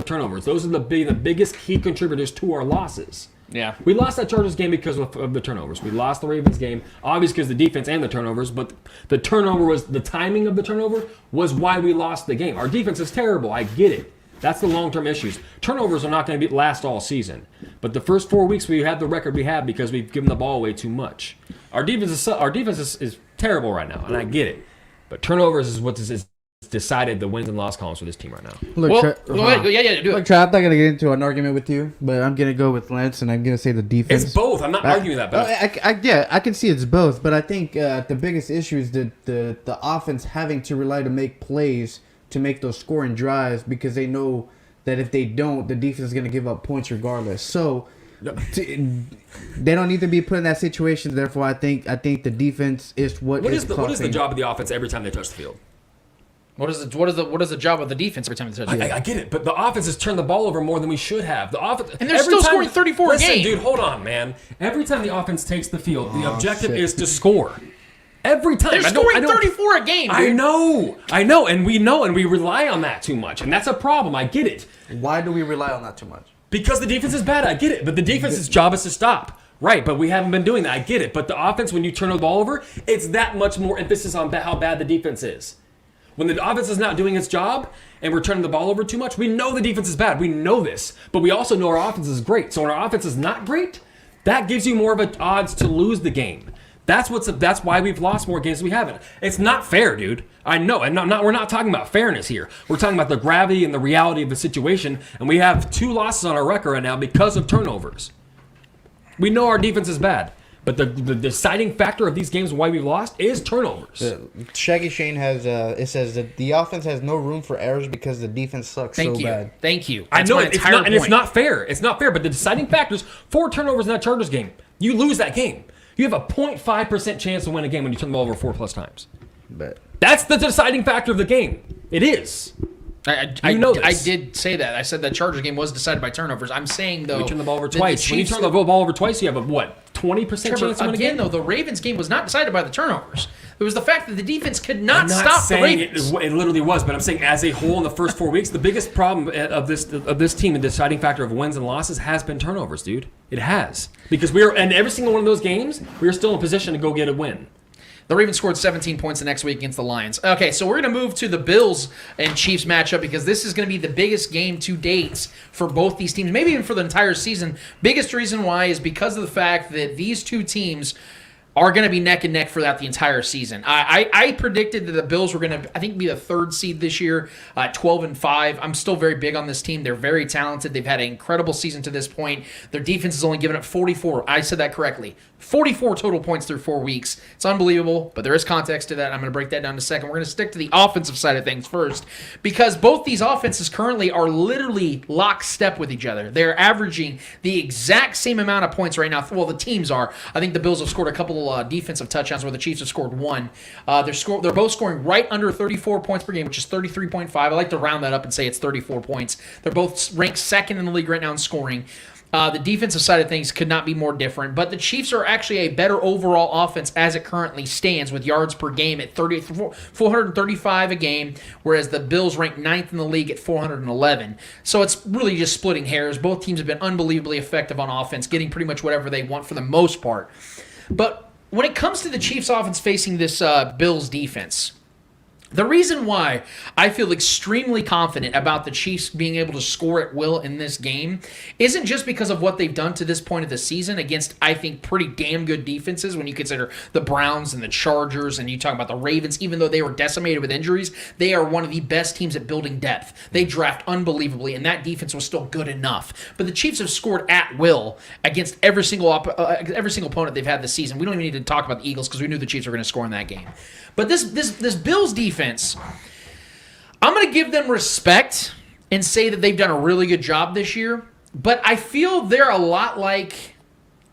turnovers. Those are the biggest key contributors to our losses. Yeah. We lost that Chargers game because of the turnovers. We lost the Ravens game, obviously because the defense and the turnovers, but the timing of the turnover was why we lost the game. Our defense is terrible. I get it. That's the long-term issues. Turnovers are not going to last all season. But the first 4 weeks we had the record we have because we've given the ball away too much. Our defense is terrible right now, and I get it. But turnovers is what is decided the wins and loss columns for this team right now. Look, Well, go ahead. Do it. Look, Trey, I'm not gonna get into an argument with you, but I'm gonna go with Lance, and I'm gonna say the defense. It's both. I'm not arguing that, but I can see it's both, but I think the biggest issue is the offense having to rely to make plays to make those scoring drives because they know that if they don't, the defense is gonna give up points regardless. So they don't need to be put in that situation. Therefore, I think the defense is what is the job of the offense every time they touch the field? What is the job of the defense every time they touch the field? I get it, but the offense has turned the ball over more than we should have. The offense, And they're still scoring 34 a game. Dude, hold on, man. Every time the offense takes the field, the objective is to score. Every time. They're scoring 34 a game, dude. I know, and we know, and we rely on that too much, and that's a problem. I get it. Why do we rely on that too much? Because the defense is bad. I get it, but the defense's job is to stop. Right, but we haven't been doing that. I get it, but the offense, when you turn the ball over, it's that much more emphasis on how bad the defense is. When the offense is not doing its job and we're turning the ball over too much, we know the defense is bad. We know this. But we also know our offense is great. So when our offense is not great, that gives you more of an odds to lose the game. That's why we've lost more games than we haven't. It's not fair, dude. I know. And we're not talking about fairness here. We're talking about the gravity and the reality of the situation. And we have 2 losses on our record right now because of turnovers. We know our defense is bad. But the deciding factor of these games and why we've lost is turnovers. Shaggy Shane has it says that the offense has no room for errors because the defense sucks so bad. Thank you. I That's know my it's entire not, point. and it's not fair. It's not fair. But the deciding factors: 4 turnovers in that Chargers game, you lose that game. You have a 0.5% chance to win a game when you turn the ball over 4+ times. But That's the deciding factor of the game. It is. I know I this. did say that. I said that Chargers game was decided by turnovers. I'm saying, though... You turn the ball over that twice. When you turn the ball over twice, you have a, 20% chance Trevor, to win a game? again, though, the Ravens game was not decided by the turnovers. It was the fact that the defense could not I'm not stop the saying Ravens. it literally was, but I'm saying as a whole in the first 4 weeks, the biggest problem of this team, the deciding factor of wins and losses, has been turnovers, dude. It has. Because and every single one of those games, we were still in position to go get a win. The Ravens scored 17 points the next week against the Lions. Okay, so we're going to move to the Bills and Chiefs matchup because this is going to be the biggest game to date for both these teams, maybe even for the entire season. Biggest reason why is because of the fact that these two teams are going to be neck and neck for that the entire season. I predicted that the Bills were going to, I think, be the 3rd seed this year, 12-5. I'm still very big on this team. They're very talented. They've had an incredible season to this point. Their defense has only given up 44. I said that correctly. 44 total points through 4 weeks. It's unbelievable, but there is context to that. I'm going to break that down in a second. We're going to stick to the offensive side of things first because both these offenses currently are literally lockstep with each other. They're averaging the exact same amount of points right now. Well, the teams are. I think the Bills have scored a couple defensive touchdowns where the Chiefs have scored 1. They're both scoring right under 34 points per game, which is 33.5. I like to round that up and say it's 34 points. They're both ranked 2nd in the league right now in scoring. The defensive side of things could not be more different, but the Chiefs are actually a better overall offense as it currently stands with yards per game at 435 a game, whereas the Bills rank 9th in the league at 411. So it's really just splitting hairs. Both teams have been unbelievably effective on offense, getting pretty much whatever they want for the most part. But when it comes to the Chiefs offense facing this Bills defense, the reason why I feel extremely confident about the Chiefs being able to score at will in this game isn't just because of what they've done to this point of the season against, I think, pretty damn good defenses when you consider the Browns and the Chargers and you talk about the Ravens. Even though they were decimated with injuries, they are one of the best teams at building depth. They draft unbelievably, and that defense was still good enough. But the Chiefs have scored at will against every single opponent they've had this season. We don't even need to talk about the Eagles because we knew the Chiefs were going to score in that game. But this Bills defense, I'm going to give them respect and say that they've done a really good job this year. But I feel they're a lot like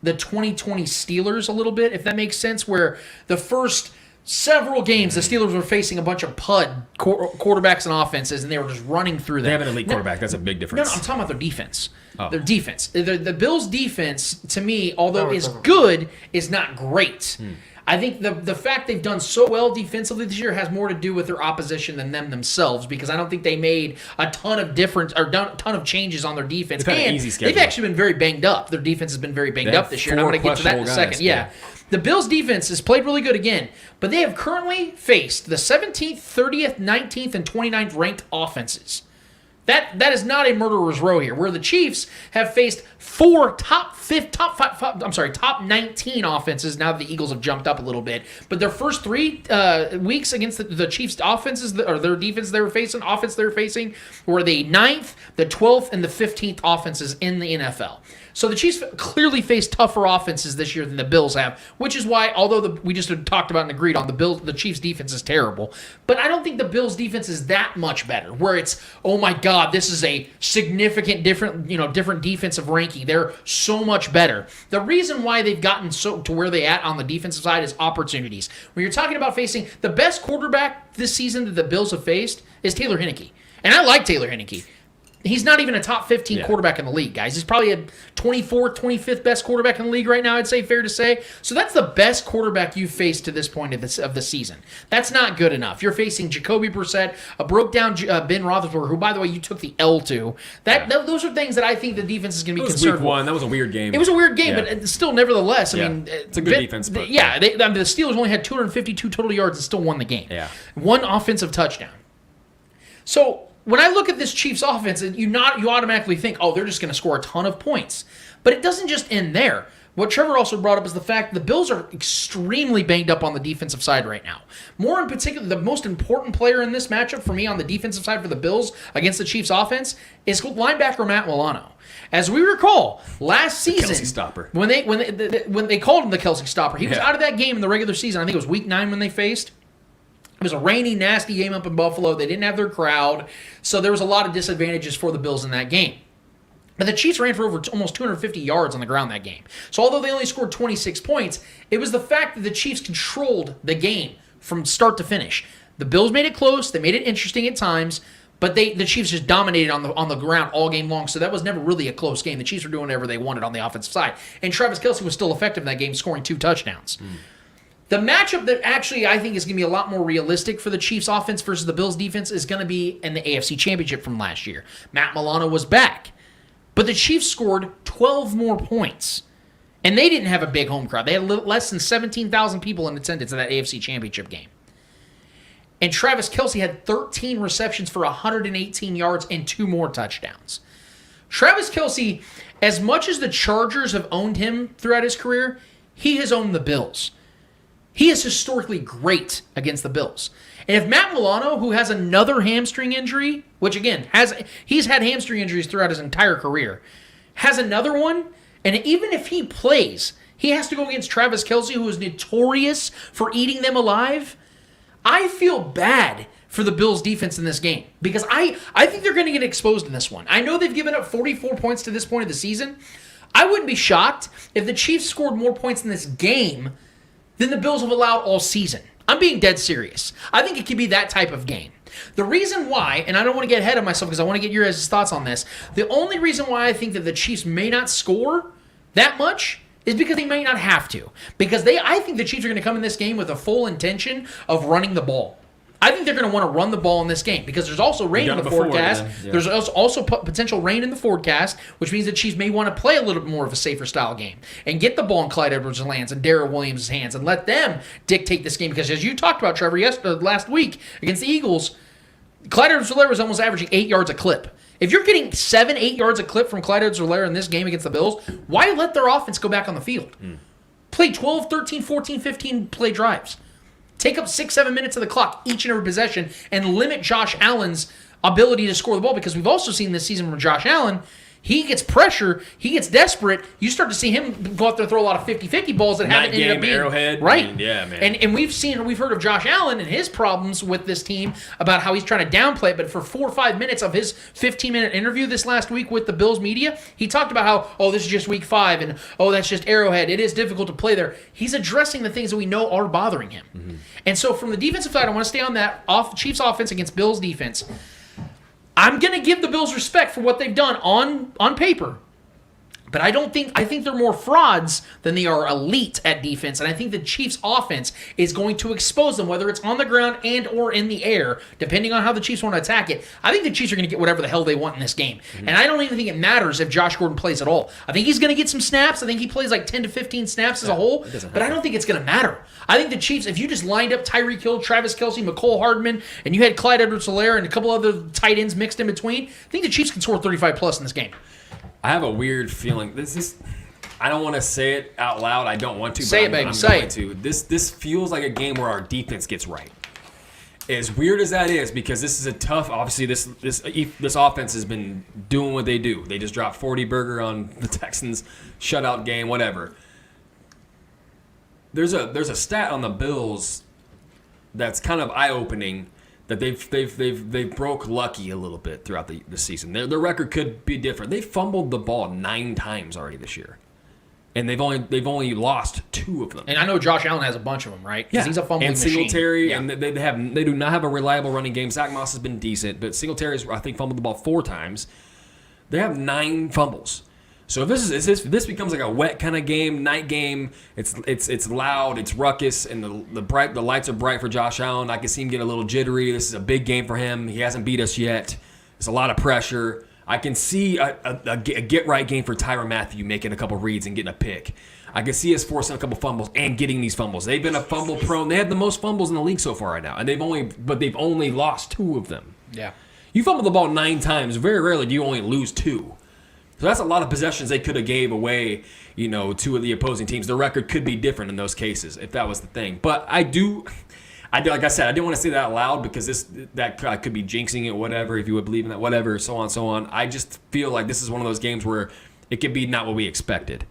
the 2020 Steelers a little bit, if that makes sense, where the first several games the Steelers were facing a bunch of PUD quarterbacks and offenses, and they were just running through them. They have an elite quarterback. That's a big difference. No, I'm talking about their defense. Oh. Their defense. The Bills' defense, to me, although is good, is not great. I think the fact they've done so well defensively this year has more to do with their opposition than them themselves, because I don't think they made a ton of difference or done a ton of changes on their defense. They've had an And easy schedule. they've actually been very banged up. Their defense has been very banged They up have this year, and I'm 4 going to get to that in a questionable second. guys, Yeah. The Bills' defense has played really good again, but they have currently faced the 17th, 30th, 19th, and 29th ranked offenses. That is not a murderer's row here, where the Chiefs have faced top 19 offenses. Now the Eagles have jumped up a little bit, but their first 3 weeks against the Chiefs' offenses or their defense they were facing, were the 9th, the 12th, and the 15th offenses in the NFL. So the Chiefs clearly face tougher offenses this year than the Bills have, which is why, although we just talked about and agreed on, the Chiefs' defense is terrible. But I don't think the Bills' defense is that much better, where it's, oh my God, this is a significant different defensive ranking. They're so much better. The reason why they've gotten to where they at on the defensive side is opportunities. When you're talking about facing the best quarterback this season that the Bills have faced is Taylor Heinicke. And I like Taylor Heinicke. He's not even a top 15 quarterback in the league, guys. He's probably a 24th, 25th best quarterback in the league right now, I'd say, fair to say. So that's the best quarterback you've faced to this point of the season. That's not good enough. You're facing Jacoby Brissett, a broke-down Ben Roethlisberger, who, by the way, you took the L to. Those are things that I think the defense is going to be concerned with. Week 1. That was a weird game. It was a weird game, but still, nevertheless, I mean... It's a good defense. But, the Steelers only had 252 total yards and still won the game. Yeah. 1 offensive touchdown. So... when I look at this Chiefs offense, you automatically think, oh, they're just going to score a ton of points. But it doesn't just end there. What Trevor also brought up is the fact the Bills are extremely banged up on the defensive side right now. More in particular, the most important player in this matchup for me on the defensive side for the Bills against the Chiefs offense is linebacker Matt Milano. As we recall, last season, Kelce stopper. when they called him the Kelce stopper, he was out of that game in the regular season. I think it was week 9 when they faced. It was a rainy, nasty game up in Buffalo. They didn't have their crowd, so there was a lot of disadvantages for the Bills in that game. But the Chiefs ran for almost 250 yards on the ground that game. So although they only scored 26 points, it was the fact that the Chiefs controlled the game from start to finish. The Bills made it close. They made it interesting at times, but the Chiefs just dominated on the ground all game long, so that was never really a close game. The Chiefs were doing whatever they wanted on the offensive side. And Travis Kelce was still effective in that game, scoring 2 touchdowns. The matchup that actually I think is going to be a lot more realistic for the Chiefs offense versus the Bills defense is going to be in the AFC Championship from last year. Matt Milano was back, but the Chiefs scored 12 more points, and they didn't have a big home crowd. They had less than 17,000 people in attendance at that AFC Championship game. And Travis Kelce had 13 receptions for 118 yards and 2 more touchdowns. Travis Kelce, as much as the Chargers have owned him throughout his career, he has owned the Bills. He is historically great against the Bills. And if Matt Milano, who has another hamstring injury, which again, he's had hamstring injuries throughout his entire career, has another one, and even if he plays, he has to go against Travis Kelce, who is notorious for eating them alive. I feel bad for the Bills defense in this game because I think they're going to get exposed in this one. I know they've given up 44 points to this point of the season. I wouldn't be shocked if the Chiefs scored more points in this game than the Bills have allowed all season. I'm being dead serious. I think it could be that type of game. The reason why, and I don't want to get ahead of myself because I want to get your guys' thoughts on this, the only reason why I think that the Chiefs may not score that much is because they may not have to. Because I think the Chiefs are going to come in this game with a full intention of running the ball. I think they're going to want to run the ball in this game because there's also rain in the forecast. Yeah. There's also potential rain in the forecast, which means the Chiefs may want to play a little bit more of a safer style game and get the ball in Clyde Edwards' hands and Darrell Williams' hands and let them dictate this game. Because as you talked about, Trevor, last week against the Eagles, Clyde Edwards-Helaire was almost averaging 8 yards a clip. If you're getting 7-8 yards a clip from Clyde Edwards-Helaire in this game against the Bills, why let their offense go back on the field? Play 12, 13, 14, 15 play drives. Take up 6-7 minutes of the clock each and every possession and limit Josh Allen's ability to score the ball because we've also seen this season from Josh Allen, he gets pressure, he gets desperate. You start to see him go out there and throw a lot of 50-50 balls that haven't ended up being Arrowhead. Right. I mean, yeah, man. And we've heard of Josh Allen and his problems with this team about how he's trying to downplay it, but for 4 or 5 minutes of his 15-minute interview this last week with the Bills media, he talked about how, this is just week 5 and that's just Arrowhead. It is difficult to play there. He's addressing the things that we know are bothering him. Mm-hmm. And so from the defensive side, I want to stay on that Chiefs offense against Bills defense. I'm going to give the Bills respect for what they've done on paper. But I think they're more frauds than they are elite at defense, and I think the Chiefs' offense is going to expose them, whether it's on the ground and or in the air, depending on how the Chiefs want to attack it. I think the Chiefs are going to get whatever the hell they want in this game, and I don't even think it matters if Josh Gordon plays at all. I think he's going to get some snaps. I think he plays like 10 to 15 snaps as a whole, but I don't think it's going to matter. I think the Chiefs, if you just lined up Tyreek Hill, Travis Kelce, McCole Hardman, and you had Clyde Edwards-Helaire and a couple other tight ends mixed in between, I think the Chiefs can score 35 plus in this game. I have a weird feeling. I don't want to say it out loud. I don't want to. Say but it, baby. I'm Say going it. to. This feels like a game where our defense gets right. As weird as that is, because this is a tough. Obviously, this offense has been doing what they do. They just dropped 40 burger on the Texans shutout game. Whatever. There's a stat on the Bills that's kind of eye opening. That they've broke lucky a little bit throughout the season. Their record could be different. They fumbled the ball 9 times already this year, and they've only lost 2 of them. And I know Josh Allen has a bunch of them, right? 'Cause he's a fumbling and machine. Singletary, Yeah. and they do not have a reliable running game. Zach Moss has been decent, but Singletary's I think fumbled the ball 4 times. They have 9 fumbles. So if this becomes like a wet kind of game, night game, it's loud, it's ruckus, and the lights are bright for Josh Allen. I can see him get a little jittery. This is a big game for him. He hasn't beat us yet. There's a lot of pressure. I can see a get right game for Tyrann Mathieu making a couple reads and getting a pick. I can see us forcing a couple fumbles and getting these fumbles. They've been a fumble prone. They had the most fumbles in the league so far right now, and they've only lost 2 of them. Yeah. You fumble the ball 9 times. Very rarely do you only lose 2. So that's a lot of possessions they could have gave away, to the opposing teams. The record could be different in those cases if that was the thing. But I do, like I said, I didn't want to say that out loud because that could be jinxing it, whatever, if you would believe in that, whatever, so on, so on. I just feel like this is one of those games where it could be not what we expected.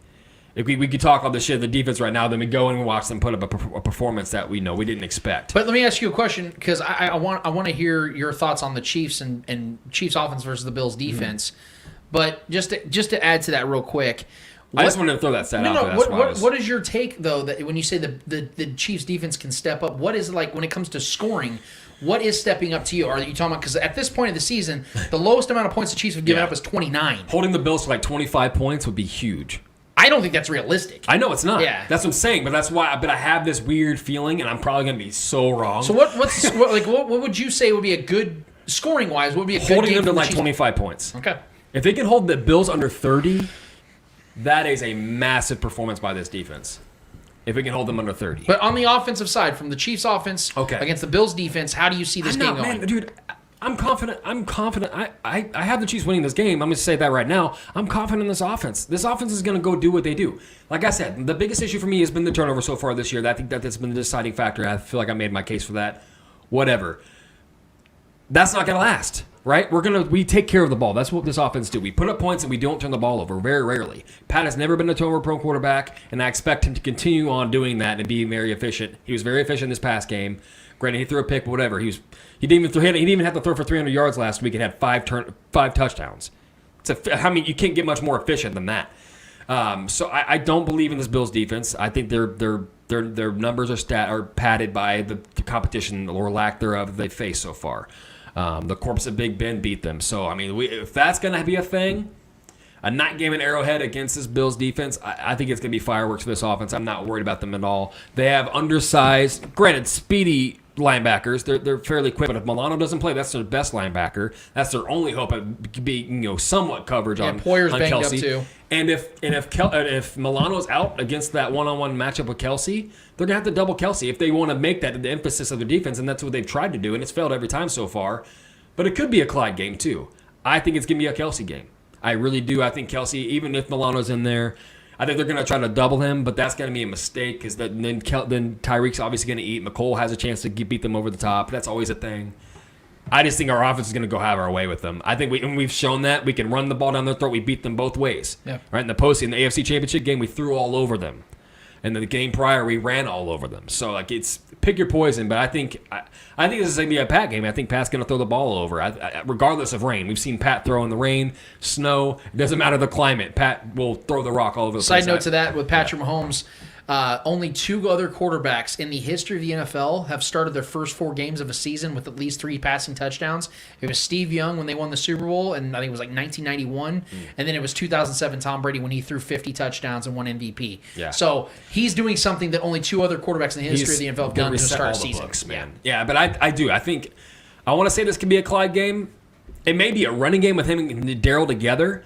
If we could talk all the shit of the defense right now, then we go and watch them put up a performance that we didn't expect. But let me ask you a question because I want to hear your thoughts on the Chiefs and Chiefs offense versus the Bills defense. But just to add to that real quick, I just wanted to throw that stat out there. That's what is your take though that when you say the Chiefs defense can step up? What is it like when it comes to scoring? What is stepping up to you? Are you talking about because at this point of the season, the lowest amount of points the Chiefs have given up is 29. Holding the Bills to like 25 points would be huge. I don't think that's realistic. I know it's not. Yeah. That's what I'm saying. But that's why. But I have this weird feeling, and I'm probably going to be so wrong. So what would you say would be a good scoring wise? What would be a good holding game them to for the like Chiefs? 25 points? Okay. If they can hold the Bills under 30, that is a massive performance by this defense. If we can hold them under 30. But on the offensive side, from the Chiefs offense Okay. against the Bills defense, how do you see this game going? Man, dude, I'm confident. I have the Chiefs winning this game. I'm going to say that right now. I'm confident in this offense. This offense is going to go do what they do. Like I said, the biggest issue for me has been the turnover so far this year. I think that's been the deciding factor. I feel like I made my case for that. Whatever. That's not going to last. Right? We take care of the ball. That's what this offense do. We put up points and we don't turn the ball over very rarely. Pat has never been a turnover-prone quarterback, and I expect him to continue on doing that and being very efficient. He was very efficient this past game. Granted, he threw a pick, but whatever. He didn't even have to throw for 300 yards last week and had 5 touchdowns. You can't get much more efficient than that. So I don't believe in this Bills defense. I think their numbers are padded by the competition or lack thereof they face so far. The corpse of Big Ben beat them. So, I mean, if that's going to be a thing, a night game in Arrowhead against this Bills defense, I think it's going to be fireworks for this offense. I'm not worried about them at all. They have undersized, granted, speedy linebackers. They're fairly quick, but if Milano doesn't play, that's their best linebacker. That's their only hope at being somewhat coverage on Poyer's banged Kelce. up too. And if Milano's out against that one-on-one matchup with Kelce, they're gonna have to double Kelce if they want to make that the emphasis of their defense, and that's what they've tried to do, and it's failed every time so far. But it could be a Clyde game too. I think it's gonna be a Kelce game. I really do. I think Kelce, even if Milano's in there, I think they're going to try to double him, but that's going to be a mistake because then Tyreek's obviously going to eat. McCole has a chance to beat them over the top. That's always a thing. I just think our offense is going to go have our way with them. I think we've shown that. We can run the ball down their throat. We beat them both ways. Yeah. Right in the AFC Championship game, we threw all over them. And the game prior, we ran all over them. So, it's pick your poison. But I think this is going to be a Pat game. I think Pat's going to throw the ball over, regardless of rain. We've seen Pat throw in the rain, snow. It doesn't matter the climate. Pat will throw the rock all over the place. Side note to that with Patrick Mahomes, Only 2 other quarterbacks in the history of the NFL have started their first 4 games of a season with at least 3 passing touchdowns. It was Steve Young when they won the Super Bowl, and I think it was like 1991. And then it was 2007 Tom Brady when he threw 50 touchdowns and won MVP. Yeah. So he's doing something that only 2 other quarterbacks in the history of the NFL have done to reset start a all the season. books, man. Yeah, but I do. I think I want to say this could be a Clyde game. It may be a running game with him and Darryl together,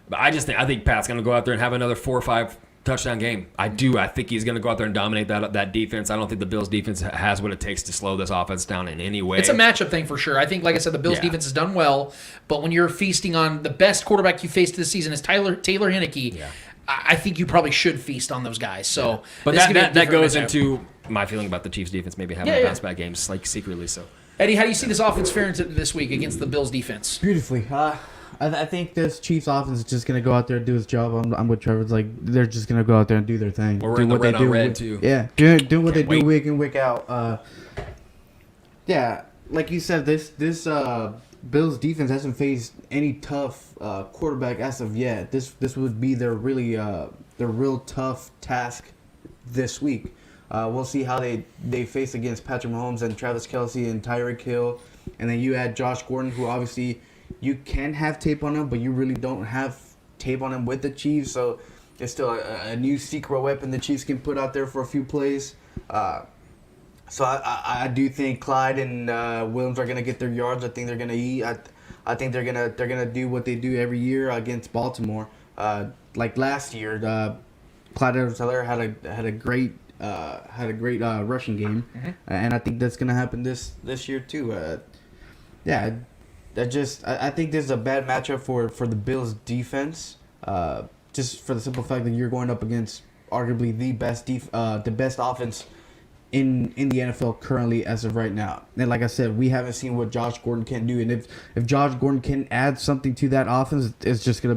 but I think Pat's going to go out there and have another 4 or 5 touchdown game. I do. I think he's going to go out there and dominate that defense. I don't think the Bills defense has what it takes to slow this offense down in any way. It's a matchup thing for sure. I think, like I said, the Bills defense has done well, but when you're feasting on the best quarterback you faced this season is Taylor Heineke, I think you probably should feast on those guys. So, but this could be a that different goes matchup. into my feeling about the Chiefs defense maybe having bounce back games, like secretly. So, Eddie, how do you see this offense faring this week against the Bills defense? Beautifully. I think this Chiefs offense is just gonna go out there and do its job. I'm with Trevor. It's like they're just gonna go out there and do their thing. We're do in the what they red on do. red, too. Yeah, do what they Can't wait. do week in week out. Yeah, like you said, this Bills defense hasn't faced any tough quarterback as of yet. This would be their real tough task this week. We'll see how they face against Patrick Mahomes and Travis Kelce and Tyreek Hill, and then you add Josh Gordon, who obviously you can have tape on him, but you really don't have tape on him with the Chiefs. So it's still a new secret weapon the Chiefs can put out there for a few plays. So I do think Clyde and Williams are gonna get their yards. I think they're gonna eat. I think they're gonna do what they do every year against Baltimore. Like last year, Clyde Edwards-Helaire had a great rushing game, and I think that's gonna happen this year too. I think this is a bad matchup for the Bills defense. Just for the simple fact that you're going up against arguably the best offense in the NFL currently as of right now. And like I said, we haven't seen what Josh Gordon can do. And if Josh Gordon can add something to that offense, it's gonna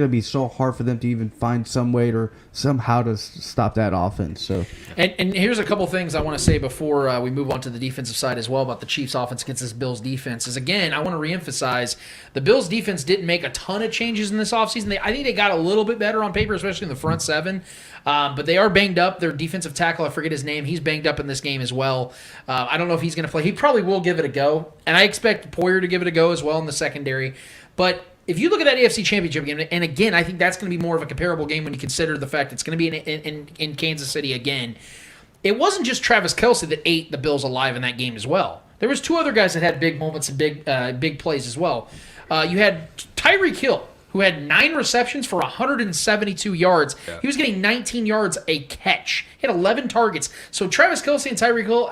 be so hard for them to even find some way or somehow to stop that offense. So And here's a couple things I want to say before we move on to the defensive side as well about the Chiefs offense against this Bills defense is, again, I want to reemphasize the Bills defense didn't make a ton of changes in this offseason. I think they got a little bit better on paper, especially in the front seven. But they are banged up. Their defensive tackle, I forget his name, he's banged up in this game as well. I don't know if he's going to play. He probably will give it a go. And I expect Poyer to give it a go as well in the secondary. But if you look at that AFC Championship game, and again, I think that's going to be more of a comparable game when you consider the fact it's going to be in Kansas City again. It wasn't just Travis Kelce that ate the Bills alive in that game as well. There was 2 other guys that had big moments and big plays as well. You had Tyreek Hill, who had 9 receptions for 172 yards. Yeah. He was getting 19 yards a catch. He had 11 targets. So Travis Kelce and Tyreek Hill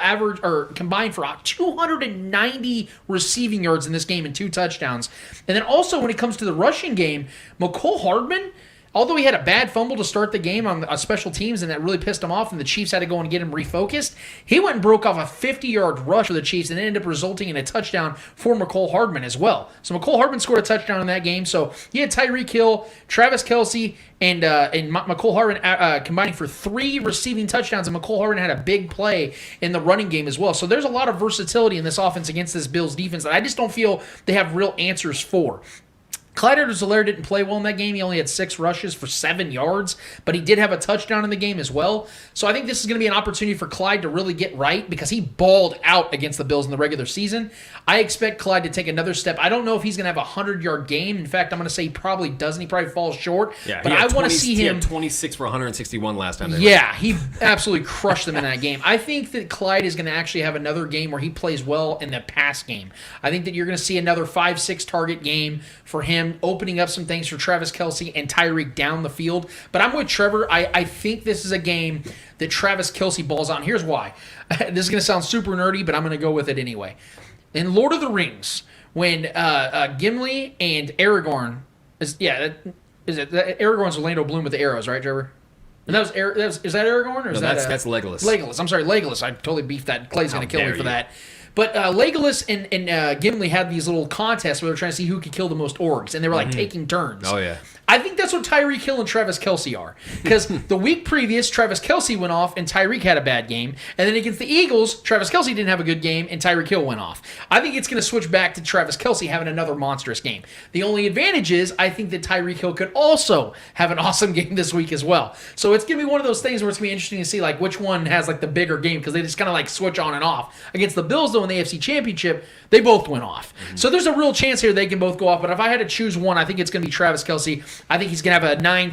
combined for 290 receiving yards in this game and 2 touchdowns. And then also when it comes to the rushing game, Mecole Hardman, although he had a bad fumble to start the game on special teams and that really pissed him off and the Chiefs had to go and get him refocused, he went and broke off a 50-yard rush for the Chiefs and it ended up resulting in a touchdown for Mecole Hardman as well. So Mecole Hardman scored a touchdown in that game. So he had Tyreek Hill, Travis Kelce, and Mecole Hardman combining for 3 receiving touchdowns, and Mecole Hardman had a big play in the running game as well. So there's a lot of versatility in this offense against this Bills defense that I just don't feel they have real answers for. Clyde Edwards-Helaire didn't play well in that game. He only had 6 rushes for 7 yards, but he did have a touchdown in the game as well. So I think this is going to be an opportunity for Clyde to really get right because he balled out against the Bills in the regular season. I expect Clyde to take another step. I don't know if he's going to have a 100-yard game. In fact, I'm going to say he probably doesn't. He probably falls short. Yeah, but I want to see him. He had 26 for 161 last time. Yeah, he absolutely crushed them in that game. I think that Clyde is going to actually have another game where he plays well in the pass game. I think that you're going to see another 5-6 target game for him, opening up some things for Travis Kelce and Tyreek down the field. But I'm with Trevor. I think this is a game that Travis Kelce balls on. Here's why. This is going to sound super nerdy, but I'm going to go with it anyway. In Lord of the Rings, when Gimli and Aragorn, Aragorn's Orlando Bloom with the arrows, right, Trevor? And is that Aragorn or is that's Legolas? Legolas. I'm sorry, Legolas. I totally beefed that. Clay's going to kill me for that. But Legolas and Gimli had these little contests where they were trying to see who could kill the most orcs, and they were like taking turns. Oh, yeah. I think that's what Tyreek Hill and Travis Kelce are. Because the week previous, Travis Kelce went off and Tyreek had a bad game. And then against the Eagles, Travis Kelce didn't have a good game and Tyreek Hill went off. I think it's going to switch back to Travis Kelce having another monstrous game. The only advantage is I think that Tyreek Hill could also have an awesome game this week as well. So it's going to be one of those things where it's going to be interesting to see like which one has like the bigger game because they just kind of like switch on and off. Against the Bills, though, in the AFC Championship, they both went off. So there's a real chance here they can both go off. But if I had to choose one, I think it's going to be Travis Kelce. I think he's going to have a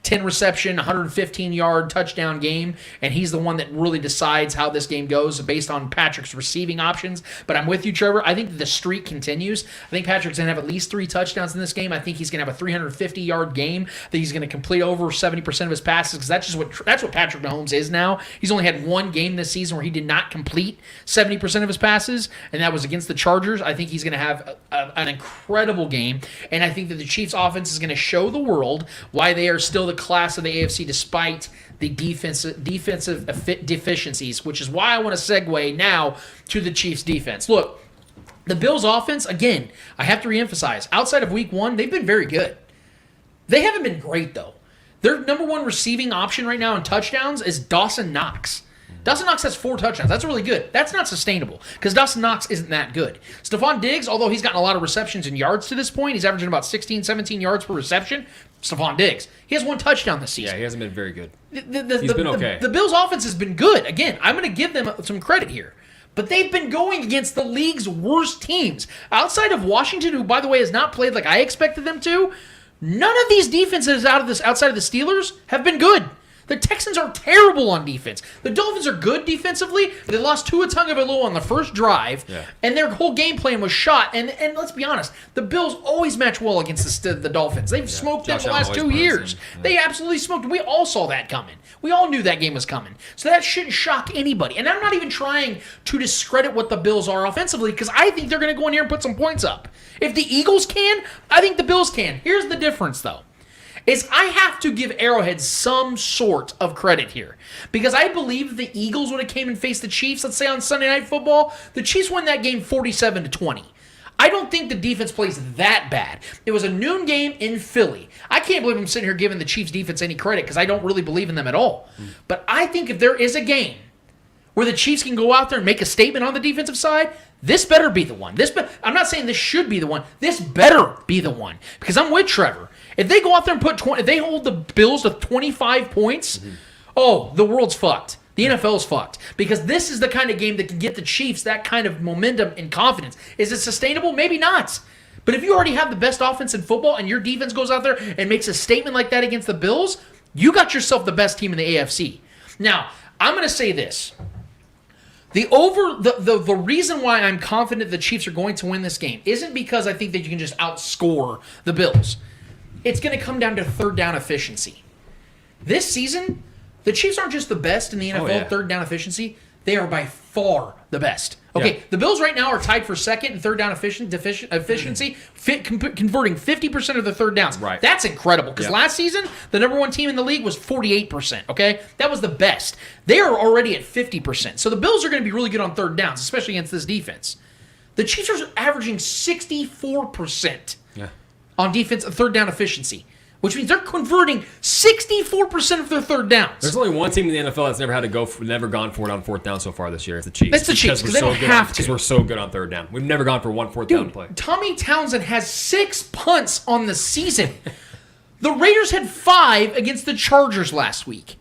10 reception, 115-yard touchdown game, and he's the one that really decides how this game goes based on Patrick's receiving options. But I'm with you, Trevor. I think the streak continues. I think Patrick's going to have at least 3 touchdowns in this game. I think he's going to have a 350-yard game, that he's going to complete over 70% of his passes because that's what Patrick Mahomes is now. He's only had one game this season where he did not complete 70% of his passes, and that was against the Chargers. I think he's going to have an incredible game, and I think that the Chiefs' offense is going to show the world why they are still the class of the AFC despite the defensive deficiencies, which is why I want to segue now to the Chiefs' defense. Look, the Bills' offense, again, I have to reemphasize, outside of week 1, they've been very good. They haven't been great, though. Their number one receiving option right now in touchdowns is Dawson Knox. Dawson Knox has 4 touchdowns. That's really good. That's not sustainable because Dawson Knox isn't that good. Stephon Diggs, although he's gotten a lot of receptions and yards to this point, he's averaging about 16, 17 yards per reception. Stephon Diggs. He has 1 touchdown this season. Yeah, he hasn't been very good. He's been okay. The Bills' offense has been good. Again, I'm going to give them some credit here. But they've been going against the league's worst teams. Outside of Washington, who, by the way, has not played like I expected them to, none of these defenses outside of the Steelers have been good. The Texans are terrible on defense. The Dolphins are good defensively. They lost Tua Tagovailoa on the first drive, and their whole game plan was shot. And let's be honest, the Bills always match well against the Dolphins. They've smoked them the last 2 years. They absolutely smoked them. We all saw that coming. We all knew that game was coming. So that shouldn't shock anybody. And I'm not even trying to discredit what the Bills are offensively because I think they're going to go in here and put some points up. If the Eagles can, I think the Bills can. Here's the difference, though. Is I have to give Arrowhead some sort of credit here. Because I believe if the Eagles would have came and faced the Chiefs, let's say on Sunday Night Football, the Chiefs won that game 47-20. I don't think the defense plays that bad. It was a noon game in Philly. I can't believe I'm sitting here giving the Chiefs defense any credit because I don't really believe in them at all. But I think if there is a game where the Chiefs can go out there and make a statement on the defensive side, this better be the one. I'm not saying this should be the one. This better be the one. Because I'm with Trevor. If they go out there and if they hold the Bills to 25 points, the world's fucked. The NFL's fucked. Because this is the kind of game that can get the Chiefs that kind of momentum and confidence. Is it sustainable? Maybe not. But if you already have the best offense in football and your defense goes out there and makes a statement like that against the Bills, you got yourself the best team in the AFC. Now, I'm going to say this. The reason why I'm confident the Chiefs are going to win this game isn't because I think that you can just outscore the Bills. It's going to come down to third down efficiency. This season, the Chiefs aren't just the best in the NFL third down efficiency. They are by far the best. Okay, the Bills right now are tied for second in third down efficiency, converting 50% of their third downs. Right. That's incredible because last season, the number 1 team in the league was 48%. Okay, that was the best. They are already at 50%. So the Bills are going to be really good on third downs, especially against this defense. The Chiefs are averaging 64%. On defense, third down efficiency, which means they're converting 64% of their third downs. There's only one team in the NFL that's never gone for it on fourth down so far this year. It's the Chiefs. It's the Chiefs because they don't have to. Because we're so good on third down. We've never gone for one fourth down play. Tommy Townsend has 6 punts on the season. The Raiders had 5 against the Chargers last week.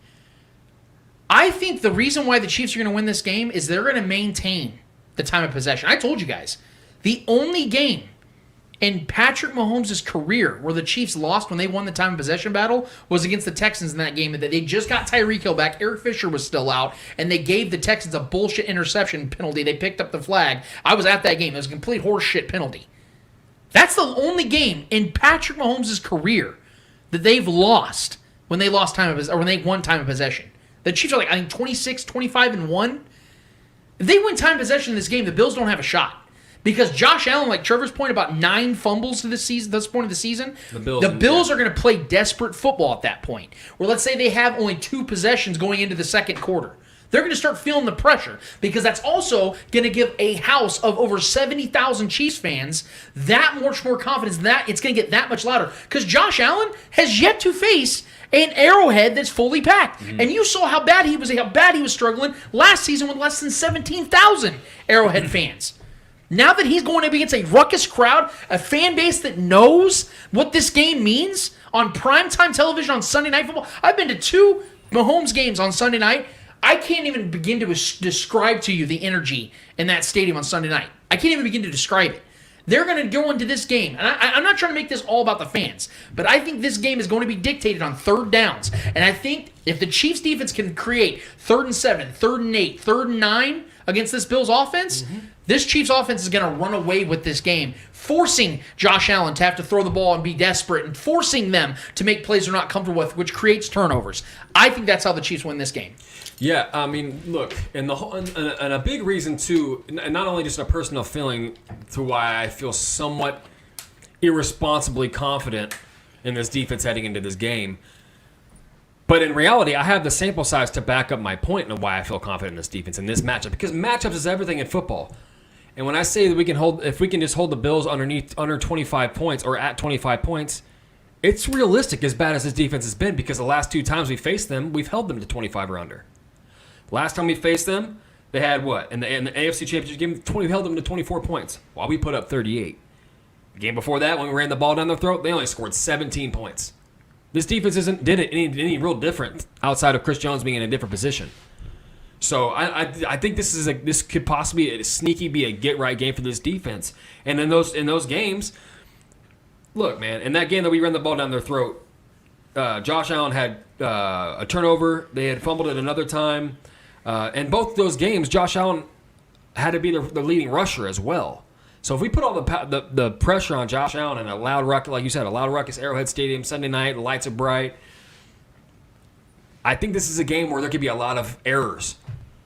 I think the reason why the Chiefs are going to win this game is they're going to maintain the time of possession. I told you guys, the only game in Patrick Mahomes' career where the Chiefs lost when they won the time of possession battle was against the Texans in that game. That they just got Tyreek Hill back. Eric Fisher was still out, and they gave the Texans a bullshit interception penalty. They picked up the flag. I was at that game. It was a complete horseshit penalty. That's the only game in Patrick Mahomes' career that they've lost when they lost time of when they won time of possession. The Chiefs are like, I think 26, 25-1. If they win time of possession in this game, the Bills don't have a shot. Because Josh Allen, like Trevor's point about 9 fumbles to this point of the season, the Bills are going to play desperate football at that point. Where let's say they have only 2 possessions going into the second quarter. They're going to start feeling the pressure because that's also going to give a house of over 70,000 Chiefs fans that much more confidence that it's going to get that much louder. Because Josh Allen has yet to face an Arrowhead that's fully packed. And you saw how bad he was struggling last season with less than 17,000 Arrowhead fans. Now that he's going up against a ruckus crowd, a fan base that knows what this game means on primetime television on Sunday Night Football. I've been to 2 Mahomes games on Sunday night. I can't even begin to describe to you the energy in that stadium on Sunday night. I can't even begin to describe it. They're going to go into this game, and I'm not trying to make this all about the fans, but I think this game is going to be dictated on third downs. And I think if the Chiefs defense can create 3rd and 7, 3rd and 8, 3rd and 9 against this Bills offense, this Chiefs offense is going to run away with this game, forcing Josh Allen to have to throw the ball and be desperate and forcing them to make plays they're not comfortable with, which creates turnovers. I think that's how the Chiefs win this game. Yeah, I mean, look, and a big reason too, and not only just a personal feeling to why I feel somewhat irresponsibly confident in this defense heading into this game, but in reality, I have the sample size to back up my point and why I feel confident in this defense in this matchup, because matchups is everything in football. And when I say that if we can just hold the Bills under 25 points or at 25 points, it's realistic as bad as this defense has been, because the last 2 times we faced them, we've held them to 25 or under. Last time we faced them, they had what? In the AFC Championship game, we held them to 24 points while we put up 38. The game before that, when we ran the ball down their throat, they only scored 17 points. This defense did it any real different outside of Chris Jones being in a different position. So I think this could possibly sneaky be a get-right game for this defense. And in those games, look, man, in that game that we ran the ball down their throat, Josh Allen had a turnover. They had fumbled it another time. And both those games, Josh Allen had to be the leading rusher as well. So if we put all the pressure on Josh Allen in a loud ruckus, like you said, a loud ruckus Arrowhead Stadium Sunday night, the lights are bright, I think this is a game where there could be a lot of errors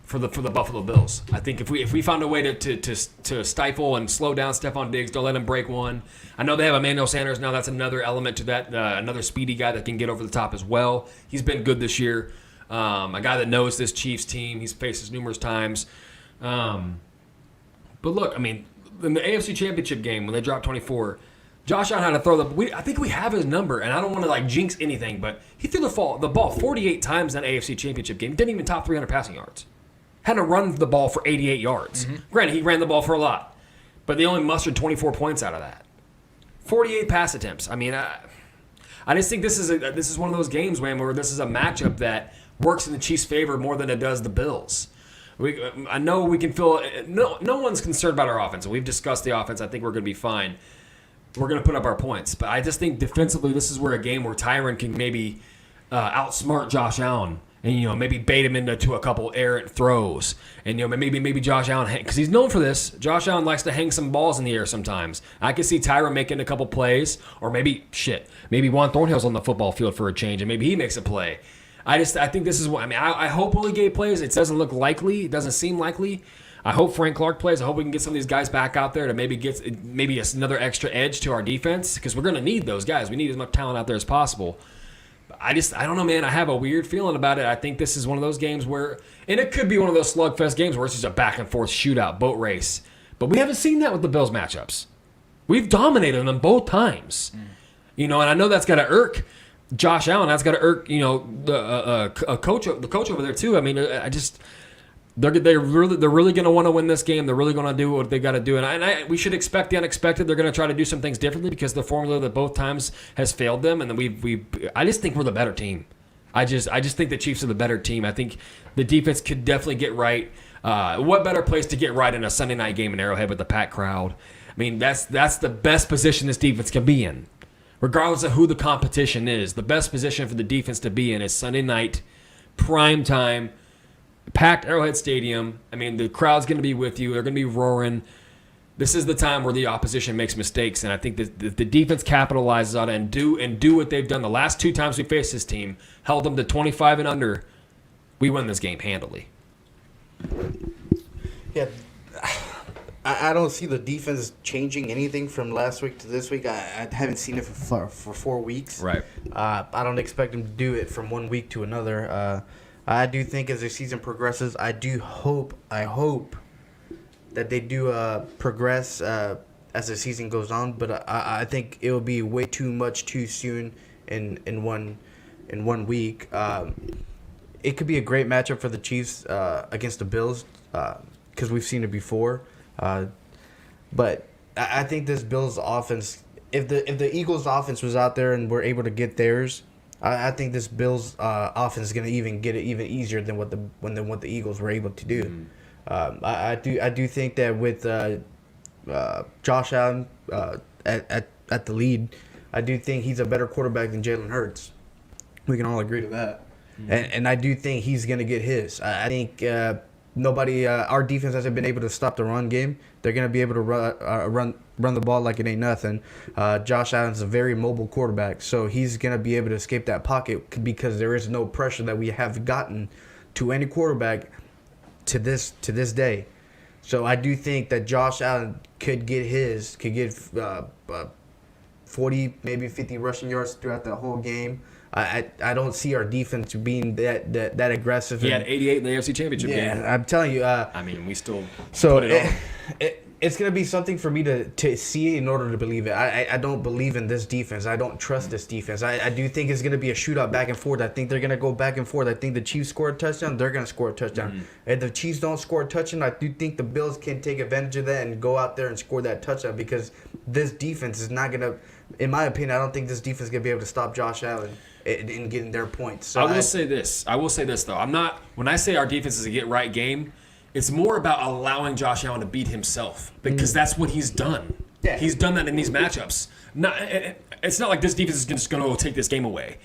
for the Buffalo Bills. I think if we found a way to stifle and slow down Stephon Diggs, don't let him break one. I know they have Emmanuel Sanders now. That's another element to that. Another speedy guy that can get over the top as well. He's been good this year. A guy that knows this Chiefs team. He's faced us numerous times. But look, I mean, in the AFC Championship game when they dropped 24, Josh Allen had to throw I think we have his number, and I don't want to jinx anything, but he threw the ball 48 times in that AFC Championship game. Didn't even top 300 passing yards. Had to run the ball for 88 yards. Granted, he ran the ball for a lot, but they only mustered 24 points out of that. 48 pass attempts. I mean, I just think this is one of those games, where this is a matchup that works in the Chiefs' favor more than it does the Bills. I know we can feel no one's concerned about our offense. We've discussed the offense. I think we're going to be fine. We're going to put up our points. But I just think defensively, this is where a game where Tyron can maybe outsmart Josh Allen and maybe bait him into a couple errant throws. And maybe Josh Allen, because he's known for this. Josh Allen likes to hang some balls in the air sometimes. I could see Tyron making a couple plays, or maybe Juan Thornhill's on the football field for a change, and maybe he makes a play. I think this is what I hope Willie Gay plays. It doesn't look likely. It doesn't seem likely. I hope Frank Clark plays. I hope we can get some of these guys back out there to maybe get another extra edge to our defense, because we're going to need those guys. We need as much talent out there as possible. But I don't know, man. I have a weird feeling about it. I think this is one of those games where, and it could be one of those slugfest games where it's just a back and forth shootout, boat race. But we haven't seen that with the Bills matchups. We've dominated them both times. And I know that's got to irk Josh Allen. That's got to irk, the coach over there too. I mean, they're really going to want to win this game. They're really going to do what they got to do, and we should expect the unexpected. They're going to try to do some things differently because the formula that both times has failed them, and then I just think we're the better team. I just think the Chiefs are the better team. I think the defense could definitely get right. What better place to get right in a Sunday night game in Arrowhead with the packed crowd? I mean, that's the best position this defense can be in. Regardless of who the competition is, the best position for the defense to be in is Sunday night, prime time, packed Arrowhead Stadium. I mean, the crowd's going to be with you. They're going to be roaring. This is the time where the opposition makes mistakes, and I think that the defense capitalizes on it and do what they've done. The last 2 times we faced this team, held them to 25 and under. We win this game handily. Yeah, I don't see the defense changing anything from last week to this week. I haven't seen it for 4 weeks. Right. I don't expect them to do it from one week to another. I do think as the season progresses, I hope that they do progress as the season goes on. But I think it will be way too much too soon in one week. It could be a great matchup for the Chiefs against the Bills because we've seen it before. But I think this Bills offense, if the Eagles offense was out there and were able to get theirs, I think this Bills offense is going to even get it even easier than what the Eagles were able to do. I do think that with Josh Allen at the lead, I do think he's a better quarterback than Jalen Hurts. We can all agree to that. And I do think he's going to get his. I think our defense hasn't been able to stop the run game. They're going to be able to run the ball like it ain't nothing. Josh Allen's a very mobile quarterback, so he's going to be able to escape that pocket because there is no pressure that we have gotten to any quarterback to this day. So I do think that Josh Allen could get 40, maybe 50 rushing yards throughout the whole game. I don't see our defense being that aggressive. He had 88 in the AFC Championship game. Yeah, I'm telling you. I mean, we still So put it on. it's going to be something for me to see in order to believe it. I don't believe in this defense. I don't trust this defense. I do think it's going to be a shootout back and forth. I think they're going to go back and forth. I think the Chiefs score a touchdown. They're going to score a touchdown. If the Chiefs don't score a touchdown, I do think the Bills can take advantage of that and go out there and score that touchdown because this defense is not going to, in my opinion, I don't think this defense is going to be able to stop Josh Allen in getting their points. So I will say this though. I'm not, when I say our defense is a get right game, it's more about allowing Josh Allen to beat himself because that's what he's done. Yeah. He's done that in these matchups. It's not like this defense is just going to take this game away.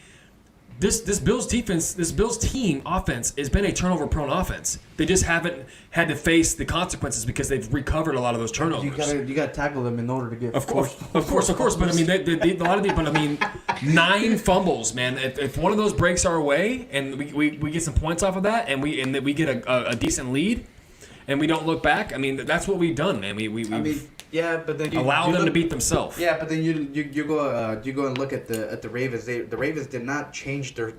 This Bills defense, this Bills team offense has been a turnover-prone offense. They just haven't had to face the consequences because they've recovered a lot of those turnovers. You got to tackle them in order to get. Of course. But I mean, a lot of the. But I mean, 9 fumbles, man. If one of those breaks our way and we get some points off of that, and we get a decent lead, and we don't look back, I mean, that's what we've done, man. Yeah, but then allow them to beat themselves. Yeah, but then you go and look at the Ravens. The Ravens did not change their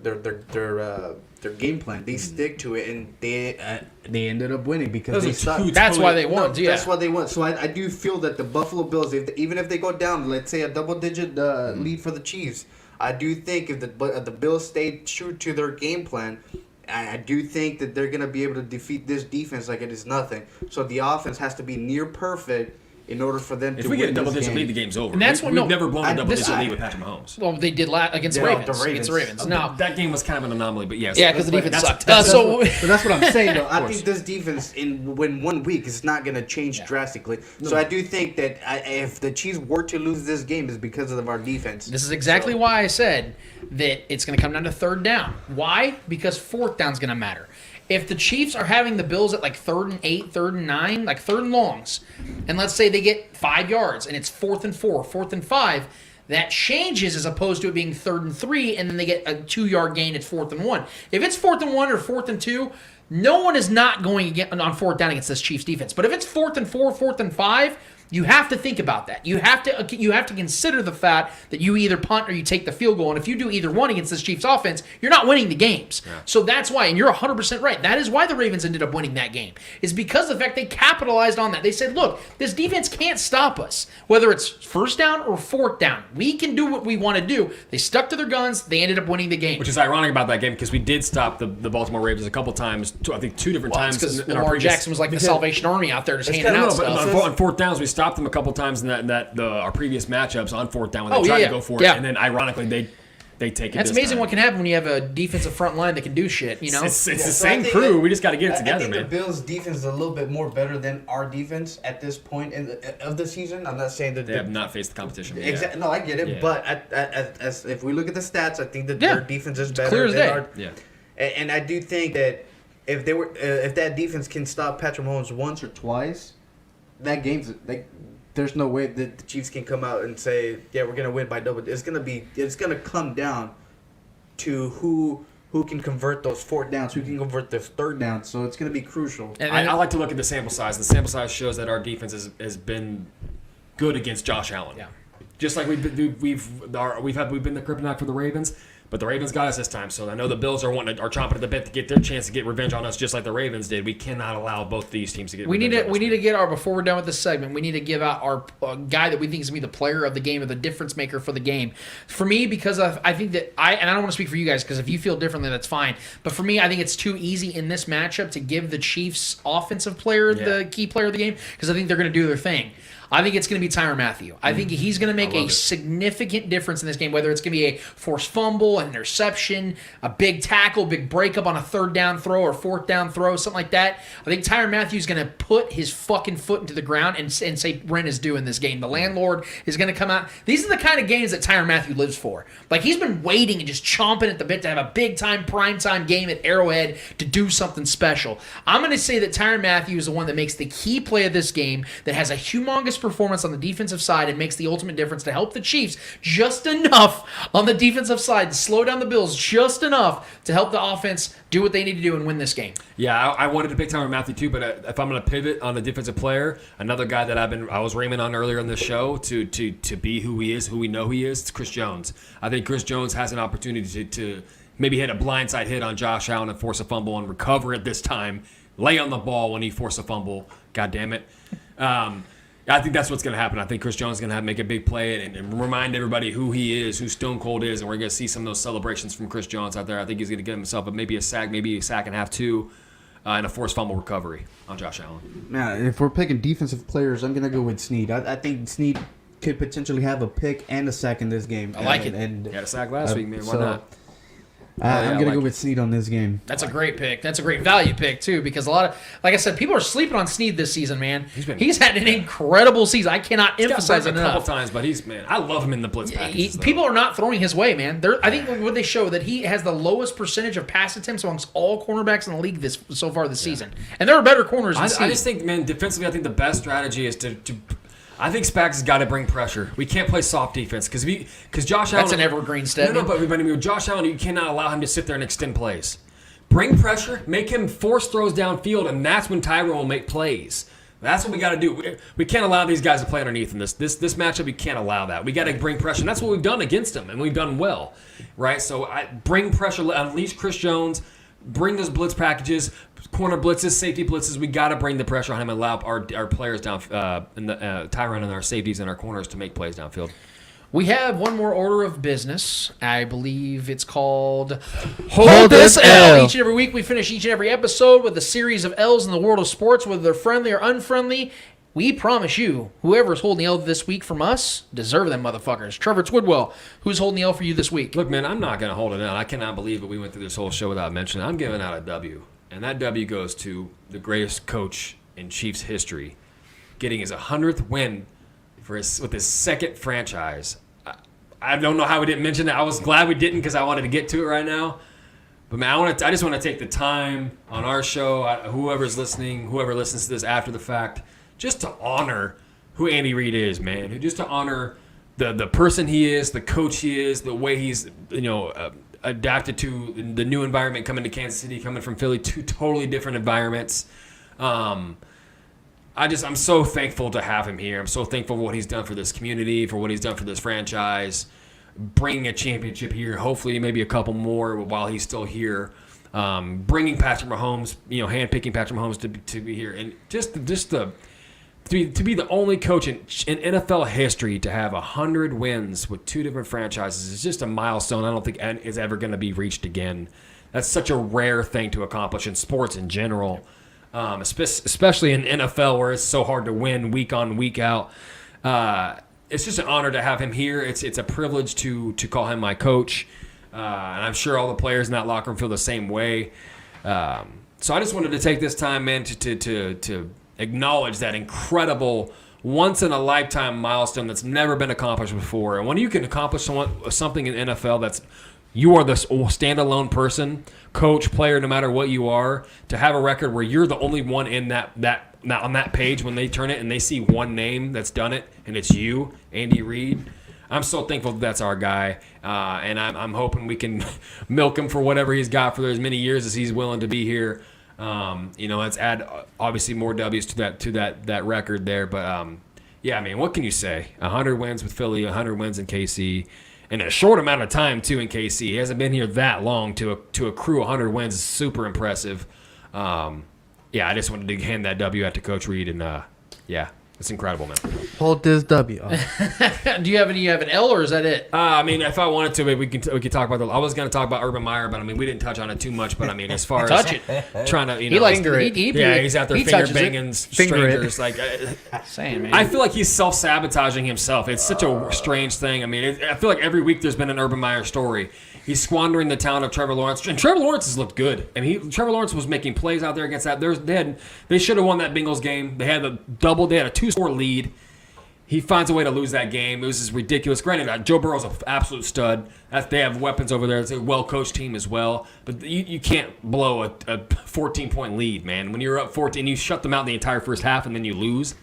game plan. They stick to it, and they ended up winning because they sucked. That's why they won. Yeah. That's why they won. So I do feel that the Buffalo Bills, even if they go down, let's say a double-digit lead for the Chiefs, I do think if the Bills stay true to their game plan, I do think that they're going to be able to defeat this defense like it is nothing. So the offense has to be near perfect in order for them to win. If we get a double-digit lead, the game's over. And that's we've never blown a double-digit lead with Patrick Mahomes. Well, they did against the Ravens. Against the Ravens. Now, That game was kind of an anomaly, but yes. yeah, because the defense sucked. But that's what I'm saying, though. I think this defense in 1 week is not going to change drastically. No. So I do think that if the Chiefs were to lose this game, it's because of our defense. This is exactly why I said that it's going to come down to third down. Why? Because fourth down's going to matter. If the Chiefs are having the Bills at like 3rd and 8, 3rd and 9, like 3rd and longs, and let's say they get 5 yards and it's 4th and 4, 4th and 5, that changes as opposed to it being 3rd and 3 and then they get a 2-yard gain, it's 4th and 1. If it's 4th and 1 or 4th and 2, no one is not going to get on 4th down against this Chiefs defense. But if it's 4th and 4, 4th and 5, you have to think about that. You have to consider the fact that you either punt or you take the field goal. And if you do either one against this Chiefs offense, you're not winning the games. Yeah. So that's why, and you're 100% right. That is why the Ravens ended up winning that game. Is because of the fact they capitalized on that. They said, look, this defense can't stop us. Whether it's first down or fourth down, we can do what we want to do. They stuck to their guns. They ended up winning the game. Which is ironic about that game because we did stop the Baltimore Ravens a couple times. I think 2 different times. Because Lamar Jackson was like the Salvation Army out there just handing out stuff. On fourth downs, we stopped them a couple times in our previous matchups on fourth down when they tried to go for it, and then ironically they take it. That's amazing what can happen when you have a defensive front line that can do shit. You know, it's the same crew. We just got to get it together, I think man. The Bills' defense is a little bit more better than our defense at this point of the season. I'm not saying that they have not faced the competition. Exactly. No, I get it, but as if we look at the stats, I think that their defense is better clear as than day. our. Yeah. And I do think that if that defense can stop Patrick Mahomes once or twice, that game's there's no way that the Chiefs can come out and say, yeah, we're gonna win by double. It's gonna come down to who can convert those fourth downs, who can convert those third downs. So it's gonna be crucial. And I like to look at the sample size. The sample size shows that our defense has been good against Josh Allen. Yeah. Just like we've been the kryptonite for the Ravens. But the Ravens got us this time, so I know the Bills are chomping at the bit to get their chance to get revenge on us, just like the Ravens did. We cannot allow both these teams to get. We need revenge to on we us. need to get our before we're done with this segment. We need to give out our guy that we think is gonna be the player of the game or the difference maker for the game. For me, because I think that I don't want to speak for you guys because if you feel differently, that's fine. But for me, I think it's too easy in this matchup to give the Chiefs offensive player the key player of the game because I think they're gonna do their thing. I think it's going to be Tyrann Mathieu. I think he's going to make a significant difference in this game, whether it's going to be a forced fumble, an interception, a big tackle, big breakup on a third down throw or fourth down throw, something like that. I think Tyrann Mathieu is going to put his fucking foot into the ground and say rent is due in this game. The landlord is going to come out. These are the kind of games that Tyrann Mathieu lives for. Like, he's been waiting and just chomping at the bit to have a big-time, prime-time game at Arrowhead to do something special. I'm going to say that Tyrann Mathieu is the one that makes the key play of this game, that has a humongous performance on the defensive side and makes the ultimate difference to help the Chiefs just enough on the defensive side to slow down the Bills just enough to help the offense do what they need to do and win this game. Yeah, I wanted to pick Tyrann Mathieu too, but if I'm going to pivot on the defensive player, another guy that I was ramming on earlier in the show to be who he is, who we know he is, it's Chris Jones. I think Chris Jones has an opportunity to maybe hit a blindside hit on Josh Allen and force a fumble and recover it this time. Lay on the ball when he forced a fumble. God damn it. I think that's what's going to happen. I think Chris Jones is going to make a big play and remind everybody who he is, who Stone Cold is, and we're going to see some of those celebrations from Chris Jones out there. I think he's going to get himself maybe a sack and a half too, and a forced fumble recovery on Josh Allen. Now, if we're picking defensive players, I'm gonna go with Snead. I think Snead could potentially have a pick and a sack in this game. I like it. And He had a sack last week, man. Why so, not? I'm gonna like go it. with Snead on this game. That's a great pick. That's a great value pick, too, because a lot of, like I said, people are sleeping on Snead this season, man. He's had an incredible season. I cannot emphasize it a couple enough. times, but I love him in the blitz packages. though. People are not throwing his way, man. I think what they show that he has the lowest percentage of pass attempts amongst all cornerbacks in the league so far this season, and there are better corners. I This season. just think, man, defensively, I think the best strategy is to I think Spags has got to bring pressure. We can't play soft defense because Josh Allen. That's an evergreen step. No, but with Josh Allen, you cannot allow him to sit there and extend plays. Bring pressure, make him force throws downfield, and that's when Tyrone will make plays. That's what we got to do. We can't allow these guys to play underneath in this matchup. We can't allow that. We got to bring pressure, and that's what we've done against them, and we've done well, right? So bring pressure, unleash Chris Jones, bring those blitz packages, corner blitzes, safety blitzes. We got to bring the pressure on him and allow our players down, Tyrone and our safeties and our corners to make plays downfield. We have one more order of business. I believe it's called Hold This L. Each and every week we finish each and every episode with a series of L's in the world of sports, whether they're friendly or unfriendly. We promise you, whoever's holding the L this week from us, deserve them motherfuckers. Trevor Twidwell, who's holding the L for you this week? Look, man, I'm not going to hold it out. I cannot believe that we went through this whole show without mentioning it. I'm giving out a W. And that W goes to the greatest coach in Chiefs history, getting his 100th win with his second franchise. I don't know how we didn't mention that. I was glad we didn't because I wanted to get to it right now. But, man, I just want to take the time on our show, whoever's listening, whoever listens to this after the fact, just to honor who Andy Reid is, man. Just to honor the person he is, the coach he is, the way he's, adapted to the new environment coming to Kansas City, coming from Philly, two totally different environments. I'm so thankful to have him here. I'm so thankful for what he's done for this community, for what he's done for this franchise, bringing a championship here, hopefully maybe a couple more while he's still here, bringing Patrick Mahomes, handpicking Patrick Mahomes to be here, and to be the only coach in NFL history to have 100 wins with two different franchises is just a milestone I don't think is ever going to be reached again. That's such a rare thing to accomplish in sports in general. Especially in NFL where it's so hard to win week on, week out. It's just an honor to have him here. It's a privilege to call him my coach. And I'm sure all the players in that locker room feel the same way. So I just wanted to take this time, man, to acknowledge that incredible once-in-a-lifetime milestone that's never been accomplished before. And when you can accomplish something in NFL that's you are the standalone person, coach, player, no matter what you are, to have a record where you're the only one in that on that page when they turn it and they see one name that's done it, and it's you, Andy Reid. I'm so thankful that's our guy, and I'm hoping we can milk him for whatever he's got for as many years as he's willing to be here. Let's add obviously more W's to that record there, but yeah, I mean, what can you say? 100 wins with Philly, 100 wins in KC. in a short amount of time too in KC. He hasn't been here that long to accrue 100 wins is super impressive. I just wanted to hand that W out to Coach Reed, and it's incredible, man. Hold this W. Do you have an L, or is that it? I mean, if I wanted to, we could talk about I was going to talk about Urban Meyer, but I mean, we didn't touch on it too much. But I mean, as far Touch as it. trying to, He likes to. he's out there he finger touches it. banging Finger it. strangers. Like, Saying, man. I feel like he's self-sabotaging himself. It's such a strange thing. I mean, I feel like every week there's been an Urban Meyer story. He's squandering the talent of Trevor Lawrence, and Trevor Lawrence has looked good. I mean, Trevor Lawrence was making plays out there against that. They should have won that Bengals game. They had a 2-score lead. He finds a way to lose that game. It was just ridiculous. Granted, Joe Burrow's an absolute stud. They have weapons over there. It's a well-coached team as well. But you can't blow a 14-point lead, man. When you're up 14, you shut them out the entire first half, and then you lose.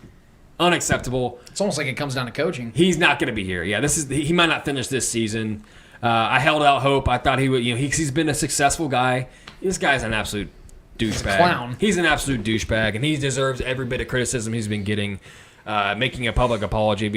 Unacceptable. It's almost like it comes down to coaching. He's not going to be here. Yeah, he might not finish this season. I held out hope. I thought he would. He's been a successful guy. This guy's an absolute douchebag. Clown. He's an absolute douchebag, and he deserves every bit of criticism he's been getting. Making a public apology,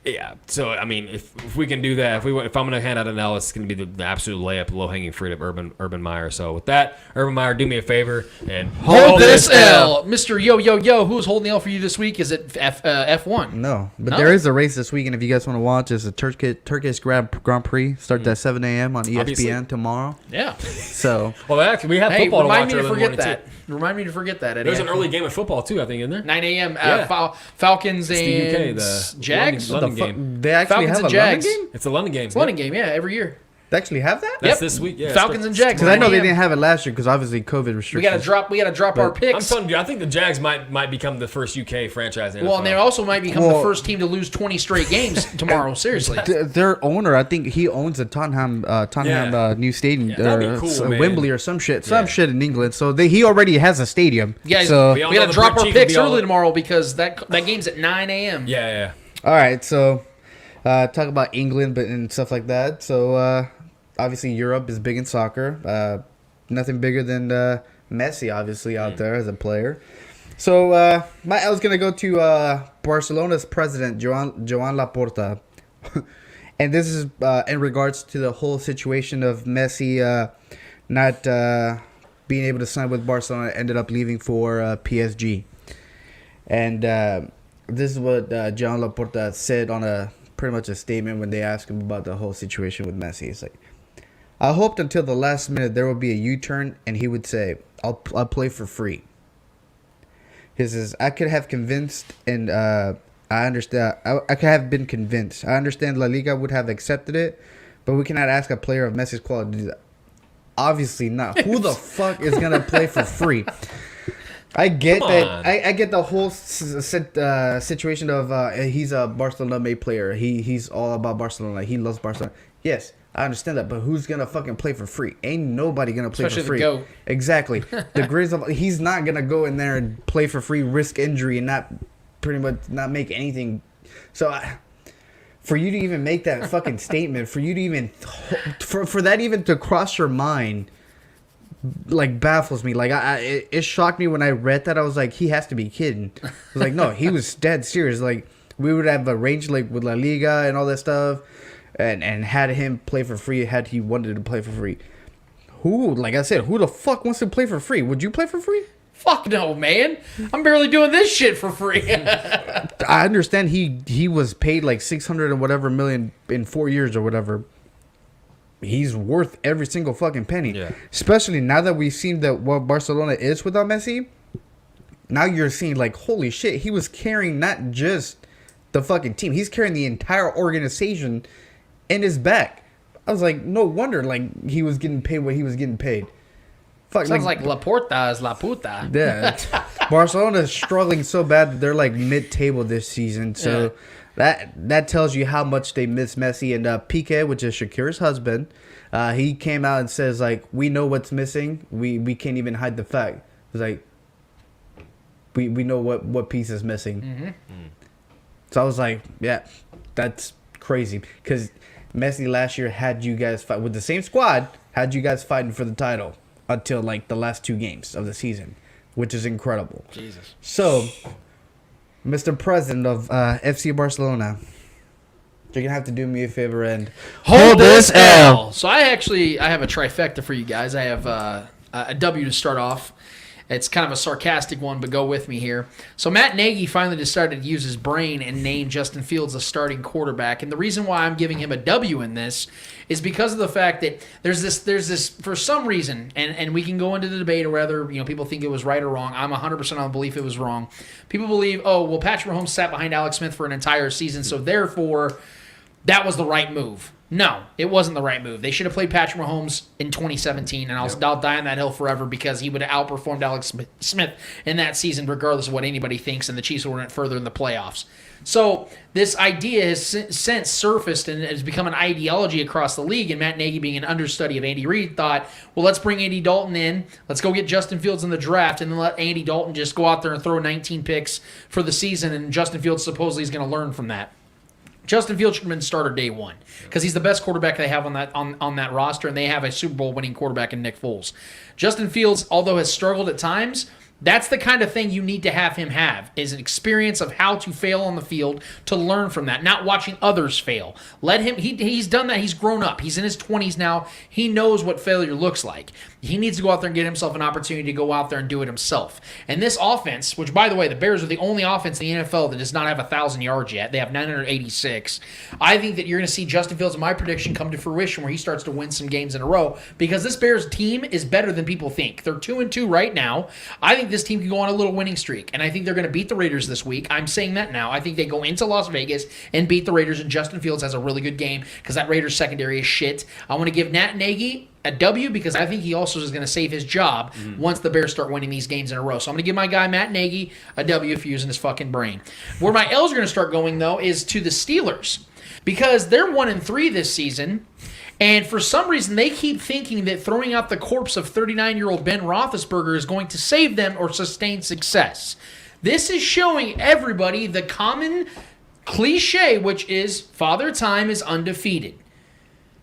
yeah. So I mean, if we can do that, if I'm going to hand out an L, it's going to be the absolute layup, low hanging fruit of Urban Meyer. So with that, Urban Meyer, do me a favor and Hold this L, Mr. Yo. Who's holding the L for you this week? Is it F1? No, but No? there is a race this weekend. If you guys want to watch, it's a Turkish Grand Prix. Starts at 7 a.m. on ESPN Obviously. tomorrow. Yeah. So Well, actually, we have Hey, football to remind watch me to early in the forget morning, that. too. Remind me to forget that. Eddie. There's an early game of football too, I think, in there. 9 a.m. Yeah. Falcons It's and the UK, the Jags. London game. they actually Falcons have and a London Jags. game. It's a London game. It's a London game, yeah, every year. They actually have that. That's Yep. this week. Yeah, Falcons and Jags. Because I know they 9 a.m. didn't have it last year because obviously COVID restrictions. We gotta drop our I'm picks. telling you, I think the Jags might become the first UK franchise. In Well, and NFL. they also might become the Well- first team to lose 20 straight games tomorrow. Seriously. Their owner, I think he owns the Tottenham Yeah. new stadium, that'd be cool, man. Wembley or some shit, Yeah. in England. So he already has a stadium. Guys, So We all we know gotta the drop Brit our Chief will picks be all- early tomorrow because that game's at 9 a.m. yeah. all right, so talk about England, but and stuff like that. So obviously Europe is big in soccer. Nothing bigger than Messi, obviously out there as a player. So I was gonna go to Barcelona's president, Joan Laporta, and this is in regards to the whole situation of Messi not being able to sign with Barcelona, ended up leaving for PSG, and this is what Joan Laporta said on pretty much a statement when they asked him about the whole situation with Messi. He's like, I hoped until the last minute there would be a U-turn and he would say, I'll play for free. He says, I could have convinced and I understand. I could have been convinced. I understand La Liga would have accepted it, but we cannot ask a player of Messi's quality to do that. Obviously not. Who the fuck is going to play for free? I get Come that. on. I get the whole situation of he's a Barcelona-made player. He's all about Barcelona. He loves Barcelona. Yes, I understand that. But who's gonna fucking play for free? Ain't nobody gonna play Especially for free. the GOAT. Exactly. The greatest of he's not gonna go in there and play for free, risk injury, and not pretty much not make anything. So. For you to even make that fucking statement, for you to even for that even to cross your mind, like baffles me. Like it shocked me when I read that. I was like, he has to be kidding. I was like, no, he was dead serious. Like we would have arranged like with La Liga and all that stuff, and had him play for free had he wanted to play for free. Who, like I said, who the fuck wants to play for free? Would you play for free? Fuck no, man. I'm barely doing this shit for free. I understand he was paid like 600 or whatever million in 4 years or whatever. He's worth every single fucking penny. Yeah. Especially now that we've seen that what Barcelona is without Messi. Now you're seeing like, holy shit, he was carrying not just the fucking team. He's carrying the entire organization in his back. I was like, no wonder like he was getting paid what he was getting paid. Fuck, Sounds like Laporta is La Puta. yeah, Barcelona is struggling so bad that they're like mid-table this season. So that tells you how much they miss Messi. And Piqué, which is Shakira's husband, he came out and says like, we know what's missing. We can't even hide the fact. It's like we know what piece is missing. Mm-hmm. So I was like, yeah, that's crazy because Messi last year had you guys fight with the same squad, had you guys fighting for the title until like the last 2 games of the season, which is incredible. Jesus. So, Mr. President of FC Barcelona, You're gonna have to do me a favor and Hold this L. So I have a trifecta for you guys. I have a W to start off. It's kind of a sarcastic one, but go with me here. So Matt Nagy finally decided to use his brain and name Justin Fields the starting quarterback. And the reason why I'm giving him a W in this is because of the fact that there's this for some reason, and we can go into the debate or whether people think it was right or wrong. I'm 100% on the belief it was wrong. People believe, oh, well, Patrick Mahomes sat behind Alex Smith for an entire season, so therefore that was the right move. No, it wasn't the right move. They should have played Patrick Mahomes in 2017, and I'll die on that hill forever because he would have outperformed Alex Smith in that season, regardless of what anybody thinks, and the Chiefs would have went further in the playoffs. So this idea has since surfaced and has become an ideology across the league, and Matt Nagy, being an understudy of Andy Reid, thought, well, let's bring Andy Dalton in, let's go get Justin Fields in the draft, and then let Andy Dalton just go out there and throw 19 picks for the season, and Justin Fields supposedly is going to learn from that. Justin Fields should have been starter day one because he's the best quarterback they have on that roster, and they have a Super Bowl winning quarterback in Nick Foles. Justin Fields, although has struggled at times, that's the kind of thing you need to have him have, is an experience of how to fail on the field, to learn from that, not watching others fail. Let him. He's done that. He's grown up. He's in his 20s now. He knows what failure looks like. He needs to go out there and get himself an opportunity to go out there and do it himself. And this offense, which, by the way, the Bears are the only offense in the NFL that does not have 1,000 yards yet. They have 986. I think that you're going to see Justin Fields, in my prediction, come to fruition where he starts to win some games in a row because this Bears team is better than people think. They're 2-2 right now. I think this team can go on a little winning streak, and I think they're going to beat the Raiders this week. I'm saying that now. I think they go into Las Vegas and beat the Raiders, and Justin Fields has a really good game because that Raiders secondary is shit. I want to give Matt Nagy a W because I think he also is going to save his job once the Bears start winning these games in a row. So I'm going to give my guy Matt Nagy a W for using his fucking brain. Where my L's are going to start going, though, is to the Steelers because they're 1-3 this season. And for some reason, they keep thinking that throwing out the corpse of 39-year-old Ben Roethlisberger is going to save them or sustain success. This is showing everybody the common cliche, which is Father Time is undefeated.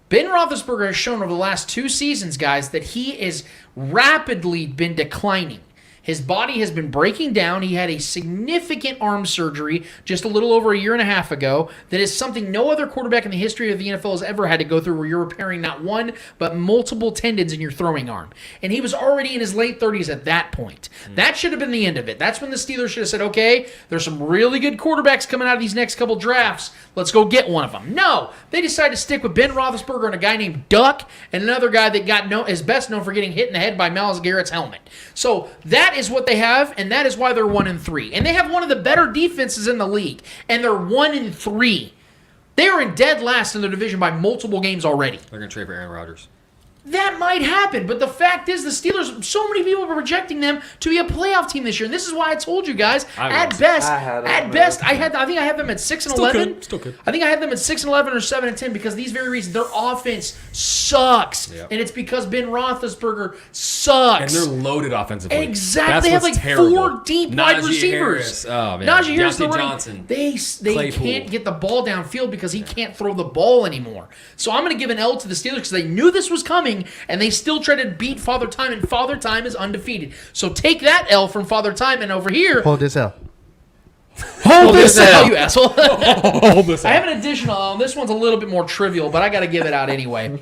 Ben Roethlisberger has shown over the last 2 seasons, guys, that he has rapidly been declining. His body has been breaking down. He had a significant arm surgery just a little over a year and a half ago. That is something no other quarterback in the history of the NFL has ever had to go through, where you're repairing not one, but multiple tendons in your throwing arm. And he was already in his late 30s at that point. That should have been the end of it. That's when the Steelers should have said, okay, there's some really good quarterbacks coming out of these next couple drafts. Let's go get one of them. No, they decided to stick with Ben Roethlisberger and a guy named Duck and another guy that is best known for getting hit in the head by Myles Garrett's helmet. So that is what they have, and that is why they're 1-3. And they have one of the better defenses in the league, and they're 1-3. They are in dead last in their division by multiple games already. They're going to trade for Aaron Rodgers. That might happen, but the fact is the Steelers, so many people were projecting them to be a playoff team this year, and this is why I told you guys, at best, I think I have them at 6-11. Still good. I think I have them at 6-11 or 7-10 because of these very reasons. Their offense sucks, and it's because Ben Roethlisberger sucks. And they're loaded offensively. Exactly. That's they have like terrible. 4 deep Najee wide receivers. Harris. Oh, man. Najee Harris, Deontay Johnson. They Claypool. can't get the ball downfield because he can't throw the ball anymore. So I'm going to give an L to the Steelers because they knew this was coming, and they still tried to beat Father Time, and Father Time is undefeated. So take that L from Father Time, and over here, hold this L. Hold this L, you asshole. Hold this I have an additional L, and this one's a little bit more trivial, but I got to give it out anyway.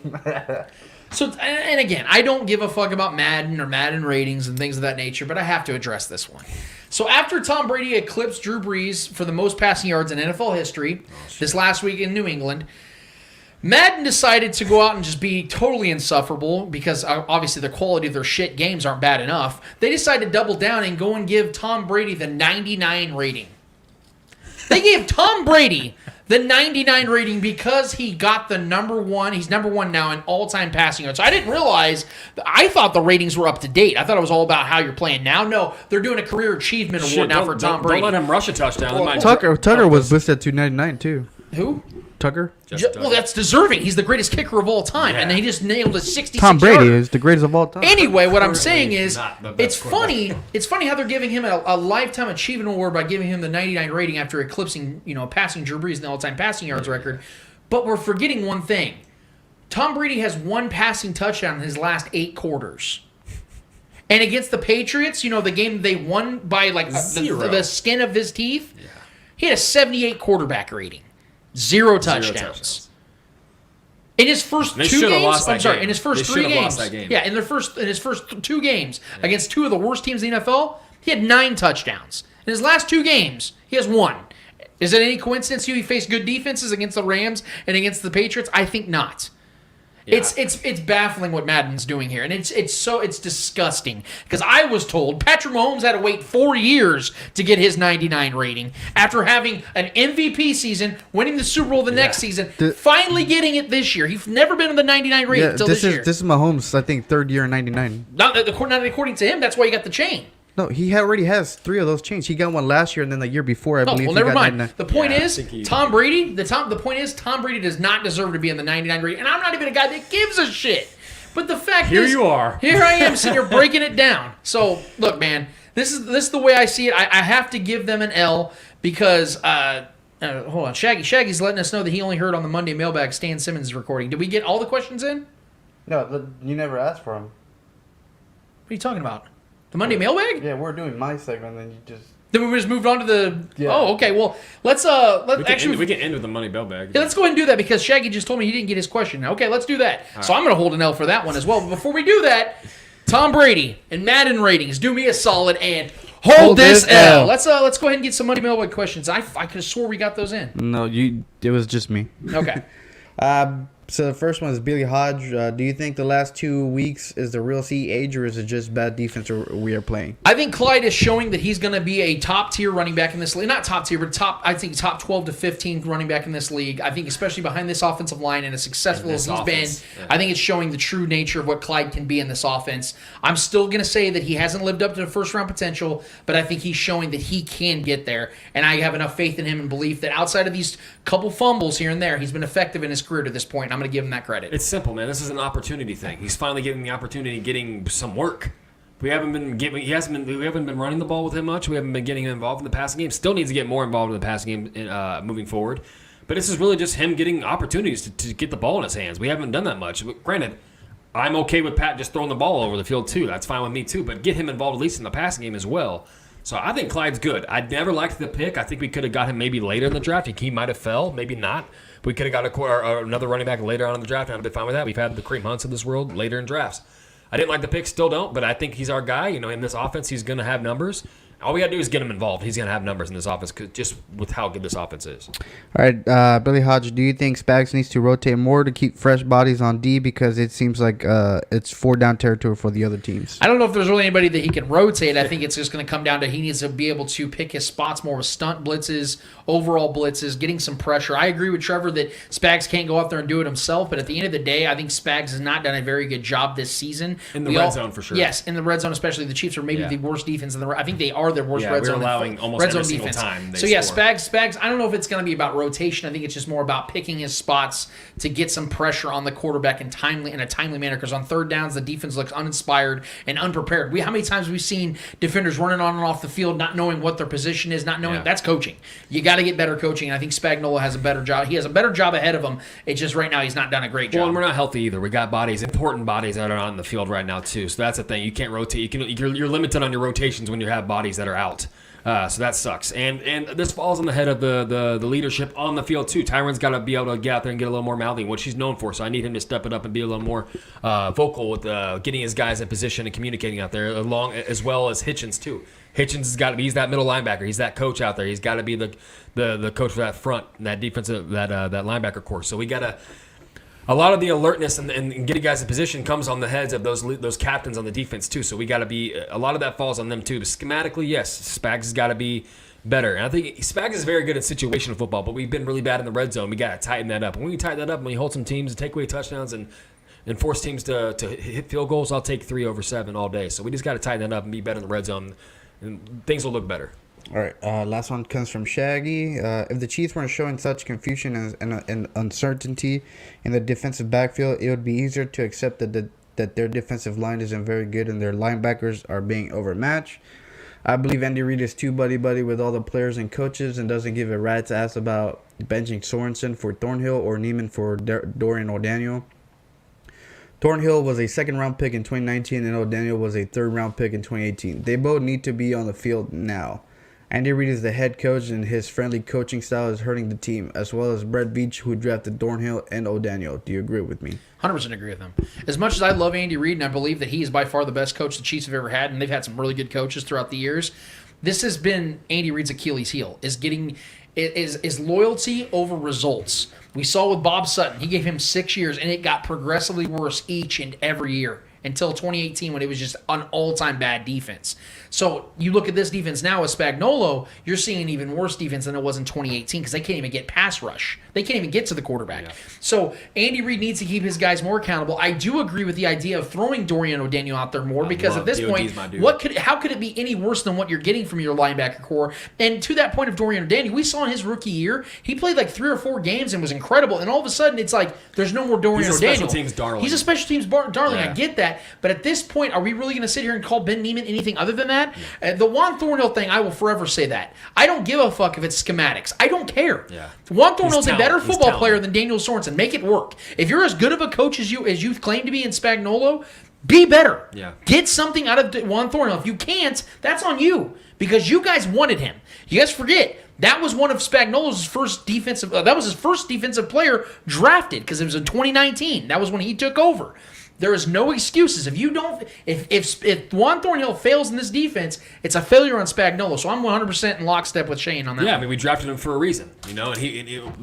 So, and again, I don't give a fuck about Madden or Madden ratings and things of that nature, but I have to address this one. So after Tom Brady eclipsed Drew Brees for the most passing yards in NFL history this last week in New England, Madden decided to go out and just be totally insufferable because obviously the quality of their shit games aren't bad enough. They decided to double down and go and give Tom Brady the 99 rating. They gave Tom Brady the 99 rating because he got the number one. He's number one now in all-time passing yards. So I didn't realize. I thought the ratings were up to date. I thought it was all about how you're playing now. No, they're doing a career achievement award now for Tom Brady. Don't let him rush a touchdown. Tucker was listed at 299 too. Who? Tucker? Well, that's deserving. He's the greatest kicker of all time, and he just nailed a 66 Tom Brady yarder. is the greatest of all time. Anyway, what I'm saying is, not the best it's funny. It's funny how they're giving him a lifetime achievement award by giving him the 99 rating after eclipsing, passing Drew Brees in the all-time passing yards record. But we're forgetting one thing: Tom Brady has 1 passing touchdown in his last 8 quarters. And against the Patriots, the game they won by like the skin of his teeth, he had a 78 quarterback rating. 0 touchdowns. In his first They 2 should've games, lost I'm that sorry, game. in his first They 3 should've games, lost that game. yeah, in his first 2 games against 2 of the worst teams in the NFL, he had 9 touchdowns. In his last 2 games, he has 1. Is it any coincidence he faced good defenses against the Rams and against the Patriots? I think not. Yeah. It's baffling what Madden's doing here, and it's disgusting because I was told Patrick Mahomes had to wait 4 years to get his 99 rating after having an MVP season, winning the Super Bowl the next season, finally getting it this year. He's never been on the 99 rating until this year. This is Mahomes, I think, 3rd year in 99. Not according to him. That's why he got the chain. No, he already has 3 of those chains. He got one last year, and then the year before, I Oh, believe. well, he never got mind. 99. The point Yeah, I is, think he- Tom Brady. The point is, Tom Brady does not deserve to be in the 99 rating, and I'm not even a guy that gives a shit. But the fact Here is, you are. Here I am sitting here breaking it down. So look, man, this is the way I see it. I have to give them an L because hold on, Shaggy's letting us know that he only heard on the Monday mailbag Stan Simmons recording. Did we get all the questions in? No, you never asked for him. What are you talking about? The Monday mailbag? Yeah, we're doing my segment, then you just... Then we just moved on to the. Yeah. Oh, okay. Well, let's We can, actually. we can end with the money bell bag. Yeah, let's go ahead and do that because Shaggy just told me he didn't get his question. Okay, let's do that. So I'm going to hold an L for that one as well. But before we do that, Tom Brady and Madden ratings, do me a solid and hold this L. Let's go ahead and get some Monday mailbag questions. I could have swore we got those in. No, it was just me. Okay. So the first one is Billy Hodge. Do you think the last 2 weeks is the real C age, or is it just bad defense we are playing? I think Clyde is showing that he's going to be a top tier running back in this league. Not top tier, but I think top 12 to 15 running back in this league. I think especially behind this offensive line and as successful as he's been, I think it's showing the true nature of what Clyde can be in this offense. I'm still going to say that he hasn't lived up to the first round potential, but I think he's showing that he can get there. And I have enough faith in him and belief that outside of these couple fumbles here and there, he's been effective in his career to this point. I'm going to give him that credit. It's simple, man. This is an opportunity thing. He's finally getting the opportunity, getting some work. We haven't been running the ball with him much. We haven't been getting him involved in the passing game. Still needs to get more involved in the passing game moving forward. But this is really just him getting opportunities to get the ball in his hands. We haven't done that much. But granted, I'm okay with Pat just throwing the ball over the field too. That's fine with me too. But get him involved at least in the passing game as well. So I think Clyde's good. I never liked the pick. I think we could have got him maybe later in the draft. He might have fell, maybe not. We could have got another running back later on in the draft, and I'd be fine with that. We've had the Kareem Hunts of this world later in drafts. I didn't like the pick, still don't, but I think he's our guy. You know, in this offense, he's going to have numbers. All we got to do is get him involved. He's going to have numbers in this offense just with how good this offense is. All right, Billy Hodge, do you think Spags needs to rotate more to keep fresh bodies on D because it seems like it's 4-down territory for the other teams? I don't know if there's really anybody that he can rotate. I think it's just going to come down to he needs to be able to pick his spots more with stunt blitzes, overall blitzes, getting some pressure. I agree with Trevor that Spags can't go out there and do it himself, but at the end of the day, I think Spags has not done a very good job this season. In the red zone, for sure. Yes, in the red zone especially. The Chiefs are maybe the worst defense in the I think they are their worst red we're zone. allowing almost red every zone single defense. time they So yeah, score. Spags, I don't know if it's going to be about rotation. I think it's just more about picking his spots to get some pressure on the quarterback in a timely manner, because on third downs, the defense looks uninspired and unprepared. How many times have we seen defenders running on and off the field, not knowing what their position is, not knowing that's coaching. You got to get better coaching, and I think Spagnuolo has a better job. He has a better job ahead of him. It's just right now he's not done a great job. Well, and we're not healthy either. We got important bodies that are on the field right now too. So that's the thing. You can't rotate. You're limited on your rotations when you have bodies that are out. So that sucks. And this falls on the head of the leadership on the field too. Tyron's got to be able to get out there and get a little more mouthy, which he's known for. So I need him to step it up and be a little more vocal with getting his guys in position and communicating out there, along as well as Hitchens too. Hitchens has got to be. He's that middle linebacker. He's that coach out there. He's got to be the coach for that front, that defensive, that linebacker course. So we got to. A lot of the alertness and getting guys in position comes on the heads of those captains on the defense too. So we got to be. A lot of that falls on them too. But schematically, yes, Spags has got to be better. And I think Spags is very good at situational football, but we've been really bad in the red zone. We got to tighten that up. And when we tighten that up, when we hold some teams to take away touchdowns and force teams to hit field goals, I'll take 3 over 7 all day. So we just got to tighten that up and be better in the red zone, and things will look better. All right, last one comes from Shaggy. If the Chiefs weren't showing such confusion and uncertainty in the defensive backfield, it would be easier to accept that their defensive line isn't very good and their linebackers are being overmatched. I believe Andy Reid is too buddy-buddy with all the players and coaches and doesn't give a rat's ass about benching Sorensen for Thornhill or Neiman for Dorian O'Daniel. Thornhill was a second-round pick in 2019 and O'Daniel was a third-round pick in 2018. They both need to be on the field now. Andy Reid is the head coach, and his friendly coaching style is hurting the team, as well as Brett Veach, who drafted Thornhill and O'Daniel. Do you agree with me? 100% agree with him. As much as I love Andy Reid, and I believe that he is by far the best coach the Chiefs have ever had, and they've had some really good coaches throughout the years, this has been Andy Reid's Achilles heel, is loyalty over results. We saw with Bob Sutton. He gave him 6 years, and it got progressively worse each and every year until 2018 when it was just an all-time bad defense. So you look at this defense now with Spagnuolo, you're seeing an even worse defense than it was in 2018 because they can't even get pass rush. They can't even get to the quarterback. Yeah. So Andy Reid needs to keep his guys more accountable. I do agree with the idea of throwing Dorian O'Daniel out there more because at this point, how could it be any worse than what you're getting from your linebacker core? And to that point of Dorian O'Daniel, we saw in his rookie year, he played like 3 or 4 games and was incredible. And all of a sudden, it's like there's no more Dorian O'Daniel. He's a special teams darling. He's a special teams darling. Yeah. I get that. But at this point, are we really going to sit here and call Ben Neiman anything other than that? The Juan Thornhill thing, I will forever say that. I don't give a fuck if it's schematics. I don't care. Yeah. Juan Thornhill's a better football player than than Daniel Sorensen. Make it work. If you're as good of a coach as you claim to be in Spagnuolo, be better. Yeah. Get something out of Juan Thornhill. If you can't, that's on you because you guys wanted him. You guys forget that was one of Spagnuolo's first defensive. That was his first defensive player drafted because it was in 2019. That was when he took over. There is no excuses. If Juan Thornhill fails in this defense, it's a failure on Spagnuolo. So I'm 100% in lockstep with Shane on that. Yeah, I mean, we drafted him for a reason, And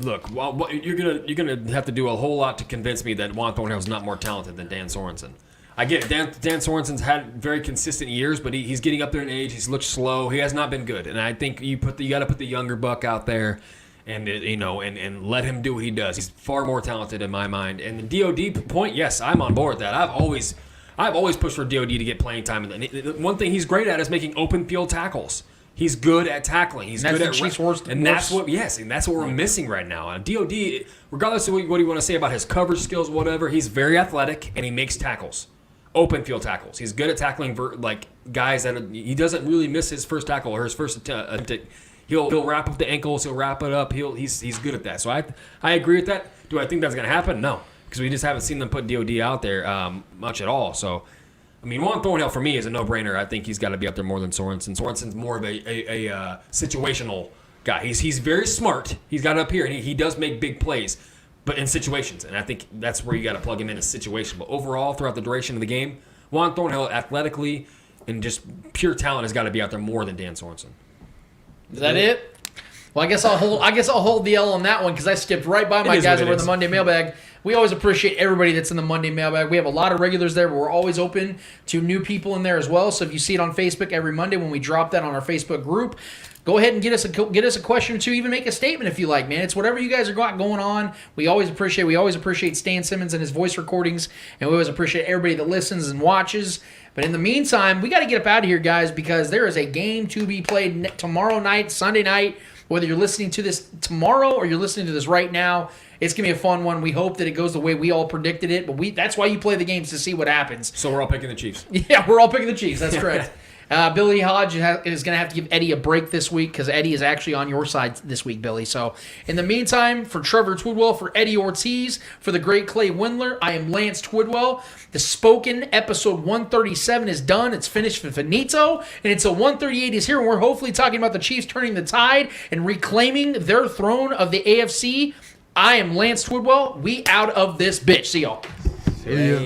look, you're gonna have to do a whole lot to convince me that Juan Thornhill is not more talented than Dan Sorensen. I get it. Dan Sorensen's had very consistent years, but he's getting up there in age. He's looked slow. He has not been good, and I think you got to put the younger buck out there. And and let him do what he does. He's far more talented in my mind. And the DOD point, yes, I'm on board with that. I've always pushed for DOD to get playing time. And one thing he's great at is making open field tackles. He's good at tackling. He's good at that's what we're missing right now. DOD, regardless of what you want to say about his coverage skills, whatever, he's very athletic and he makes tackles. Open field tackles. He's good at tackling guys that he doesn't really miss his first tackle or his first attempt. He'll wrap up the ankles. He'll wrap it up. He's good at that. So I agree with that. Do I think that's going to happen? No, because we just haven't seen them put DOD out there much at all. So, I mean, Juan Thornhill for me is a no-brainer. I think he's got to be out there more than Sorensen. Sorensen's more of a situational guy. He's very smart. He's got it up here, and he does make big plays, but in situations. And I think that's where you got to plug him in a situation. But overall, throughout the duration of the game, Juan Thornhill athletically and just pure talent has got to be out there more than Dan Sorensen. Is that it? Well, I guess I'll hold the L on that one because I skipped right by my guys over in the Monday mailbag. We always appreciate everybody that's in the Monday mailbag. We have a lot of regulars there, but we're always open to new people in there as well. So if you see it on Facebook every Monday when we drop that on our Facebook group, go ahead and get us a question or two. Even make a statement if you like, man. It's whatever you guys are got going on. We always appreciate Stan Simmons and his voice recordings, and we always appreciate everybody that listens and watches. But in the meantime, we got to get up out of here, guys, because there is a game to be played tomorrow night, Sunday night. Whether you're listening to this tomorrow or you're listening to this right now, it's going to be a fun one. We hope that it goes the way we all predicted it, but that's why you play the games to see what happens. So we're all picking the Chiefs. Yeah, we're all picking the Chiefs. That's correct. Billy Hodge is going to have to give Eddie a break this week because Eddie is actually on your side this week, Billy. So in the meantime, for Trevor Twidwell, for Eddie Ortiz, for the great Clay Windler, I am Lance Twidwell. The Spoken episode 137 is done. It's finished for finito. And it's 138 is here, and we're hopefully talking about the Chiefs turning the tide and reclaiming their throne of the AFC. I am Lance Twidwell. We out of this bitch. See y'all. See ya.